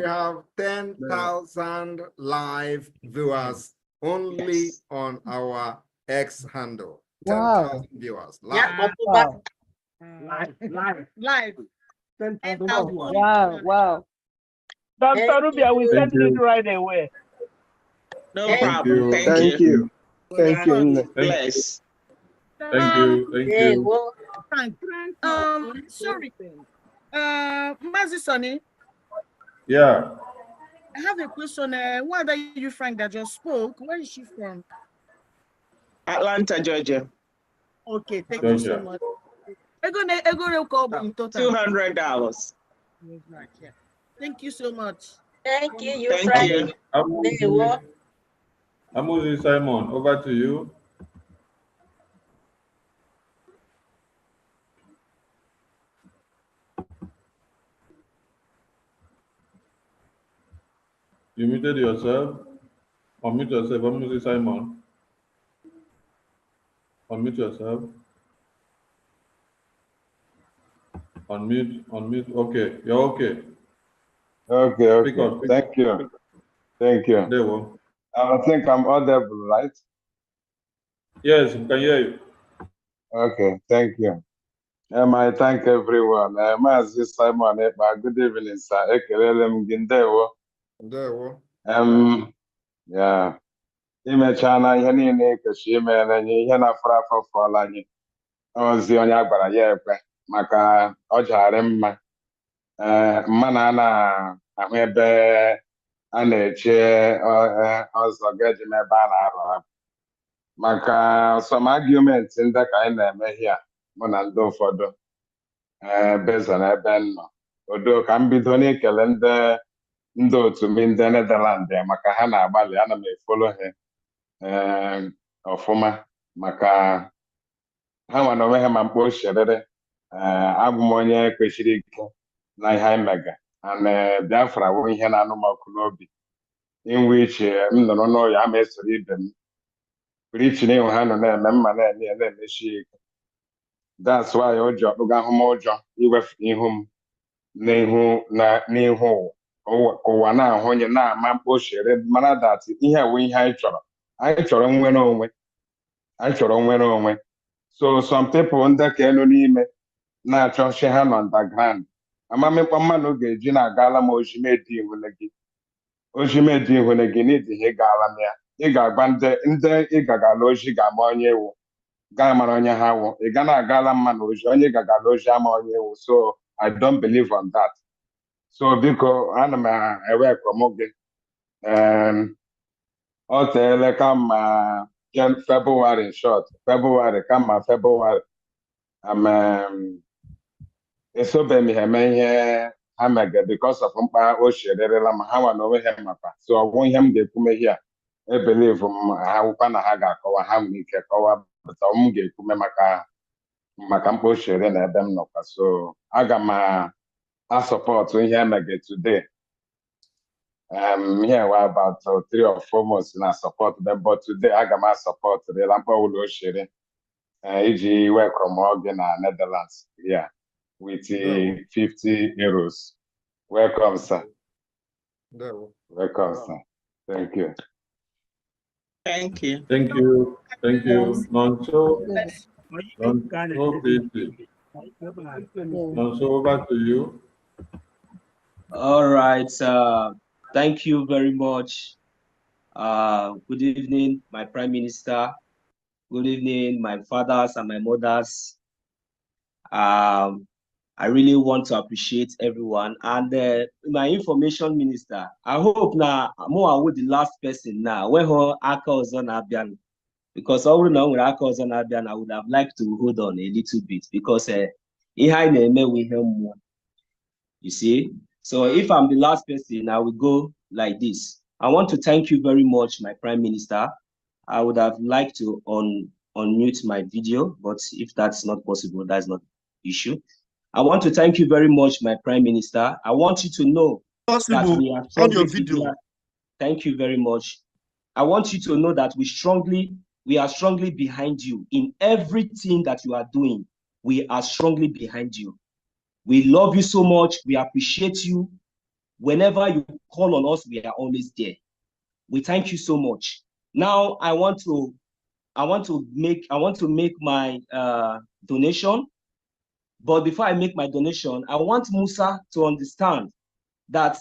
have 10,000 live viewers only on our X handle. 10,000 viewers live. Wow. Live. Wow. Dr. Ruby, I will send it right away. No problem. Thank you. Thank you. Bless. Thank you. Sorry. Mazi Sonny. Yeah. I have a question. Why are you Frank that just spoke? Where is she from? Atlanta, Georgia. Okay, thank you so much. $200. Right, yeah. Thank you so much. Thank you, Thank you. Amuzi Simon, over to you. You muted yourself. Unmute yourself. Amuzi Simon. Unmute yourself. Unmute. Okay, you're okay. Okay. Thank you. There we go. I think I'm audible, right? Yes, we can hear you. Okay, thank you. I thank everyone. Mazi Simon Ekpa, good evening, sir. Ekelele m gị, ndewo. Ndewo. Yeah. Imecha na ihe niile ekechi imere anyị, ihe na-afọrọ afọ fọrọ anyị. Ozi onye a gwara ya ekwe maka ọ jara mma. Mmanụ a na-ahụ ebe a na-eche ọzọ ga-eji n'ebe a na-arụ abụ. Maka some arguments ndị ka anyị na-eme here mụ na ndị ụfọdụ bezo n'ebe m nọ. Odo ka m bido n'ikele ndị otu m ndị Netherlands maka ha na-agbalị, ana m efolo ha ọfụma maka ha nwa na onwe ha ma mkpa osherere. Abụ m onye kwesịrị ike na ihe anyị mega na Biafra bụ ihe na-anụ m ọkụ n'obi, inwe iche m nọrọ n'ụlọ ama esoro ibe m preaching ịhụ ha nọ na-eme mma na-emechi ike. That's why o ji ọkpụga ahụ m ụjọ iwefu ihu m n'ihu ụwa na-ahụ onye na-ama mkposhere mana that ihe ewe ihe anyị chọrọ nwere onwe. So some people ndị ka elu n'ime na-achọ chi ha nọ underground. Amamikpa mmadụ ga-eji na-agala m ojimedi ihune gị n'idihe gaala m ya. Ị ga-agba ndị ị gagala oji ga-ama onye ewu gaa mara onye ha wụ. Ị ga na-agala mmadụ oji onye gagala oji ama onye ewu. So I don't believe on that. So biko ana m ewe from gị ọ teele kama February short February kama February esobe m eme ihe ha mege because of mkpa ochiererela ma ha nwa na onwe ha maka. So ọgwụ ihe m ga-ekwume here ebelieve m ha wụkwa na ha ga-akọwa, ha nwere ike kọwa, pụta m ga-ekwume maka mkpa ochiere na ebe m nọkwa. So aga m asọpọtụ ihe emege today. Here we're about 3 or 4 months na support them, but today aga m support rela mkpa ụlọ ochiere iji welcome oge na Netherlands here with 50 euros. Welcome, sir. Welcome, sir. Thank you. Thank you. Thank you. Nonso, over to you. All right. Thank you very much. Good evening, my Prime Minister. Good evening, my fathers and my mothers. I really want to appreciate everyone. And my information minister, I hope now more with the last person now. When her Aka on Abian, because all now with Aka on Abian, I would have liked to hold on a little bit because he had a name with him more. You see? So if I'm the last person, I will go like this. I want to thank you very much, my Prime Minister. I would have liked to unmute my video, but if that's not possible, that's not the issue. I want to thank you very much, my Prime Minister. I want you to know that we are on your video. Thank you very much. I want you to know that we strongly we are strongly behind you in everything that you are doing. We are strongly behind you. We love you so much. We appreciate you. Whenever you call on us, we are always there. We thank you so much. Now I want to make my donation. But before I make my donation, I want Musa to understand that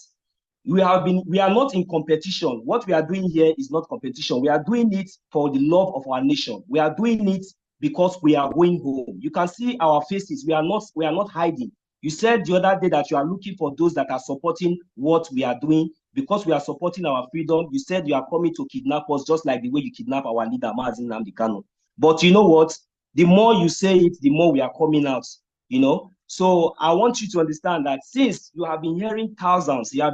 we are not in competition. What we are doing here is not competition. We are doing it for the love of our nation. We are doing it because we are going home. You can see our faces. We are not hiding. You said the other day that you are looking for those that are supporting what we are doing because we are supporting our freedom. You said you are coming to kidnap us just like the way you kidnap our leader, Mazi Nnamdi Kanu. But you know what? The more you say it, the more we are coming out, you know? So I want you to understand that since you have been hearing thousands here,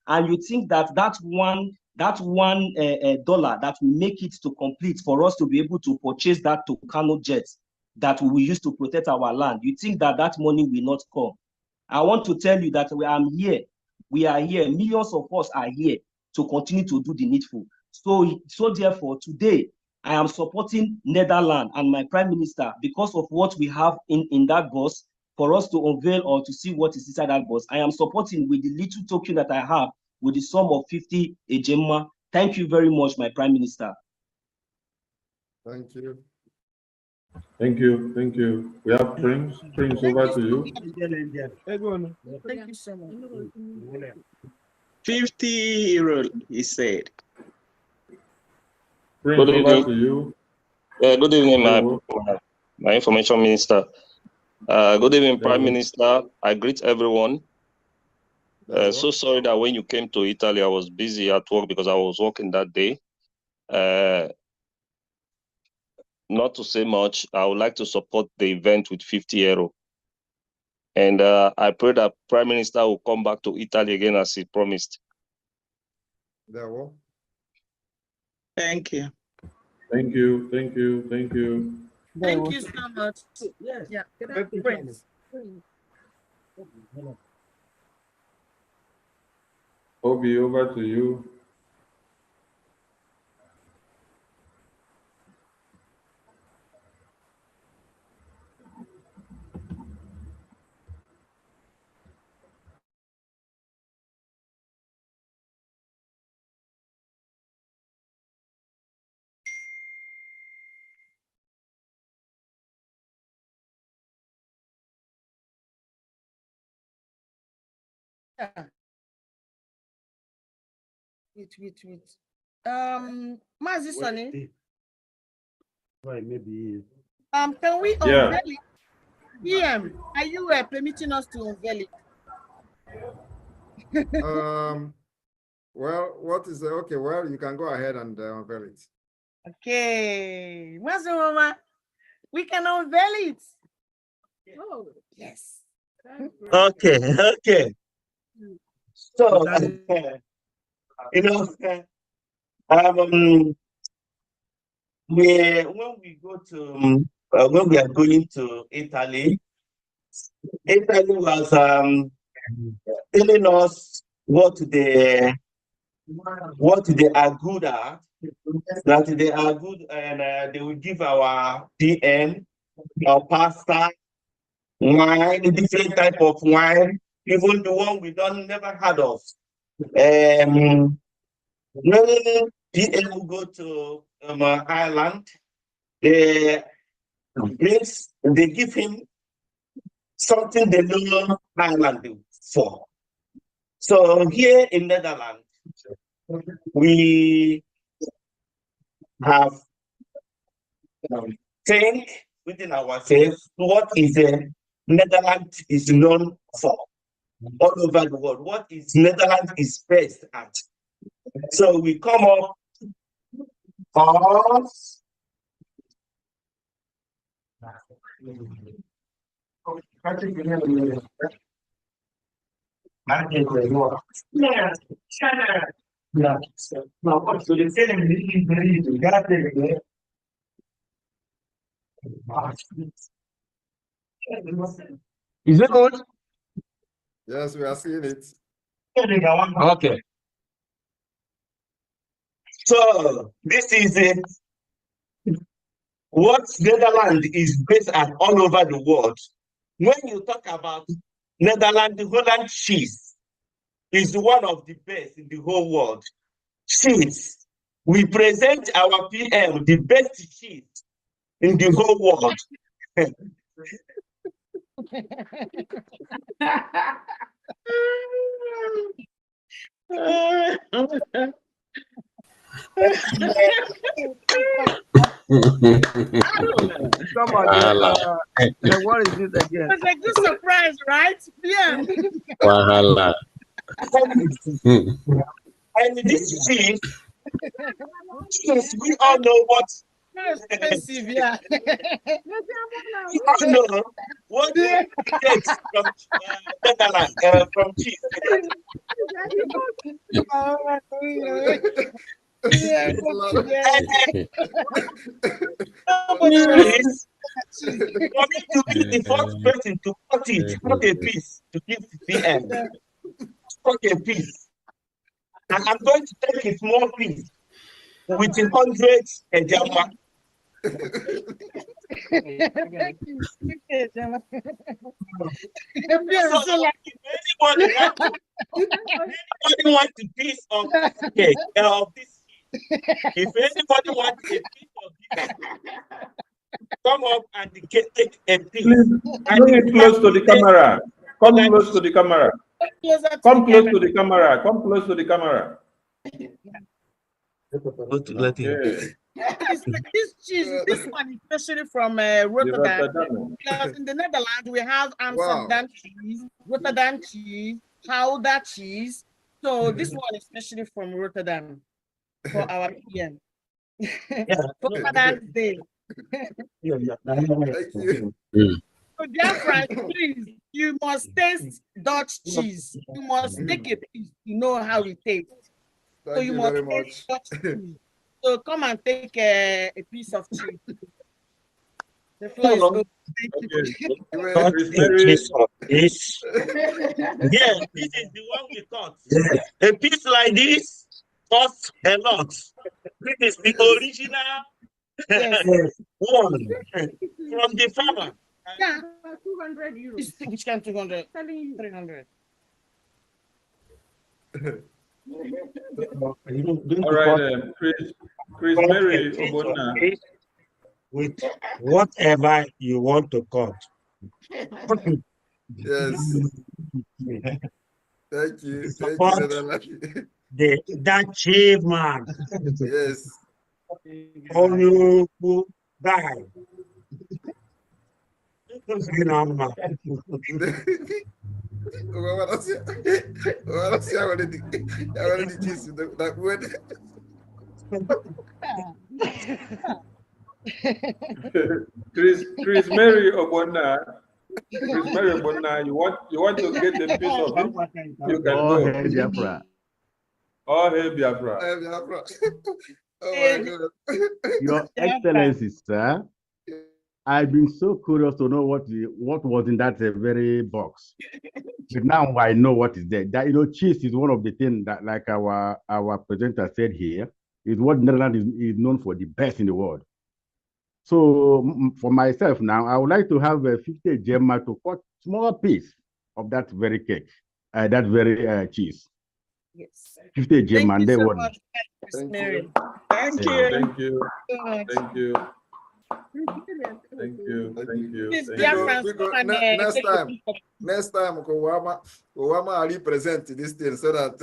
and you think that that one dollar that will make it to complete for us to be able to purchase that Tucano jet that we will use to protect our land, you think that that money will not come. I want to tell you that we are here, millions of us are here to continue to do the needful. So therefore, today, I am supporting Netherlands and my Prime Minister because of what we have in that bus for us to unveil or to see what is inside that bus. I am supporting with the little token that I have with the sum of 50 ejemma. Thank you very much, my Prime Minister. Thank you. Thank you. Thank you. We have Prince. Prince, over to you. Thank you so much. 50 euro, he said. Prince, Good over evening. to you. Good evening, Hello. my information minister. Good evening, Prime Hello. Minister. I greet everyone. So sorry that when you came to Italy, I was busy at work because I was working that day. Not to say much, I would like to support the event with 50 euro. And I pray that Prime Minister will come back to Italy again as he promised. Thank you. Thank you. Thank you. Thank you. Thank you so much. Yes. Yeah. Prince. Obi, over to you. Yeah. Wait. Mazi Sonny. Maybe. Can we Yeah. unveil it? PM, are you permitting us to unveil it? Well, what is okay? Well, you can go ahead and unveil it. Okay, Mazi Mama, we can unveil it. Oh, yes. Okay. So, you know, when we go to when we are going to Italy was telling us what they are good at, that they are good, and they will give our PM, our pastor, wine, different type of wine, even the one we never heard of. When PM will go to Ireland, they give him something they know Ireland for. So here in Netherlands, we have think within ourselves what is Netherlands is known for all over the world. What is Netherlands is best at. So we come up of Is it good? Yes, we are seeing it. Okay. So this is what Netherlands is based on all over the world. When you talk about Netherlands, Holland cheese is one of the best in the whole world. Cheese. We present our PM the best cheese in the whole world. Somebody, what is it again? It's a good surprise, right? Yeah. Wahala. And this cheese, we all know what. Expensive, yeah. We all know what it takes from Netherlands, from cheese. Yeah. For me to be the first person to cut a piece to give the PM. Cut a piece. And I'm going to take a small piece with 100 ejama. Anybody want a piece of this cake, of this cheese? If anybody wants a piece of this, come up and take a piece. Please bring it close to the camera. Come close to the camera. Come close to the camera. Come close to the camera. Okay. This cheese, this one, especially from Rotterdam. Because in the Netherlands, we have Amsterdam cheese, Rotterdam cheese, Gouda cheese. So this one, especially from Rotterdam, for our PM. For Father's Day. Thank you. So, dear friends, please, you must taste Dutch cheese. You must take a piece to know how it tastes. Thank you very much. Dutch cheese. So come and take a piece of cheese. The floor is open. Thank you. This. Yes, this is the one we cut. A piece like this costs a lot. This is the original one from the farmer. Yeah, 200 euros. Which kind 200? 300. All right, Chris Mary Obona. With whatever you want to cut. Yes. Thank you. Support that chief man. Yes. All you die. Chris Mary Obona. Chris Mary Obona, you want to get a piece of it? You can go. Hey, Biafra. Oh, hey, Biafra. Hey, Biafra. Oh my God. Your Excellency, sir. I've been so curious to know what was in that very box. But now I know what is there. That, cheese is one of the things that, like our presenter said here, is what Netherlands is known for, the best in the world. So for myself now, I would like to have a 50 gemma to cut small piece of that very cake, that very cheese. Yes. 50 gemma, and they so won. much, Thank Mary. Thank you. Thank you. Thank you. Thank you. Thank you. Next time, Kowama represent this thing so that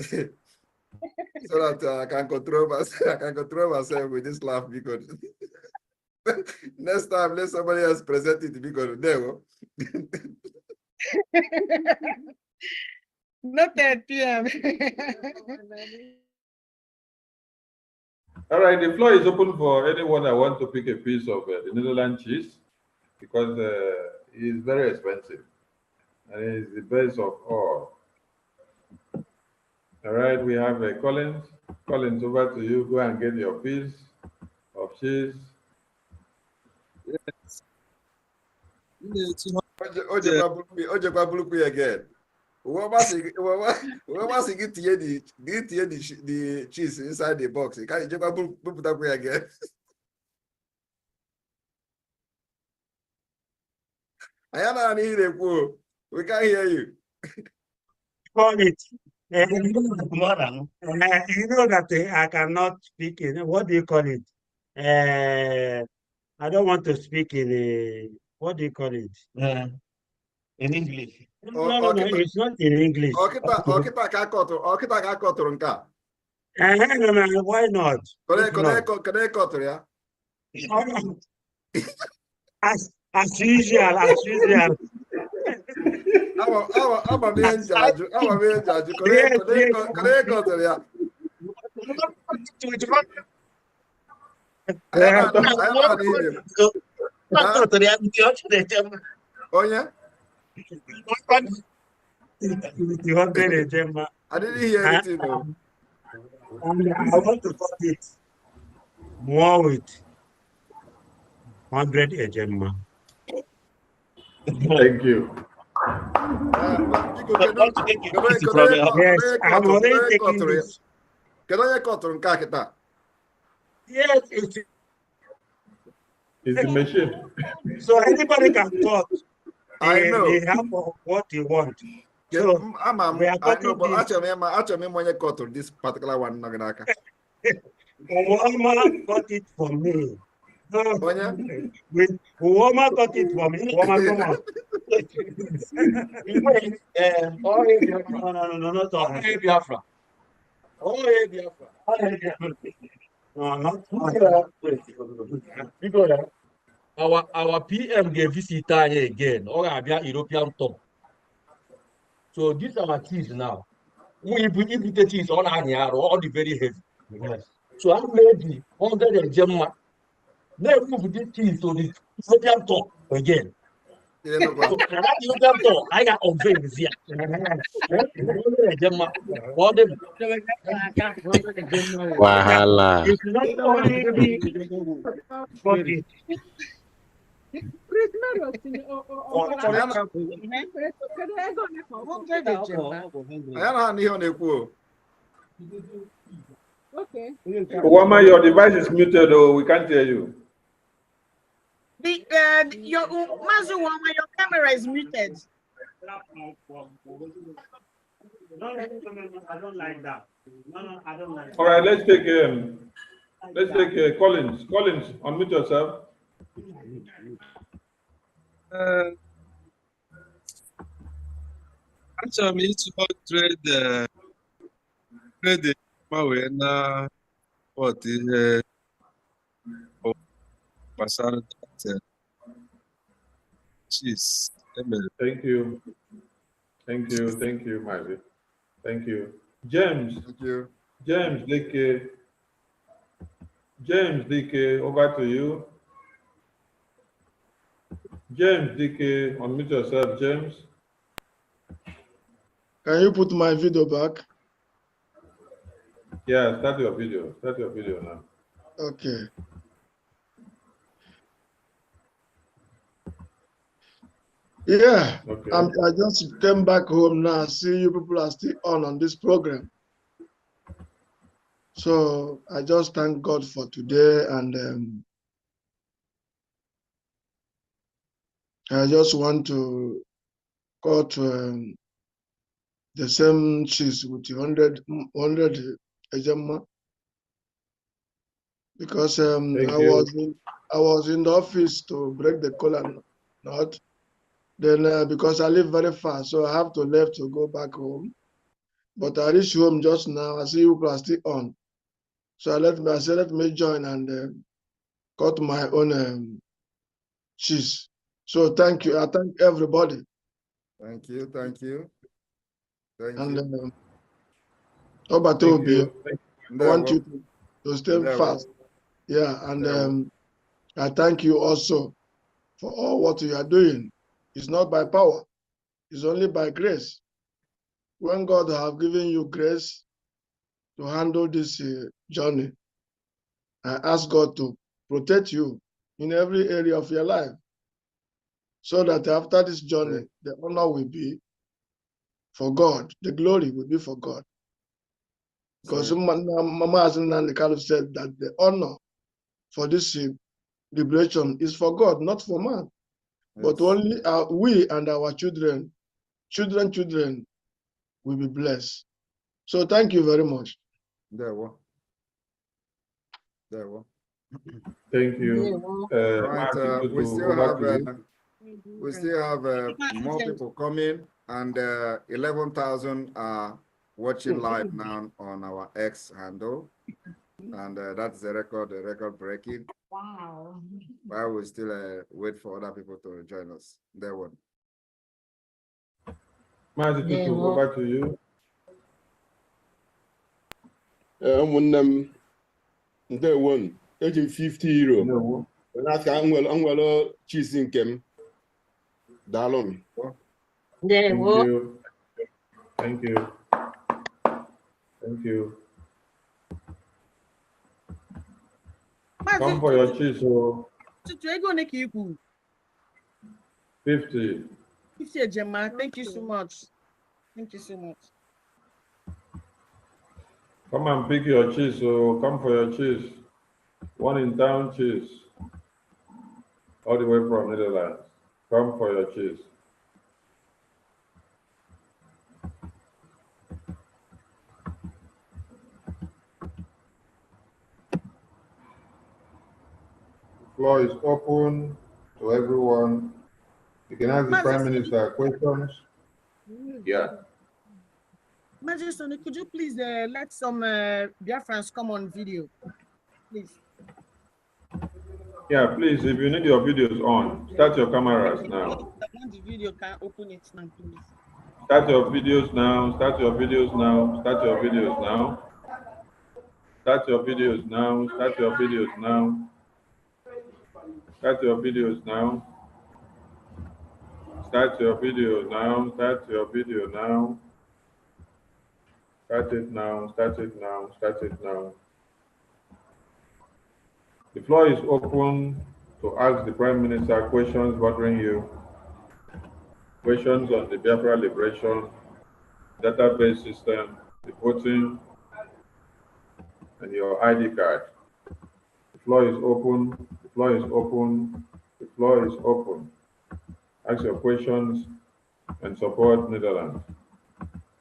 I can control myself with this laugh because next time let somebody else present it because there. Not that PM. All right, the floor is open for anyone that wants to pick a piece of the Netherlands cheese because it is very expensive and it is the best of all. All right, we have Collins. Collins, over to you. Go and get your piece of cheese. Again. Whoever get the cheese inside the box, you can't just put it up again. I don't hear it. We can't hear you. Call it. You know that I cannot speak in what do you call it? I don't want to speak in what do you call it? In English. No, it's not in English. Okita ka kọtụrụ nke a. Why not? As usual. Onye? I didn't hear anything though. I want to cut it more with 100 ejemma. Thank you. Yes, I'm already taking this. Yes, it's the machine. So anybody can cut. I know. They have what they want. So we are cutting but actually, when cut this particular one, Uwama got it from me. Uwama got it from me. Uwama, come on. No, not Biafra. No, not our PM gave visit again, or European top. So these are our cheese now. We put the cheese on all the very heavy. Yes. So I'm ready 100 gemma. Let's move this cheese to the European top again. So that European top, I got on veins here. 100 gemma. Wahala. It's not only the Okay. Wama, your device is muted, or we can't hear you. Your Mazu Wama, your camera is muted. No, I don't like that. No, I don't like that. All right, let's take Collins. Collins, unmute yourself. Actually, it's about trade na what is pasar cheese. Thank you, Mavi. Thank you, James. Thank you, James DK. James DK, over to you. James DK, unmute yourself, James. Can you put my video back? Yeah, start your video. Start your video now. Okay. Yeah, okay. I just came back home now. See, you people are still on this program. So I just thank God for today, and I just want to cut the same cheese with 100 ejemma, because I was in the office to break the cola nut. Then because I live very far, so I have to leave to go back home. But I reached home just now. I see you are still on, so I said let me join and cut my own cheese. So thank you. I thank everybody. Thank you. Thank you. And I want you to stay fast. Yeah, and I thank you also for all what you are doing. It's not by power, it's only by grace. When God have given you grace to handle this journey, I ask God to protect you in every area of your life, so that after this journey, the honor will be for God. The glory will be for God. Because Mama Azinandekalo said that the honor for this liberation is for God, not for man. But only we and our children will be blessed. So thank you very much. There we Thank you. Right, we still have more people coming, and 11,000 are watching live now on our X handle, and that's the record breaking. Wow. While we still wait for other people to join us. There one. Mazi, over to you. Ụmụnne ndewo eji m 50 euro n'aka nwere cheese nke m daalụ m. Thank you. Come for your cheese. 50. 50, Gemma. Thank you so much. Thank you so much. Come and pick your cheese. So come for your cheese. One in town cheese. All the way from Netherlands. Come for your cheese. The floor is open to everyone. You can ask the Prime Minister questions. Yeah. Majesty, could you please let some Biafrans come on video, please? Yeah, please, if you need your videos on, start your cameras now. I want the video, can open it now, please. Start your videos now, start your videos now, start your videos now. Start your videos now, start your videos now. Start your videos now. Start your video now, start your video now. Start it now, start it now, start it now. The floor is open to ask the Prime Minister questions bothering you. Questions on the Biafra liberation, database system, the voting, and your ID card. The floor is open, the floor is open, the floor is open. Ask your questions and support Netherlands.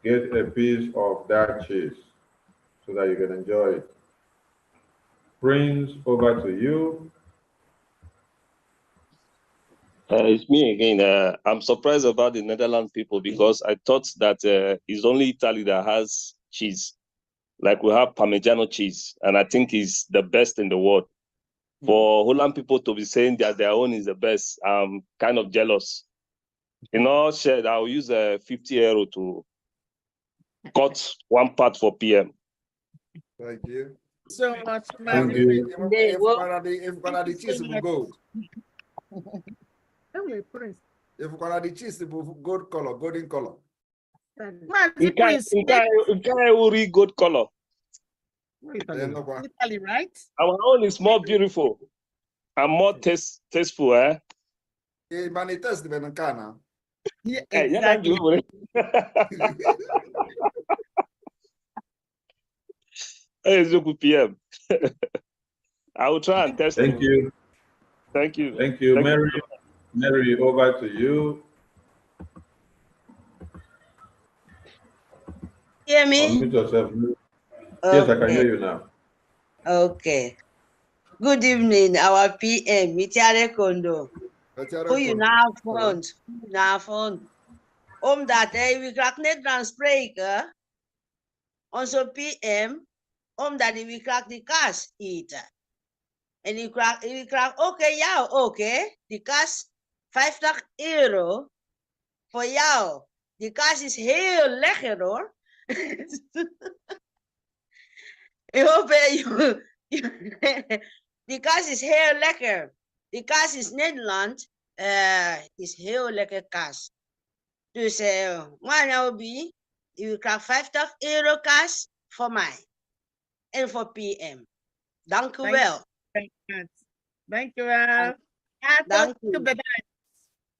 Get a piece of that cheese so that you can enjoy it. Prince, over to you. It's me again. I'm surprised about the Netherlands people because I thought that it's only Italy that has cheese. Like we have Parmigiano cheese, and I think it's the best in the world. For Holland people to be saying that their own is the best, I'm kind of jealous. In all shared, I'll use 50 euro to cut one part for PM. Thank you. So much. Thank you. If one of the cheese will go. If one of the cheese will gold color, golden color. You can't read good color. Italy, right? Our own is more beautiful and more tasteful, eh? Yeah, exactly. Hey, Zoku PM. I will try and test Thank you. Thank you. Thank you. Mary, over to you. Hear me? Unmute yourself. Okay. Yes, I can hear you now. Okay. Good evening, our PM, Mitiare Kondo. Who you now front? Dat we krijg Nederlands spreken. Onze PM, omdat we krijg die kaas eten. En we krijg ook jou ook, hè? Die kaas, 50 euro voor jou. Die kaas is heel lekker, hoor. Ik hoop die kaas is heel lekker. Die kaas is Nederland. Is heel lekker kaas. Dus, Manobi, u krijgt 50 euro kaas voor mij. En voor PM. Dank u wel. Dank u wel. Dank u. Bedankt.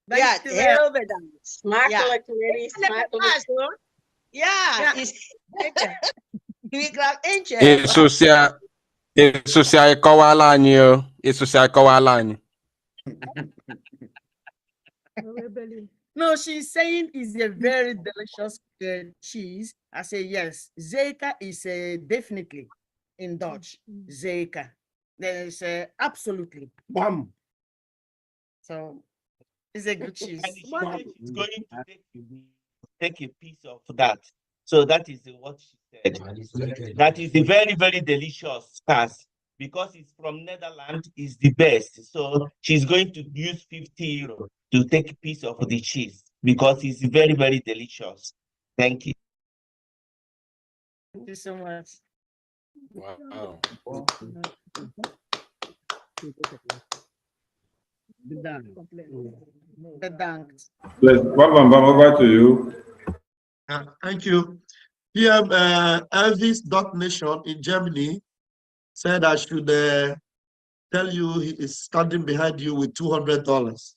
Ja, heel bedankt. Smakelijk, jullie. Smakelijk. Yeah, it's we crack angel. Ịsụsịa ịkọwala anyị o. Ịsụsịa ịkọwala anyị. No, she's saying it's a very delicious cheese. I say yes. Zeker is definitely in Dutch. Zeker. There is absolutely. Bam. So it's a good cheese. It's going to take a piece of that. So that is what she said. That is a very, very delicious task because it's from Netherlands, is the best. So she's going to use 50 euro to take a piece of the cheese because it's very, very delicious. Thank you. Thank you so much. Wow. Bedankt. Over to you. Thank you. Here, Elvis.Nation in Germany said I should tell you he is standing behind you with $200.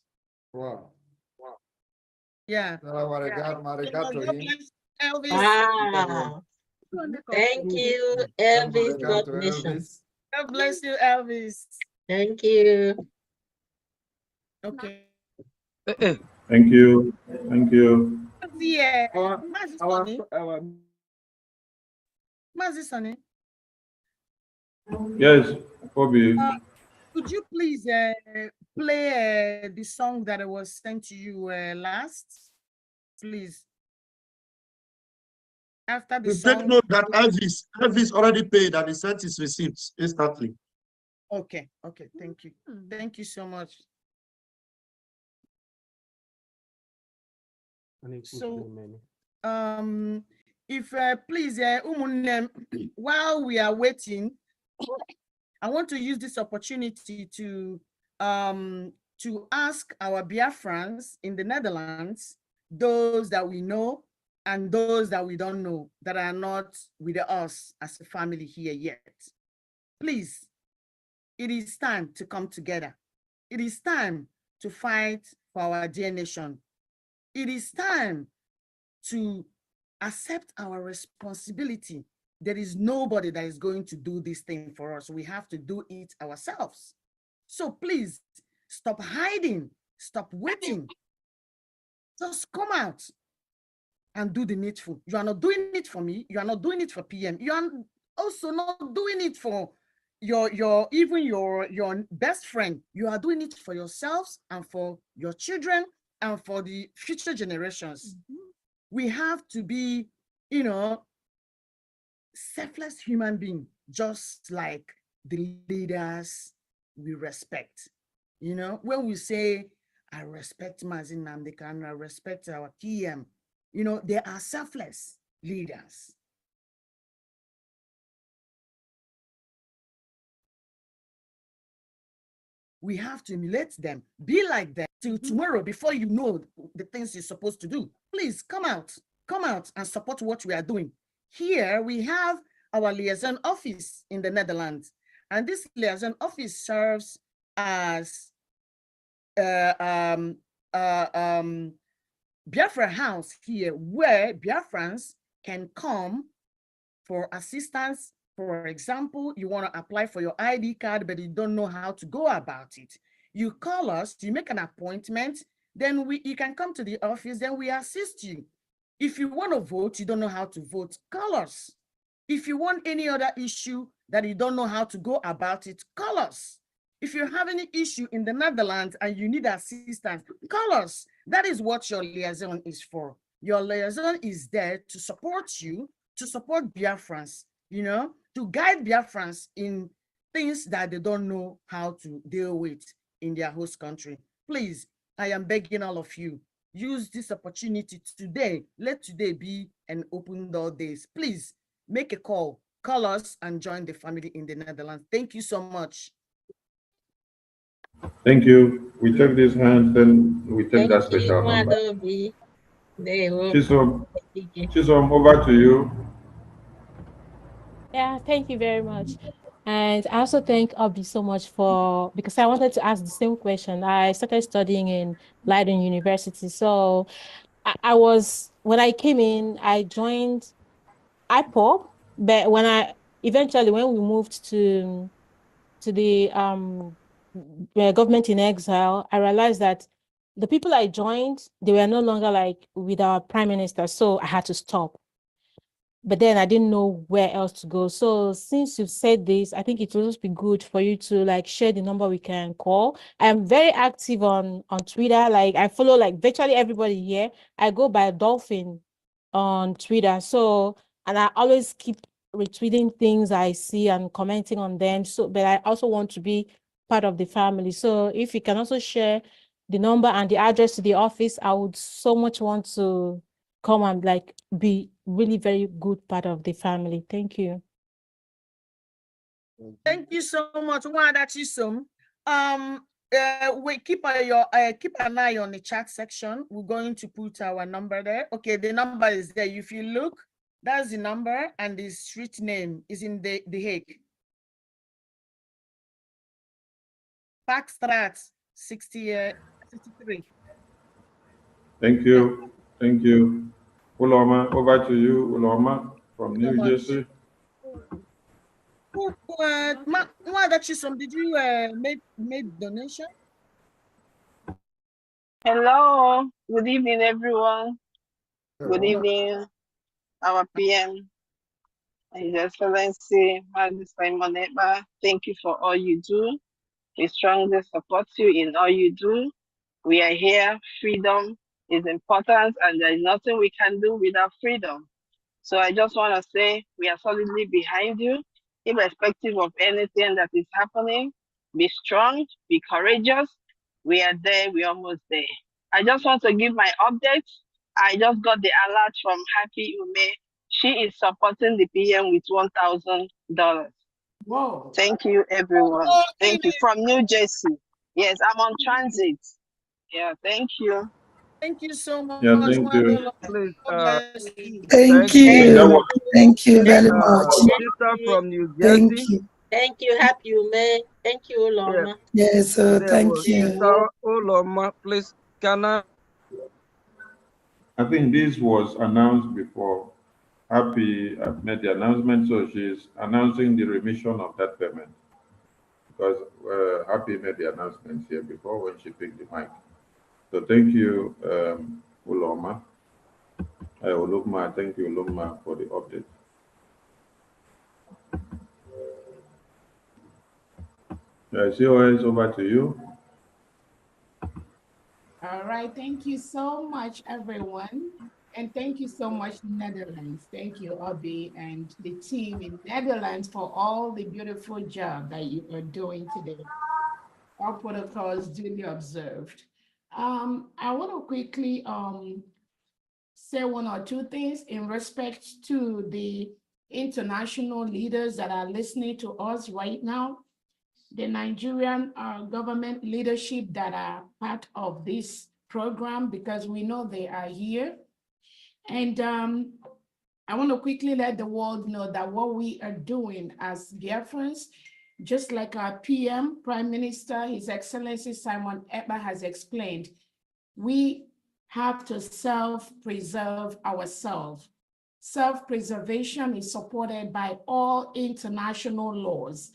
Wow. Yeah. Elvis. Wow. Thank you, Elvis.Nation. God bless you, Elvis. Thank you. Okay. Thank you. Thank you. Yeah. Mazi Sonny. Yes, Bobby. Could you please play the song that was sent to you last, please? After the song. Take note that Elvis already paid and he sent his receipts instantly. Okay. Okay. Thank you. Thank you so much. So, if please, while we are waiting, I want to use this opportunity to ask our Biafrans in the Netherlands, those that we know and those that we don't know, that are not with us as a family here yet. Please, it is time to come together. It is time to fight for our dear nation. It is time to accept our responsibility. There is nobody that is going to do this thing for us. We have to do it ourselves. So please stop hiding, stop waiting. Just come out and do the needful. You are not doing it for me. You are not doing it for PM. You are also not doing it for even your best friend. You are doing it for yourselves and for your children and for the future generations. We have to be, selfless human being, just like the leaders we respect. When we say, I respect Mazin Namdekan, I respect our PM, they are selfless leaders. We have to emulate them, be like them till tomorrow before you know the things you're supposed to do. Please come out and support what we are doing. Here we have our liaison office in the Netherlands, and this liaison office serves as Biafra House here, where Biafrans can come for assistance. For example, you want to apply for your ID card, but you don't know how to go about it. You call us, you make an appointment, then you can come to the office, then we assist you. If you want to vote, you don't know how to vote, call us. If you want any other issue that you don't know how to go about it, call us. If you have any issue in the Netherlands and you need assistance, call us. That is what your liaison is for. Your liaison is there to support you, to support Biafrans, to guide Biafrans in things that they don't know how to deal with in their host country. Please, I am begging all of you, use this opportunity today. Let today be an open door days. Please make a call us and join the family in the Netherlands. Thank you so much. Thank you. We take this hand, then we take that special number. Chisom, over to you. Yeah, thank you very much. And I also thank Obi so much because I wanted to ask the same question. I started studying in Leiden University. So I was when I came in, I joined IPOB, but when we moved to the government in exile, I realized that the people I joined, they were no longer like with our prime minister, so I had to stop. But then I didn't know where else to go. So since you've said this, I think it will just be good for you to like share the number we can call. I'm very active on Twitter. Like I follow like virtually everybody here. I go by Dolphin on Twitter. So, and I always keep retweeting things I see and commenting on them. So, but I also want to be part of the family. So if you can also share the number and the address to the office, I would so much want to come and like be really very good part of the family. Thank you. Thank you so much. We keep an eye on the chat section. We're going to put our number there. Okay, the number is there. If you look, that's the number, and the street name is in the Hague. Parkstraat 63. Thank you. Thank you. Uloma, over to you, Uloma, from New Jersey. Did you make donation? Hello. Good evening, everyone. Good evening, our PM, His Excellency, Simon Ekpa. Thank you for all you do. We strongly support you in all you do. We are here. Freedom is important, and there is nothing we can do without freedom. So I just want to say we are solidly behind you, irrespective of anything that is happening. Be strong, be courageous. We are there, we're almost there. I just want to give my update. I just got the alert from Happy Ume. She is supporting the PM with $1,000. Whoa. Thank you, everyone. Thank you. From New Jersey. Yes, I'm on transit. Yeah, thank you. Thank you so much. Yeah, thank you. Please, Thank you. Thank you very much. Sister from New Jersey. Thank you. Thank you, Happy Ume. Thank you, Loma. Yes, thank you. Sister Oloma, please, can I think this was announced before. Happy made the announcement, so she's announcing the remission of that payment. Because Happy made the announcement here before when she picked the mic. So thank you, Uloma. Uloma, thank you, Uloma, for the update. COS, over to you. All right, thank you so much, everyone. And thank you so much, Netherlands. Thank you, Obi, and the team in Netherlands for all the beautiful job that you are doing today. All protocols duly observed. I want to quickly say one or two things in respect to the international leaders that are listening to us right now. The Nigerian government leadership that are part of this program, because we know they are here. And I want to quickly let the world know that what we are doing as Biafrans, just like our PM, Prime Minister, His Excellency Simon Ekpa has explained, we have to self-preserve ourselves. Self-preservation is supported by all international laws.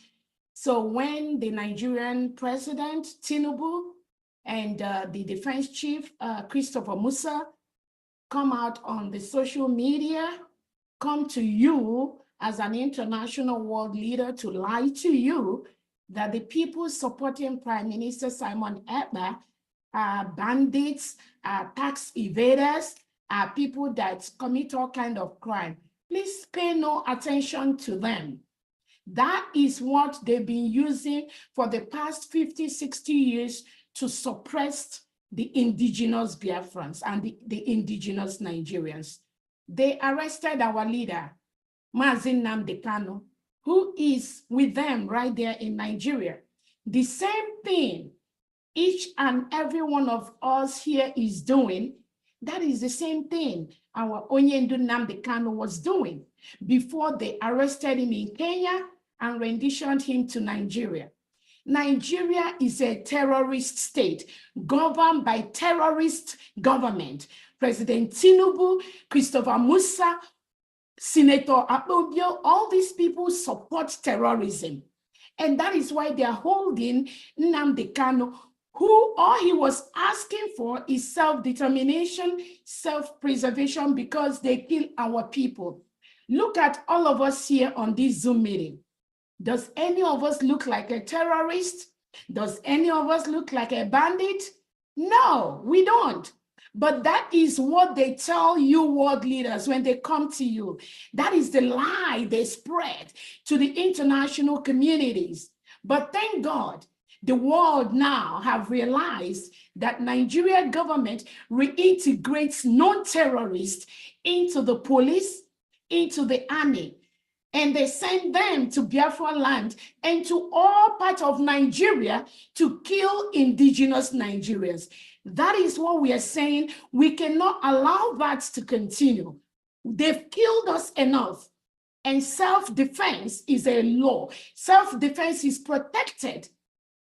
So when the Nigerian president, Tinubu, and the defense chief, Christopher Musa, come out on the social media, come to you as an international world leader to lie to you that the people supporting Prime Minister Simon Ekpa are bandits, are tax evaders, are people that commit all kinds of crime. Please pay no attention to them. That is what they've been using for the past 50, 60 years to suppress the indigenous Biafrans and the indigenous Nigerians. They arrested our leader, Mazi Nnamdi Kanu, who is with them right there in Nigeria. The same thing each and every one of us here is doing, that is the same thing our Onyendu Nnamdi Kanu was doing before they arrested him in Kenya and renditioned him to Nigeria. Nigeria is a terrorist state governed by terrorist government. President Tinubu, Christopher Musa, Senator Akpobio, all these people support terrorism. And that is why they are holding Nnamdi Kanu, who all he was asking for is self-determination, self-preservation, because they kill our people. Look at all of us here on this Zoom meeting. Does any of us look like a terrorist? Does any of us look like a bandit? No, we don't. But that is what they tell you world leaders when they come to you. That is the lie they spread to the international communities. But thank God, the world now have realized that Nigeria government reintegrates non-terrorists into the police, into the army, and they send them to Biafra land and to all parts of Nigeria to kill indigenous Nigerians. That is what we are saying. We cannot allow that to continue. They've killed us enough. And self-defense is a law. Self-defense is protected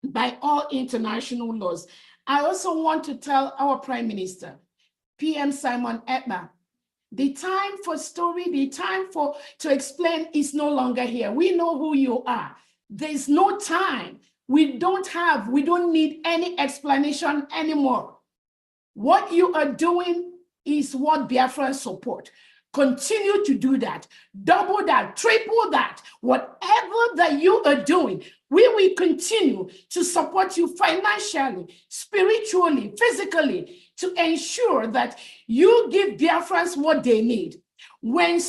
by all international laws. I also want to tell our Prime Minister, PM Simon Ekpa, the time for story, the time to explain is no longer here. We know who you are. There's no time. We don't need any explanation anymore. What you are doing is what Biafrans support. Continue to do that. Double that, triple that. Whatever that you are doing, we will continue to support you financially, spiritually, physically, to ensure that you give Biafrans what they need. When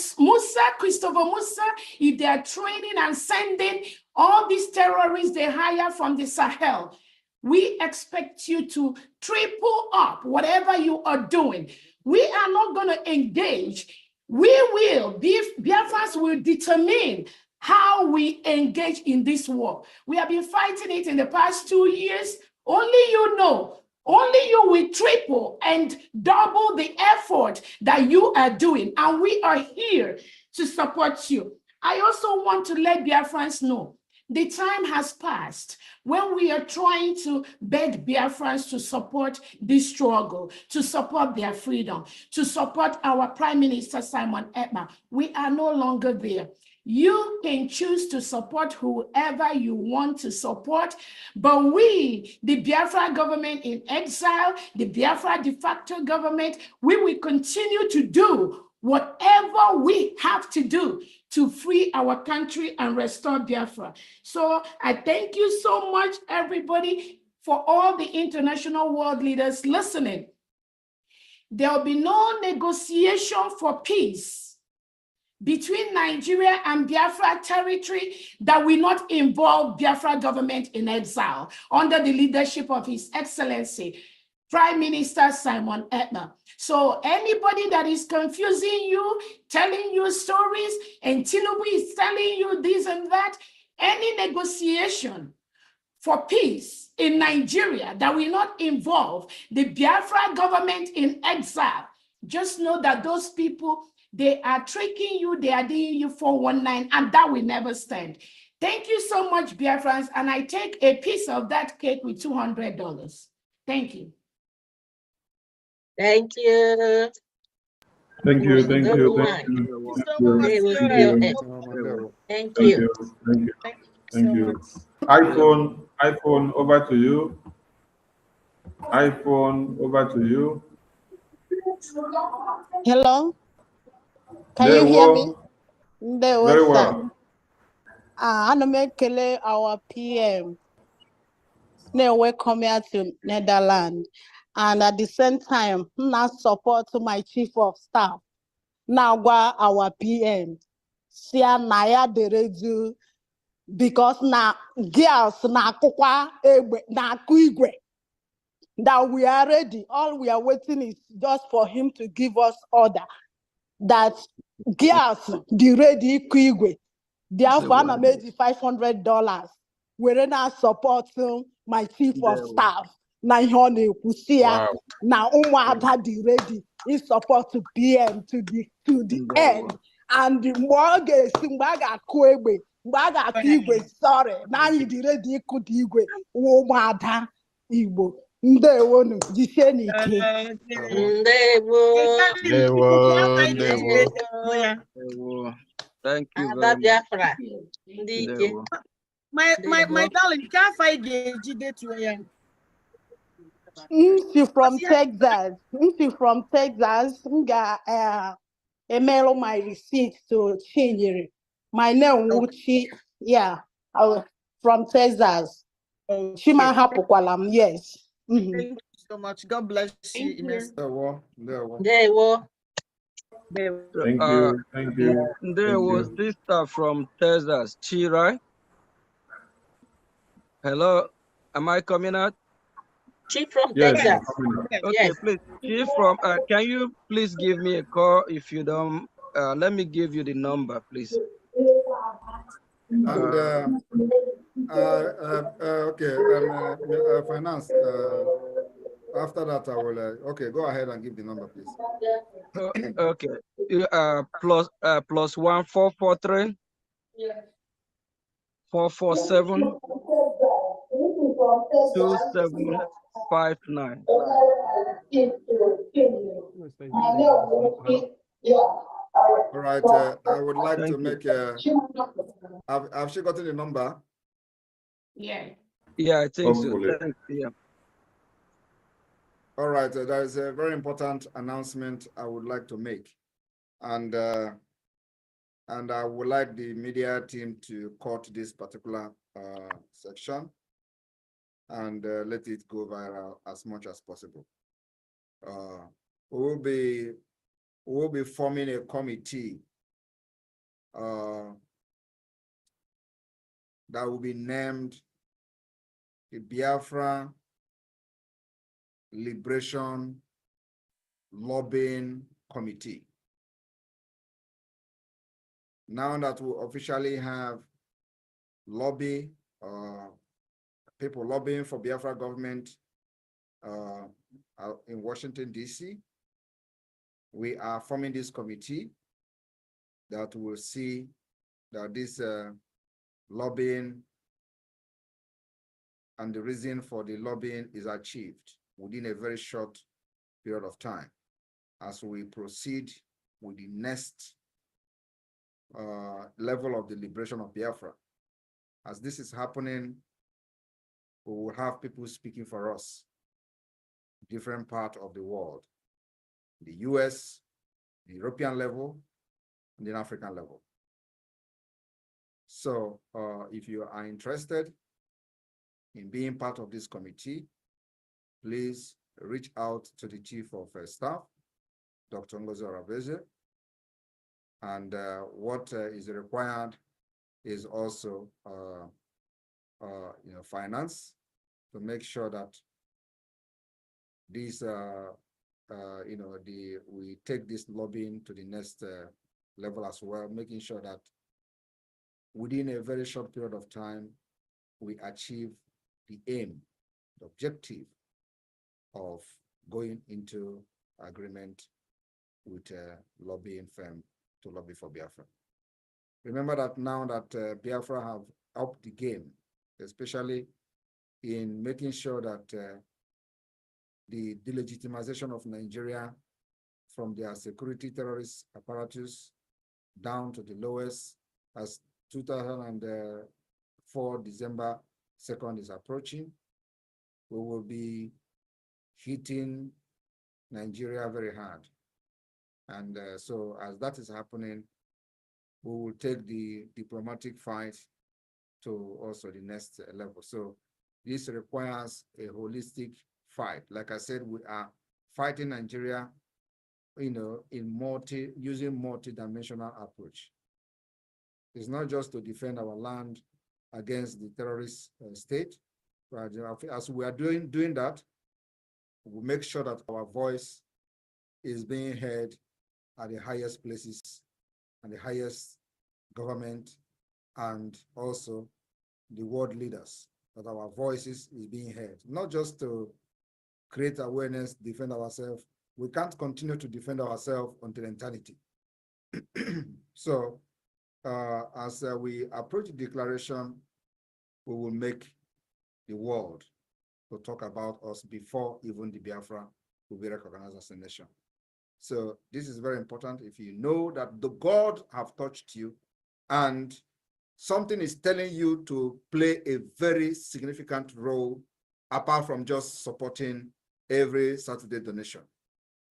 Christopher Musa, if they are training and sending all these terrorists they hire from the Sahel, we expect you to triple up whatever you are doing. We are not going to engage. Biafrans will determine how we engage in this war. We have been fighting it in the past 2 years. Only you know. Only you will triple and double the effort that you are doing. And we are here to support you. I also want to let Biafrans know the time has passed when we are trying to beg Biafrans to support this struggle, to support their freedom, to support our Prime Minister Simon Ekpa. We are no longer there. You can choose to support whoever you want to support, but we, the Biafra government in exile, the Biafra de facto government, we will continue to do whatever we have to do to free our country and restore Biafra. So I thank you so much, everybody, for all the international world leaders listening. There will be no negotiation for peace between Nigeria and Biafra territory that will not involve Biafra government in exile under the leadership of His Excellency, Prime Minister Simon Ekpa. So anybody that is confusing you, telling you stories, and Tinubu is telling you this and that, any negotiation for peace in Nigeria that will not involve the Biafra government in exile, just know that those people, they are tricking you, they are doing you 419, and that will never stand. Thank you so much, Biafrans, and I take a piece of that cake with $200. Thank you. Thank you. Thank you, thank you, Thank thank you. you, thank you. iPhone, over to you. iPhone, over to you. Hello, can you hear me? Very well. Ana m ekele our PM. Welcome here to Netherlands, and at the same time, na support my chief of staff. Now our PM. Sia na ya deredu because na girls na kukwa egbe na kuigwe. That we are ready. All we are waiting is just for him to give us order that girls be ready kuigwe. Therefore, I made $500. We're not supporting my chief of staff. Na honey kusia na umwada di ready. He support to PM to the end. And the mortgage simbaga kuegbe mgbe a ga-akụ igwe sọrị na anyị dị redi ịkụ dị igwe ụmụada Igbo ndewonu jisie n'ike Ndewo. Thank you very much. Biafra. Ndike. My darling, you can't find the Jide to him. She from Texas. She from Texas. Email my receipt to change it. My name Wuchi. Yeah, I was from Texas. Shima Hapukwalam. Yes. Thank you so much. God bless you. Thank you. Thank you. There was sister from Texas, Chi, right? Hello, am I coming out? Chi from Yes. Texas. Okay, Yes. please. Chi from. Can you please give me a call if you don't? Let me give you the number, please. And okay, finance. After that, I will. Okay, go ahead and give the number, please. Okay. Plus 1443 447 2759. All right. I would like to make. Have she gotten the number? Yeah. Yeah, I think Hopefully. so. Yeah. All right. There is a very important announcement I would like to make, and I would like the media team to cut this particular section and let it go viral as much as possible. We will be forming a committee that will be named the Biafra Liberation Lobbying Committee. Now that we officially have people lobbying for Biafra government in Washington, D.C., we are forming this committee that will see that this lobbying and the reason for the lobbying is achieved within a very short period of time as we proceed with the next level of the liberation of Biafra. As this is happening, we will have people speaking for us, different parts of the world, the US, the European level, and the African level. So if you are interested in being part of this committee, please reach out to the Chief of Staff, Dr. Ngozi Orabeze. And what is required is also finance to make sure that these we take this lobbying to the next level as well, making sure that within a very short period of time we achieve the aim, the objective of going into agreement with a lobbying firm to lobby for Biafra. Remember that now that Biafra have upped the game, especially in making sure that the delegitimization of Nigeria from their security terrorist apparatus down to the lowest, as 2004 December 2nd is approaching, we will be hitting Nigeria very hard. And so as that is happening, we will take the diplomatic fight to also the next level. So this requires a holistic fight. Like I said, we are fighting Nigeria, in using multi-dimensional approach. It's not just to defend our land against the terrorist state, but as we are doing that, we make sure that our voice is being heard at the highest places and the highest government and also the world leaders, that our voices is being heard, not just to create awareness, defend ourselves. We can't continue to defend ourselves until eternity. So as we approach the declaration, we will make the world to talk about us before even the Biafra will be recognized as a nation. So this is very important. If you know that the God have touched you and something is telling you to play a very significant role apart from just supporting every Saturday donation,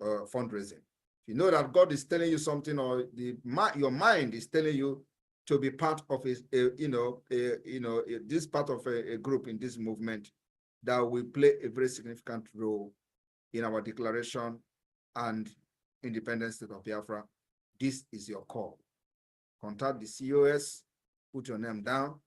fundraising. If you know that God is telling you something, or your mind is telling you to be part of this part of a group in this movement, that will play a very significant role in our declaration and independent state of Biafra, this is your call. Contact the COS, put your name down,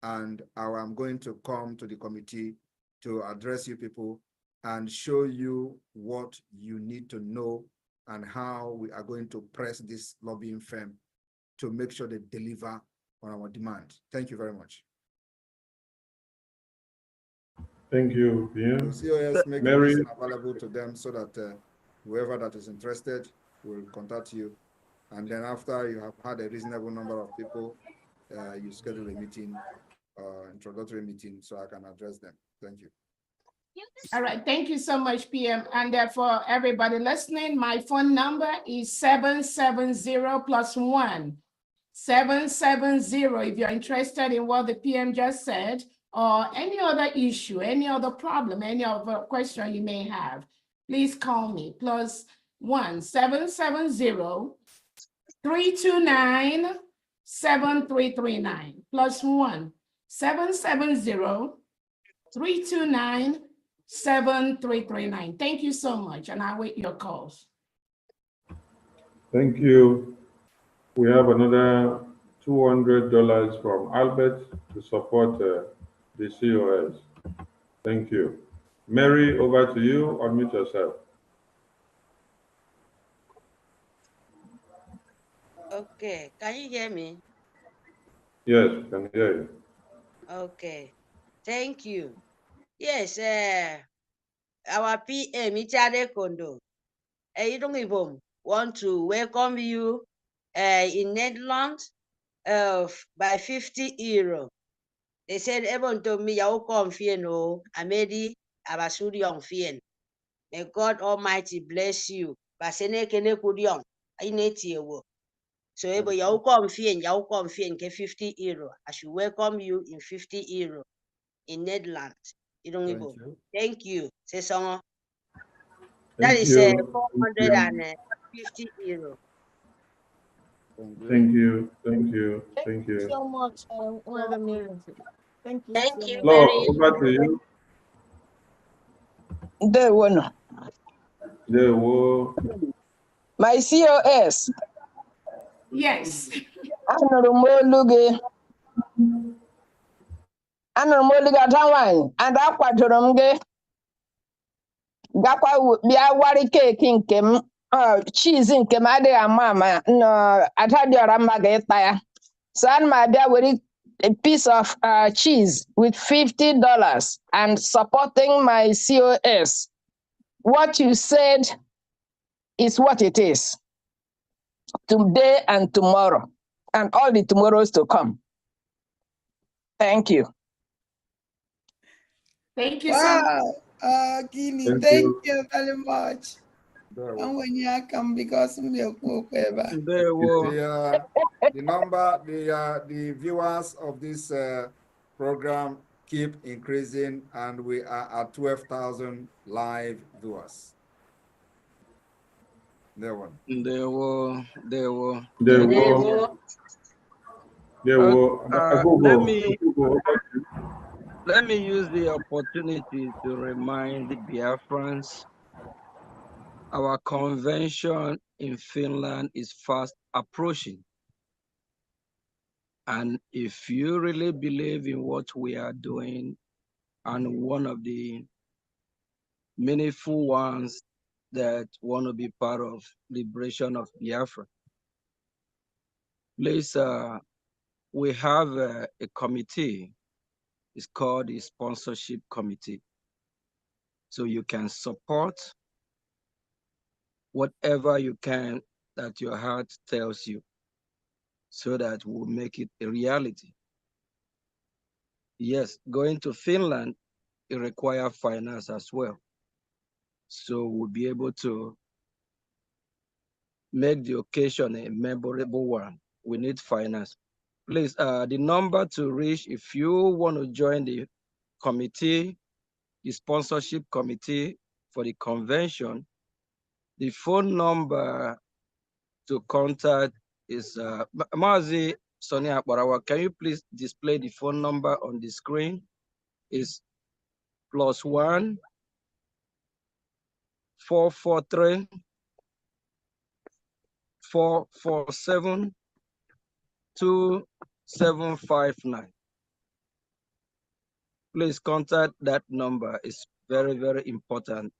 and I'm going to come to the committee to address you people and show you what you need to know and how we are going to press this lobbying firm to make sure they deliver on our demand. Thank you very much. Thank you, PM. So COS make Mary, this available to them so that whoever that is interested will contact you. And then after you have had a reasonable number of people, you schedule a meeting, introductory meeting, so I can address them. Thank you. All right, thank you so much, PM. And for everybody listening, my phone number is 770+1. 770, if you're interested in what the PM just said, or any other issue, any other problem, any other question you may have, please call me. +1 770-329-7339. +1 770-329-7339. Thank you so much, and I wait your calls. thank you. We have another $200 from Albert to support the COS. Thank you. Mary, over to you. Unmute yourself. Okay, can you hear me? Yes, can hear you. Okay, thank you. Yes, our PM, Ichade Kondo, Idongibom, want to welcome you in Netherlands by 50 euro. They said, Ebon to me, Yao Confien, Amedi, Abasuri on Fien. May God Almighty bless you. Basene Kene Kudion, Ineti. So Ebo Yao Confien, ke 50 euro. I should welcome you in 50 euro in Netherlands. Thank you. Say song. That is 450 euro. Thank you. Thank you. Thank you. So much, Madam Mary. Thank you. Thank you, Lord, Mary. over to you. There one. There will. My COS. Yes. Anụrụ m olu gị. Anụrụ m olu gị ada nwanyị, and akwadoro m gị gakwa bịa wari keeki nke m, cheese nke m adịghị ama ama, ada dị ọra mma ga-ịta ya. So ana m abịa were a piece of cheese with $50 and supporting my COS. What you said is what it is. Today and tomorrow, and all the tomorrows to come. Thank you. Thank you so much. Wow, Kini, thank you very much. And when you come, because the viewers of this program keep increasing, and we are at 12,000 live viewers. There were. Let me use the opportunity to remind the Biafrans our convention in Finland is fast approaching. And if you really believe in what we are doing, and one of the meaningful ones that want to be part of liberation of Biafra, please, we have a committee. It's called the Sponsorship Committee. So you can support whatever you can that your heart tells you. so that we'll make it a reality. Yes, going to Finland, it requires finance as well. So we'll be able to make the occasion a memorable one. We need finance. Please, the number to reach if you want to join the committee, the sponsorship committee for the convention, the phone number to contact is Mazi Sonia Akbarawa. Can you please display the phone number on the screen? Is +1 443 447 2759. Please contact that number. It's very, very important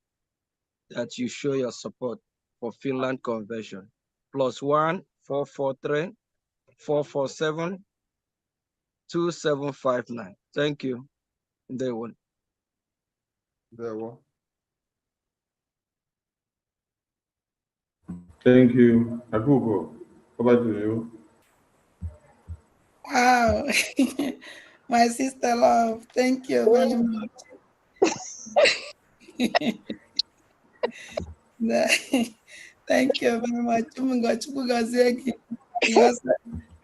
that you show your support for Finland Convention. +1 443 447 2759. Thank you. Day one. There we Thank you. Akuko, over to you. Wow. My sister love, thank you very much. Thank you very much. Because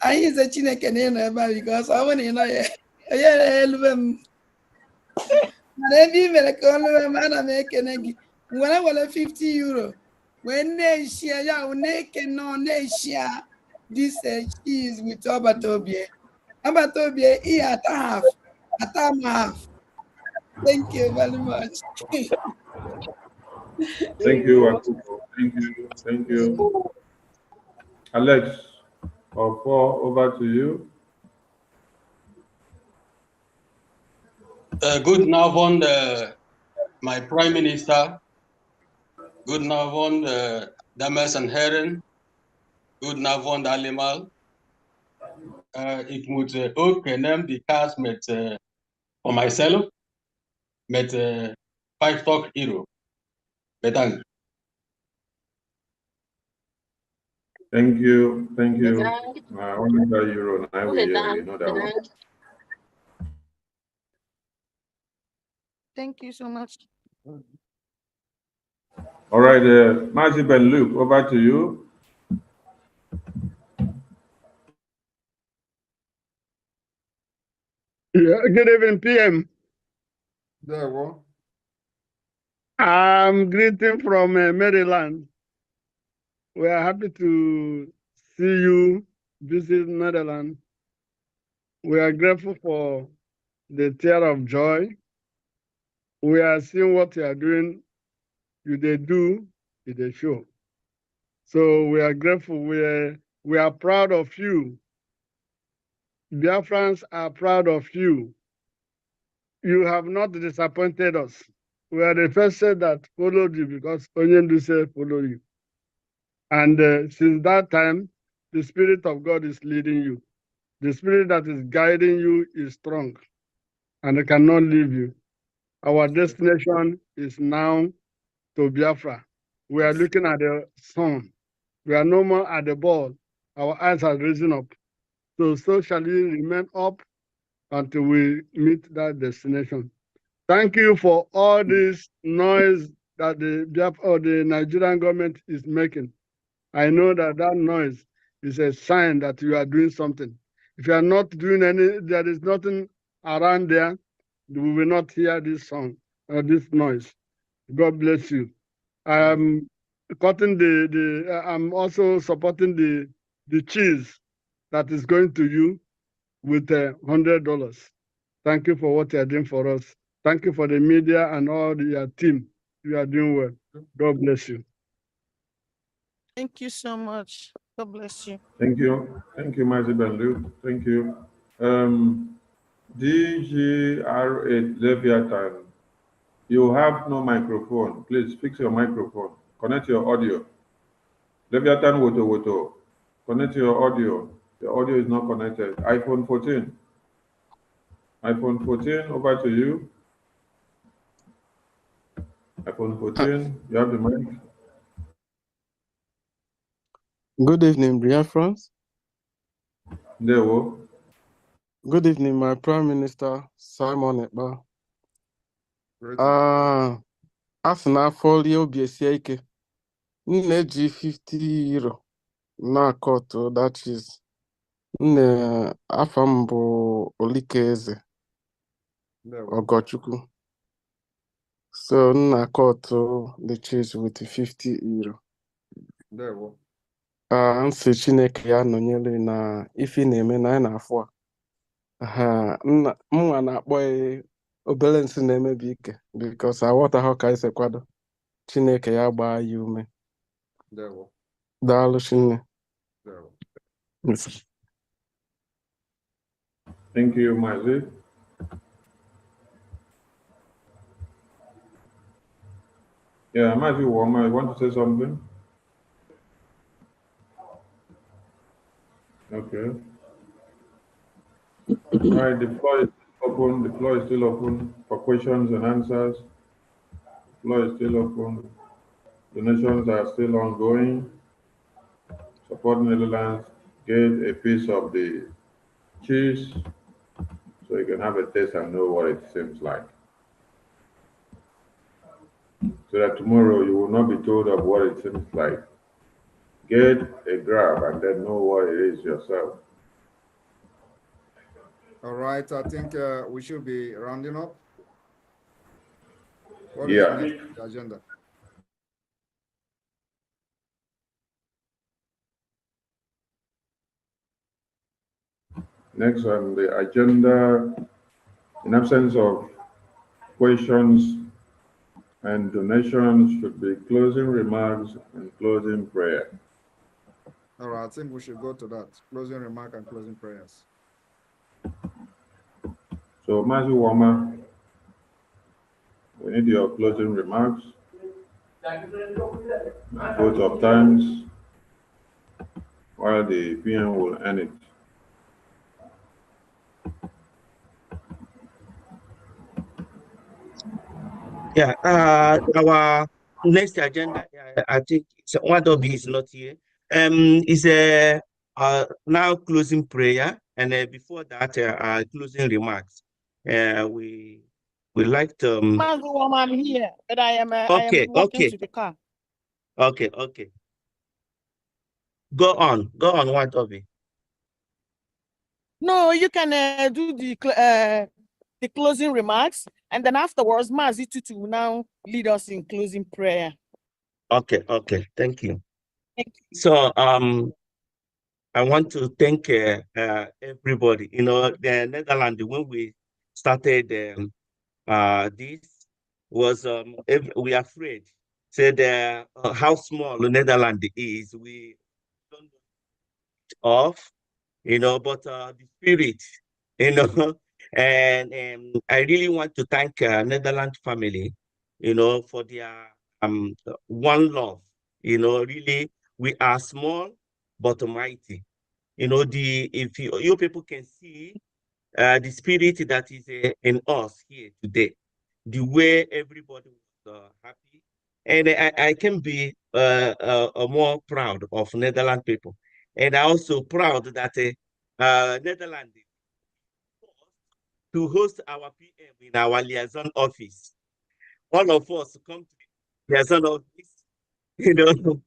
I use a Chineke name because I want to know. Maybe man make when I want 50 euro. When they share, yeah, they share this cheese with Abatobie. Abatobie, he at half. Thank you very much. Thank you, Akuko. Thank you. Thank you. Alex, over to you. Good Navon, my Prime Minister. Good Navon, Dames and Heren. Good Navon, Alimal. Ik moet ook nemen die kaas met voor mijzelf met 50 euro. Bedankt. Thank you. Thank you. Only the euro now we know that one. Thank you so much. All right, Mazi Ben Luke, over to you. Yeah, good evening, PM. There we I'm greeting from Maryland. We are happy to see you visit Netherlands. We are grateful for the tear of joy. We are seeing what you are doing. You they do, you they show. So we are grateful. We are proud of you. Biafrans are proud of you. You have not disappointed us. We are the first set that followed you because Onyendu said follow you. And since that time, the Spirit of God is leading you. The Spirit that is guiding you is strong and it cannot leave you. Our destination is now to Biafra. We are looking at the sun. We are no more at the ball. Our eyes are risen up. So shall we remain up until we meet that destination. Thank you for all this noise that the Nigerian government is making. I know that that noise is a sign that you are doing something. If you are not doing there is nothing around there, we will not hear this song or this noise. God bless you. I'm I'm also supporting the cheese that is going to you with $100. Thank you for what you are doing for us. Thank you for the media and all your team. You are doing well. God bless you. Thank you so much. God bless you. Thank you. Thank you, Mazi Ben Luke. Thank you. DGR8 Leviathan, you have no microphone. Please fix your microphone. Connect your audio. Leviathan Woto, connect your audio. The audio is not connected. iPhone 14. iPhone 14, over to you. iPhone 14, you have the mic. Good evening, Biafrans. Good evening, my Prime Minister, Simon Ekpa. After na folly obiesie ike. Nneji 50 euro na koto, that is nne afambo Olikeze Ogochukwu. So na koto the cheese with 50 euro. Nsị Chineke ya nọnyere na ife na-eme na anyị na-afụ a. Mụnwa na-akpọ ya obere nsị na-emebi ike because aghọtaghị ka anyị si kwado. Chineke ya gbaa ya ume. Daalụ Chineke. Thank you, Mazi. Yeah, Mazi Woma, you want to say something? Okay. All right, the floor is open. The floor is still open for questions and answers. The floor is still open. Donations are still ongoing. Support Netherlands. Get a piece of the cheese so you can have a taste and know what it seems like. So that tomorrow you will not be told of what it seems like. Get a grab and then know what it is yourself. All right, I think we should be rounding up. What is Yeah. next on the agenda? Next on the agenda, in absence of questions and donations, should be closing remarks and closing prayer. All right, I think we should go to that. Closing remark and closing prayers. So, Mazi Woma, we need your closing remarks. Vote of times, while the PM will end it. Yeah, our next agenda, I think one of is not here. Is a now closing prayer, and before that, closing remarks. We like to. I'm here, but I am Okay, walking to the car. Okay. Go on, what of it? No, you can do the closing remarks, and then afterwards, Mazi Tutu will now lead us in closing prayer. Okay, thank you. So I want to thank everybody. You know, the Netherlands, when we started this was we are afraid. Said how small the Netherlands is. We don't know of, you know, but the spirit, you know, and I really want to thank Netherlands family, you know, for their one love. You know, really, we are small but mighty. You know, if you people can see the spirit that is in us here today, the way everybody was happy, and I can be more proud of Netherlands people, and I also proud that Netherlands to host our PM in our liaison office. All of us come to the liaison office, you know,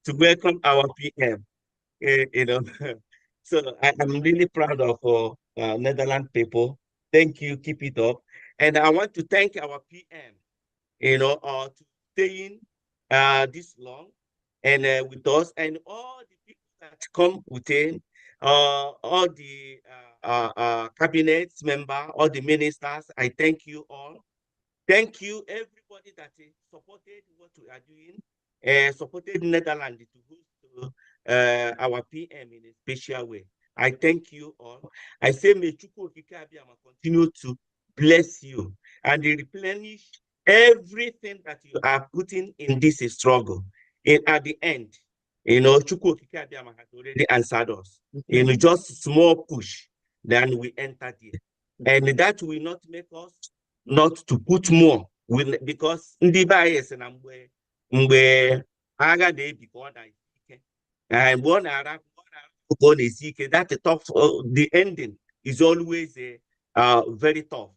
to welcome our PM. You know, so I'm really proud of Netherlands people. Thank you, keep it up. And I want to thank our PM, you know, to staying this long and with us, and all the people that come within, all the cabinet member, all the ministers. I thank you all. Thank you, everybody that supported what we are doing, supported Netherlands to host our PM in a special way. I thank you all. I say, may Chukwu Okike Abiyama continue to bless you and replenish everything that you are putting in this struggle. And at the end, you know, Chukwu Okike Abiyama has already answered us. You know, just small push, then we enter there. And that will not make us not to put more because ndị bias na mgbe agha na-ebi ka ọ na-ike mgbe ọ na-ara that tough, the ending is always very tough.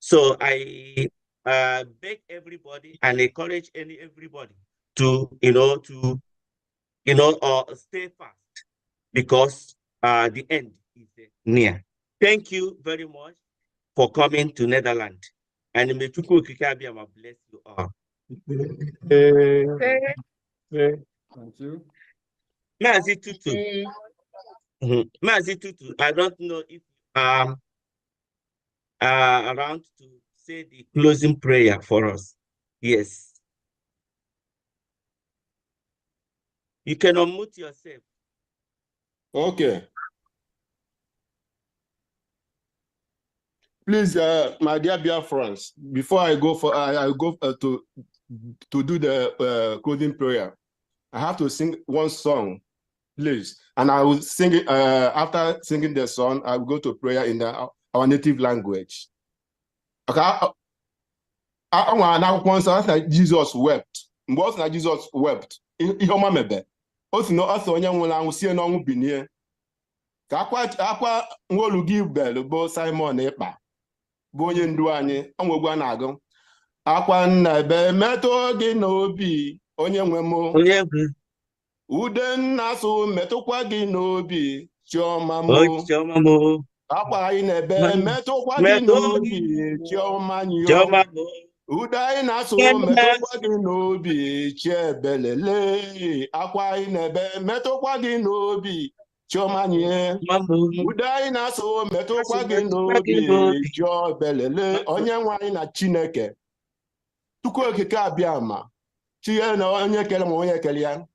So I beg everybody and encourage everybody to stay fast, because the end is near. Thank you very much for coming to Netherlands, and may Chukwu Okike Abịama bless you all. Thank you. Mazi Tutu. Mazi Tutu, I don't know if around to say the closing prayer for us. Yes. You can unmute yourself. Okay. Please, my dear Biafrans, before I go for to do the closing prayer, I have to sing one song, please, and I will sing it. After singing the song, I will go to prayer in our native language. Okay. I want akwụkwọ nsọ na Jesus wept. Mgbe ọ sị na Jesus wept, ihe ọma mebe. O si na ọ sị onye nwụrụ anwụ sie n'ọnwụ binie. Ka akwa nwolu gị bel bụ Simon Ekpa, bụ onye ndu anyị, ọnwegwu a na-agụ. Akwa nna ebe metụ gị n'obi, onye nwe m. Ude nna so metụkwa gị n'obi, chiọma m. Akwa anyị na-ebe metụkwa gị n'obi, chiọma nyọ. Ude anyị na-asụ metụkwa gị n'obi, chiebelele. Akwa anyị na-ebe metụkwa gị n'obi, chiọma nye. Ude anyị na-asụ metụkwa gị n'obi, chiobelele. Onye nwe anyị na Chineke, Chukwu Okike Abịama, Chie na onye kere ma onye kere ya.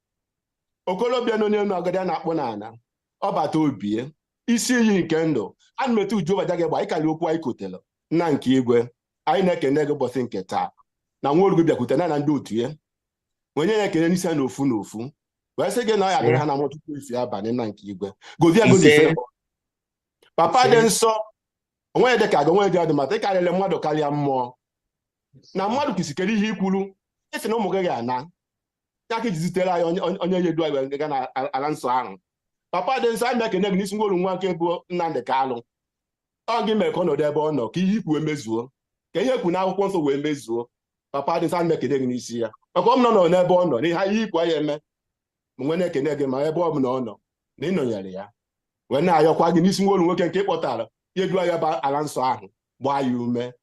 Okolobịa nọ n'elu agadi a na-akpụ n'ala, ọbata obie, isi iyi nke ndụ. Ana m etu Jehova ja gị gba ịkali okwu anyị kotelu nna nke igwe. Anyị na-ekene gị ụbọchị nke taa na nwa olugo bịakwute na ndị otu ya. Onye na-ekene n'isi ya n'ofu n'ofu. Wee sị gị na ọ ya adịrị ha na mọtụtụ isi abalị nna nke igwe. Gozie ife. Papa dị nsọ, onwe dị ka gị onwe dị adị mata ịkarịrị mmadụ karịa mmụọ. Na mmadụ kwesịrị ihe ikwuru, isi na ụmụ gị ga-ana. Ya ka iji zitere anyị onye yedu anyị wee ga na ala nsọ ahụ. Papa dị nsọ, anyị na-ekene gị n'isi ngwolu nwa nke bụ Nnamdị Kalụ. Ọ gị mere ka ọnọdụ ebe ọ nọ, ka ihe ikwu emezuo, ka ihe ekwu n'akwụkwọ nsọ wee mezuo. Papa dị nsọ, anyị na-ekene gị n'isi ya. Maka ọ m nọ n'ebe ọ nọ, na ihe ikwu ya eme, m nwee na-ekene gị ma ebe ọ bụla ọ nọ, na ịnọnyere ya. Wee na-ayọkwa gị n'isi ngwolu nwoke nke ịkpọtara yedu anyị ebe ala nsọ ahụ, gbaa ya ume.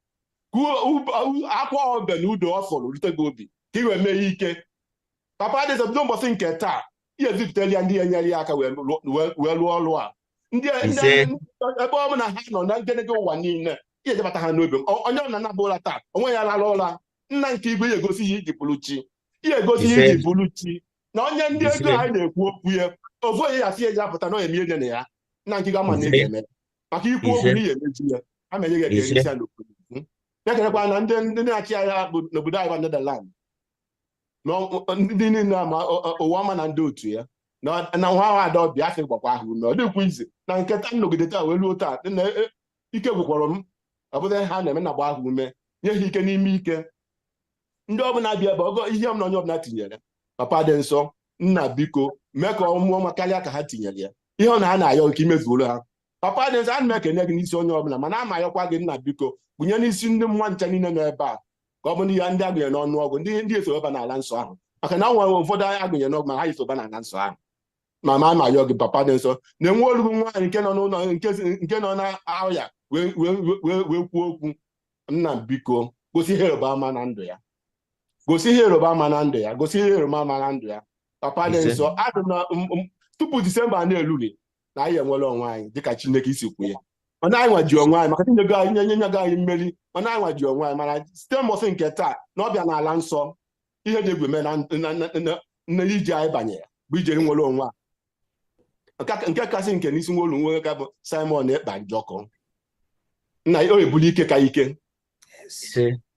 Akwa ọbịa na udo ọ fọrọ rute gị obi, ka ị wee mee ike. Papa dị nsọ, bido ụbọchị nke taa, ihe zipụtara ya ndị ya nyere ya aka wee lụọ ọrụ a. Ndị ebe ọ bụla ha nọ na njedebe ụwa niile, ihe jebata ha n'obi. Onye ọbụla na-abụla taa, onwe ya lara ụra. Nna nke igwe ya egosi ihe iji bụrụ chi. Ihe egosi ihe iji bụrụ chi. Na onye ndị ego anyị na-ekwu okwu ya, ofu onye ya si eji apụta na ọ eme ihe na ya. Nna nke ga-ama na ị ga-eme. Maka ikwu okwu na ihe emeji ya, ha menye gị ekele isi ya n'obodo. Ya kerekwa na ndị na-achị agha n'obodo anyị bụ Netherland. Ndị niile ama ụwa ọma na ndị otu ya. Na nwa ahụ ada ọbịa afọ gbakwa ahụ ume, ọ dịkwa ize na nketa nnọgide taa wee ruo taa na ike gwụkwọrọ m, ọ bụrụ ha na-eme na gba ahụ ume, nye ha ike n'ime ike. Ndị ọbụla bịa bụ ọgọ ihe m na onye ọbụla tinyere. Papa dị nsọ, nna biko mee ka ọ mụọ ọma karịa ka ha tinyere ya. Ihe ọ na ha na-ayọ ka imezuoro ha. Papa dị nsọ, ana m ekene gị n'isi onye ọbụla, mana ama ayọkwa gị nna biko gụnye n'isi ndị mma ncha niile nọ ebe a, ka ọ bụ ihe ndị agụnyere n'ọnụọgụ ndị eso ebe n'ala nsọ ahụ. Maka na nwere ụfọdụ agụnyere n'ọgụ ma ha eso ebe n'ala nsọ ahụ. Mama ma ayọ gị Papa dị nsọ, na-enwe olugu nwaanyị nke nọ n'ụlọ nke nọ n'ahụ ya wee kwuo okwu. Nna biko gosi ihe ịrịba ama na ndụ ya, gosi ihe ịrịba ama na ndụ ya, gosi ihe ịrịba ama na ndụ ya. Papa dị nsọ, adụ na tupu Disemba na-erughị na anyị enwere onwe anyị dịka Chineke isi kwu ya. Mana anyị nwaji onwe anyị maka nye anyị mmeri, mana anyị nwaji onwe anyị, mana site mbọsị nke taa na ọbịa n'ala nsọ, ihe dị egwu eme na ije anyị banyere bụ ije nwere onwe a. Nke kasị nke n'isi nwa olu nwoke ka bụ Simon Ekpa Njọkụ. Nna o ebuli ike ka ike,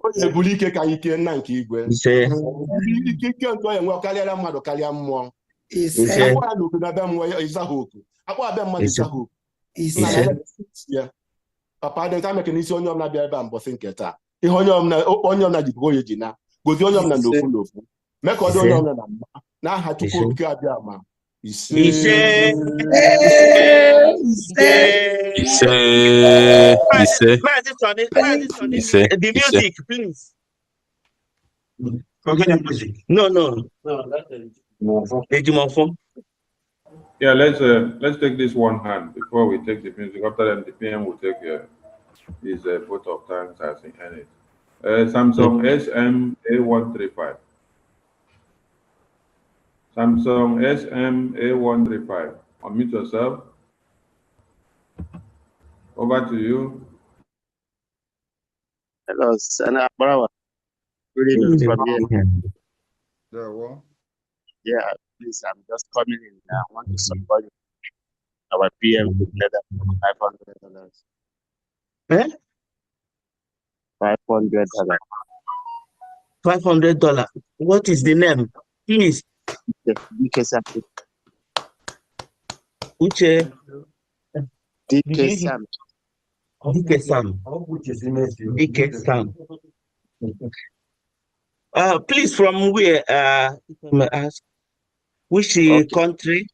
o ebuli ike ka ike, nna nke igwe. Ike nke onye nwe karịara mmadụ karịa mmụọ. Akpọ ya n'oku na be mmụọ ịza ha oku, akpọ abịa mmadụ ịza ha oku. Papa dị nta meke n'isi onye ọbụla bịa ebe a mbọsị nke taa, ihe onye ọbụla jibụ onye ji na gozi onye ọbụla n'ofu n'ofu, mee ka ọ dị onye ọbụla na mma n'aha Chukwu Okike Abịama. Ise. The music, please. No, no. Yeah, let's take this one hand before we take the music. After then, the PM will take his vote of thanks as he earned it. Samsung SMA135. Samsung SMA135. Unmute yourself. Over to you. Hello, Sana Brava. Good evening from here. Yeah, please, I'm just coming in. I want to support our PM together $500. $500. $500. What is the name? Please. DK Sam. Uche. DK Sam. DK Sam. DK Sam. Please, from where? If I may ask, which country?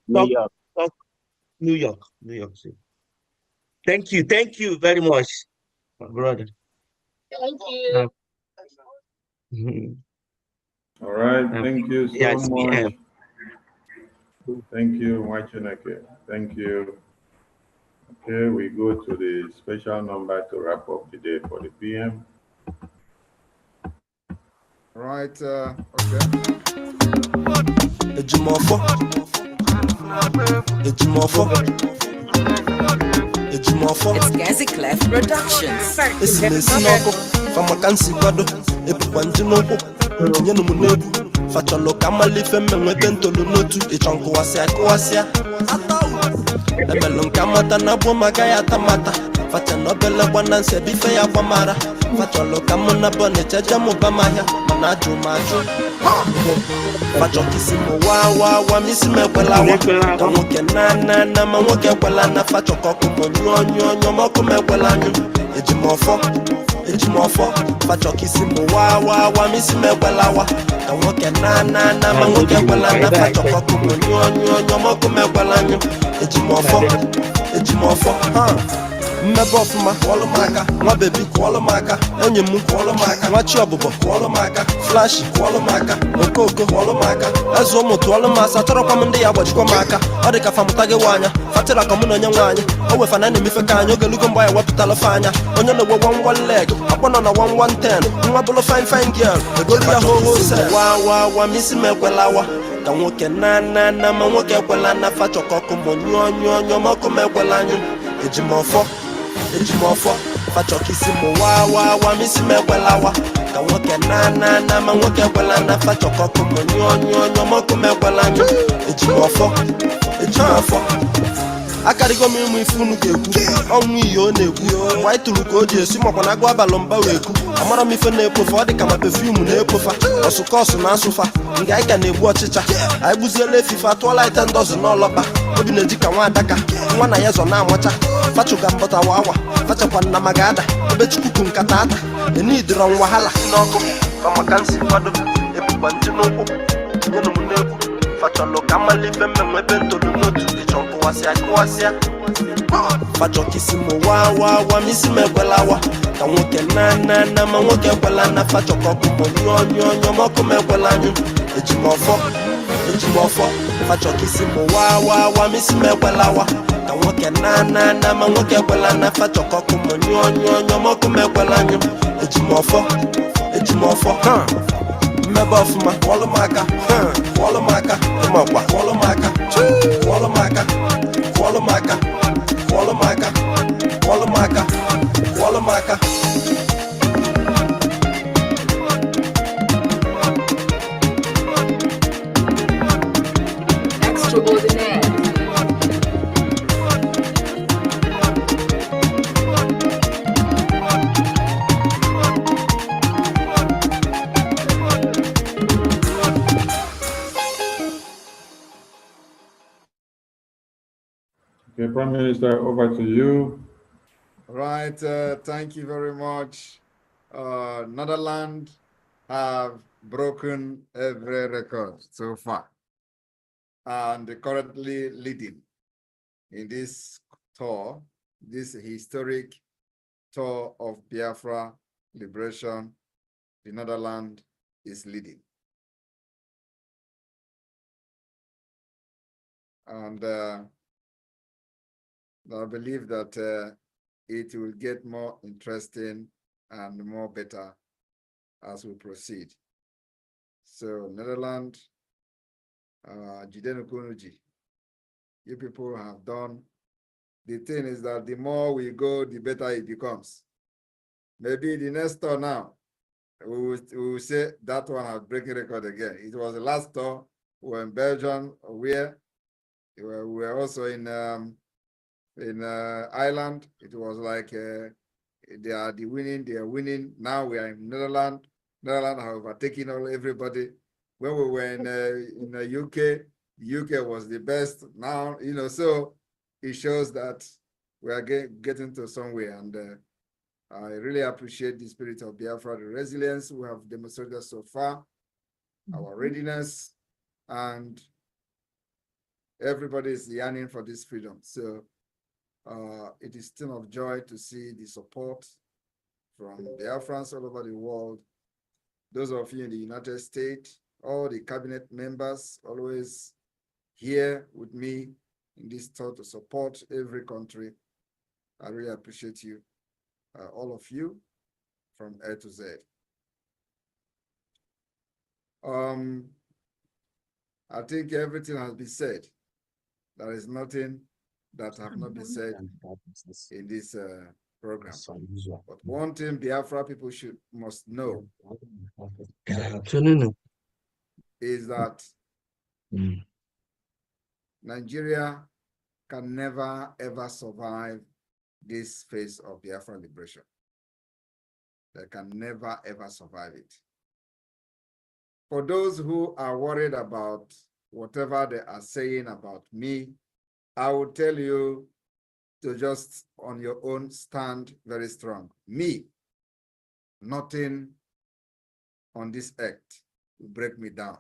New York. New York. New York City. Thank you very much, my brother. Thank you. All right, thank you so Yes, much. PM. Thank you, Wachineke. Thank you. Okay, we go to the special number to wrap up the day for the PM. Right, It's Gazi Clef Productions. Facholo kamalife menwete ntolu n'otu ịchọnkwụwasịa kụwasịa emelụ nkamata na bụ maka ya tamata facha nobele gbana nse bife ya kwamara facholo kamụ na bọ na-echeje mụba mahịa mana ajụ m ajụ fachọkisi m wa misi m ekwelawa ka nwoke na ma nwoke ekwela na fachọkọkụ m nyụọ mọkụ m ekwela anyụ ejimọfọ fachọkisi m wa misi m ekwelawa ka nwoke na ma nwoke ekwela na fachọkọkụ m nyụọ mọkụ m ekwela anyụ ejimọfọ mmebe ọfụma kwọlụ m aka nwa bebi kwọlụ m aka enyi m kwọlụ m aka nwa chi ọbụbọ kwọlụ m aka flashi kwọlụ m aka okoko kwọlụ m aka eze ụmụ tụọlụ m asa chọrọkwa m ndị ya gbajikwa m aka ọ dị ka famụta gị nwaanya fatịra ka mụ na onye nwaanyị o wefana na-emefe ka anyị ogelugo mgbe anyị wepụtala fe anya onye na-egwe one leg akpọ nọ na 1110 nwa bụlụ fine girl egolu ya hoho se wa misi m ekwelawa ka nwoke na ma nwoke ekwela na fachọkọkụ m nyụọ mọkụ m ekwela anyụ ejimọfọ fachọkisi m wa misi m ekwelawa ka nwoke na ma nwoke ekwela na fachọkọkụ m nyụọ mọkụ m ekwela anyụ ejimọfọ akarịgo m ịmụ ife unu ga-ekwu ọnwụ iyi ọ na-ekwu gwa ịtụrụ ka o ji esi makwa na agụ abalị mba wee kwu amara m ife na-ekpofa ọ dị ka ma pefumu na-ekpofa ọsụkọsụ na asụfa nga anyị ka na-egbu ọchịcha anyị gbuziela efife atụọla ite ndọzụ n'ọlọkpa obi na-eji ka nwa adaka nwa na ya zọ na-amacha fachuga mbọta wawa fachakwa nna maga ada ebe chukwuku nkata ata enidịrọ nwa hala n'ọkụ famaka nsi kwado ebugba ntị n'ụkwụ nyenu m n'egwu fachọlụ ka malife mmenwe ebe ntolu n'otu ịchọ kụwasịa fachọkisi m wa misi m ekwelawa ka nwoke na ma nwoke ekwela na fachọkọkụ m nyụọ mọkụ m ekwela anyụ ejimọfọ fachọkisi m wa misi m ekwelawa ka nwoke na ma nwoke ekwela na fachọkọkụ m nyụọ mọkụ m ekwela anyụ ejimọfọ mmebe ọfụma kwọlụ m aka ịmakwa kwọlụ m aka kwọlụ m aka kwọlụ m aka kwọlụ m aka kwọlụ m aka kwọlụ m aka Extraordinaire. Okay, Prime Minister, over to you. Right, thank you very much. Netherlands have broken every record so far. and currently leading in this tour, this historic tour of Biafra liberation. The Netherlands is leading. And I believe that it will get more interesting and more better as we proceed. So Netherlands, you people have done. The thing is that the more we go, the better it becomes. Maybe the next tour now, we will say that one has breaking record again. It was the last tour. We were in Belgium, where we were also in Ireland. It was like they are winning. Now we are in Netherlands. Netherlands have overtaken everybody. When we were in the UK, the UK was the best. Now, so it shows that we are getting to somewhere. And I really appreciate the spirit of Biafra, the resilience we have demonstrated so far, our readiness, and everybody is yearning for this freedom. So it is still of joy to see the support from Biafrans all over the world. Those of you in the United States, all the cabinet members always here with me in this tour to support every country. I really appreciate you, all of you, from A to Z. I think everything has been said. There is nothing that have not been said in this program. But one thing Biafra people must know is that Nigeria can never ever survive this phase of Biafra liberation. They can never ever survive it. For those who are worried about whatever they are saying about me, I will tell you to just on your own stand very strong. Me, nothing on this earth will break me down.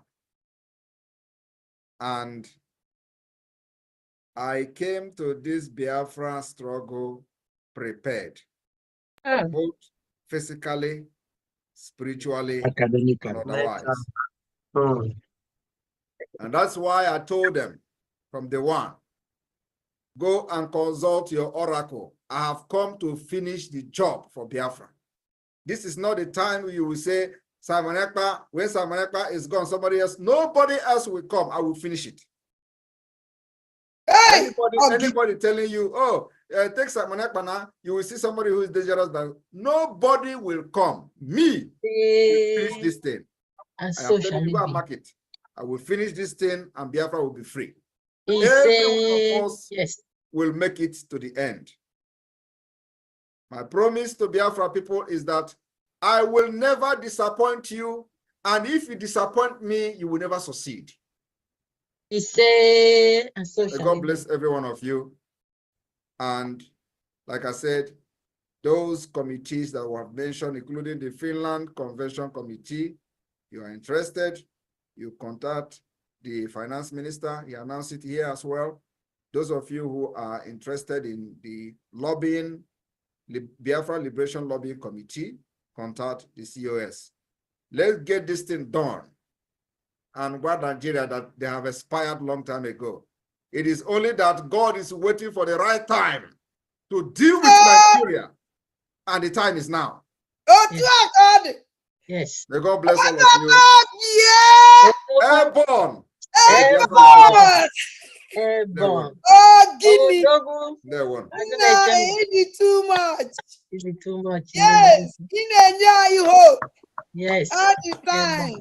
And I came to this Biafra struggle prepared, both physically, spiritually, and otherwise. And that's why I told them from day one, go and consult your oracle. I have come to finish the job for Biafra. This is not the time you will say, Simon Ekpa, when Simon Ekpa is gone, somebody else, nobody else will come. I will finish it. Hey, anybody telling you, oh, take Simon Ekpa now, you will see somebody who is dangerous. Nobody will come. Me will finish this thing. I am telling you, go and mark it. I will finish this thing and Biafra will be free. Every one of us will make it to the end. My promise to Biafra people is that I will never disappoint you, and if you disappoint me, you will never succeed. May God bless every one of you. And like I said, those committees that we have mentioned, including the Finland Convention Committee, you are interested, you contact the finance minister. He announced it here as well. Those of you who are interested in the lobbying, Biafra Liberation Lobbying Committee, contact the COS. Let's get this thing done. And what Nigeria that they have expired long time ago. It is only that God is waiting for the right time to deal with Nigeria. And the time is now. Yes. May God bless all of you. Yeah. Airborne. Airborne. Airborne. Oh, give me. There one. No, it's too much. It's too much. Yes. You hope. Yes. All the time.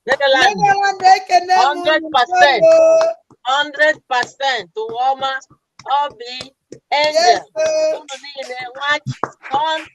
Netherlands. 100% to Woma, Obi, Angel. Watch 100%.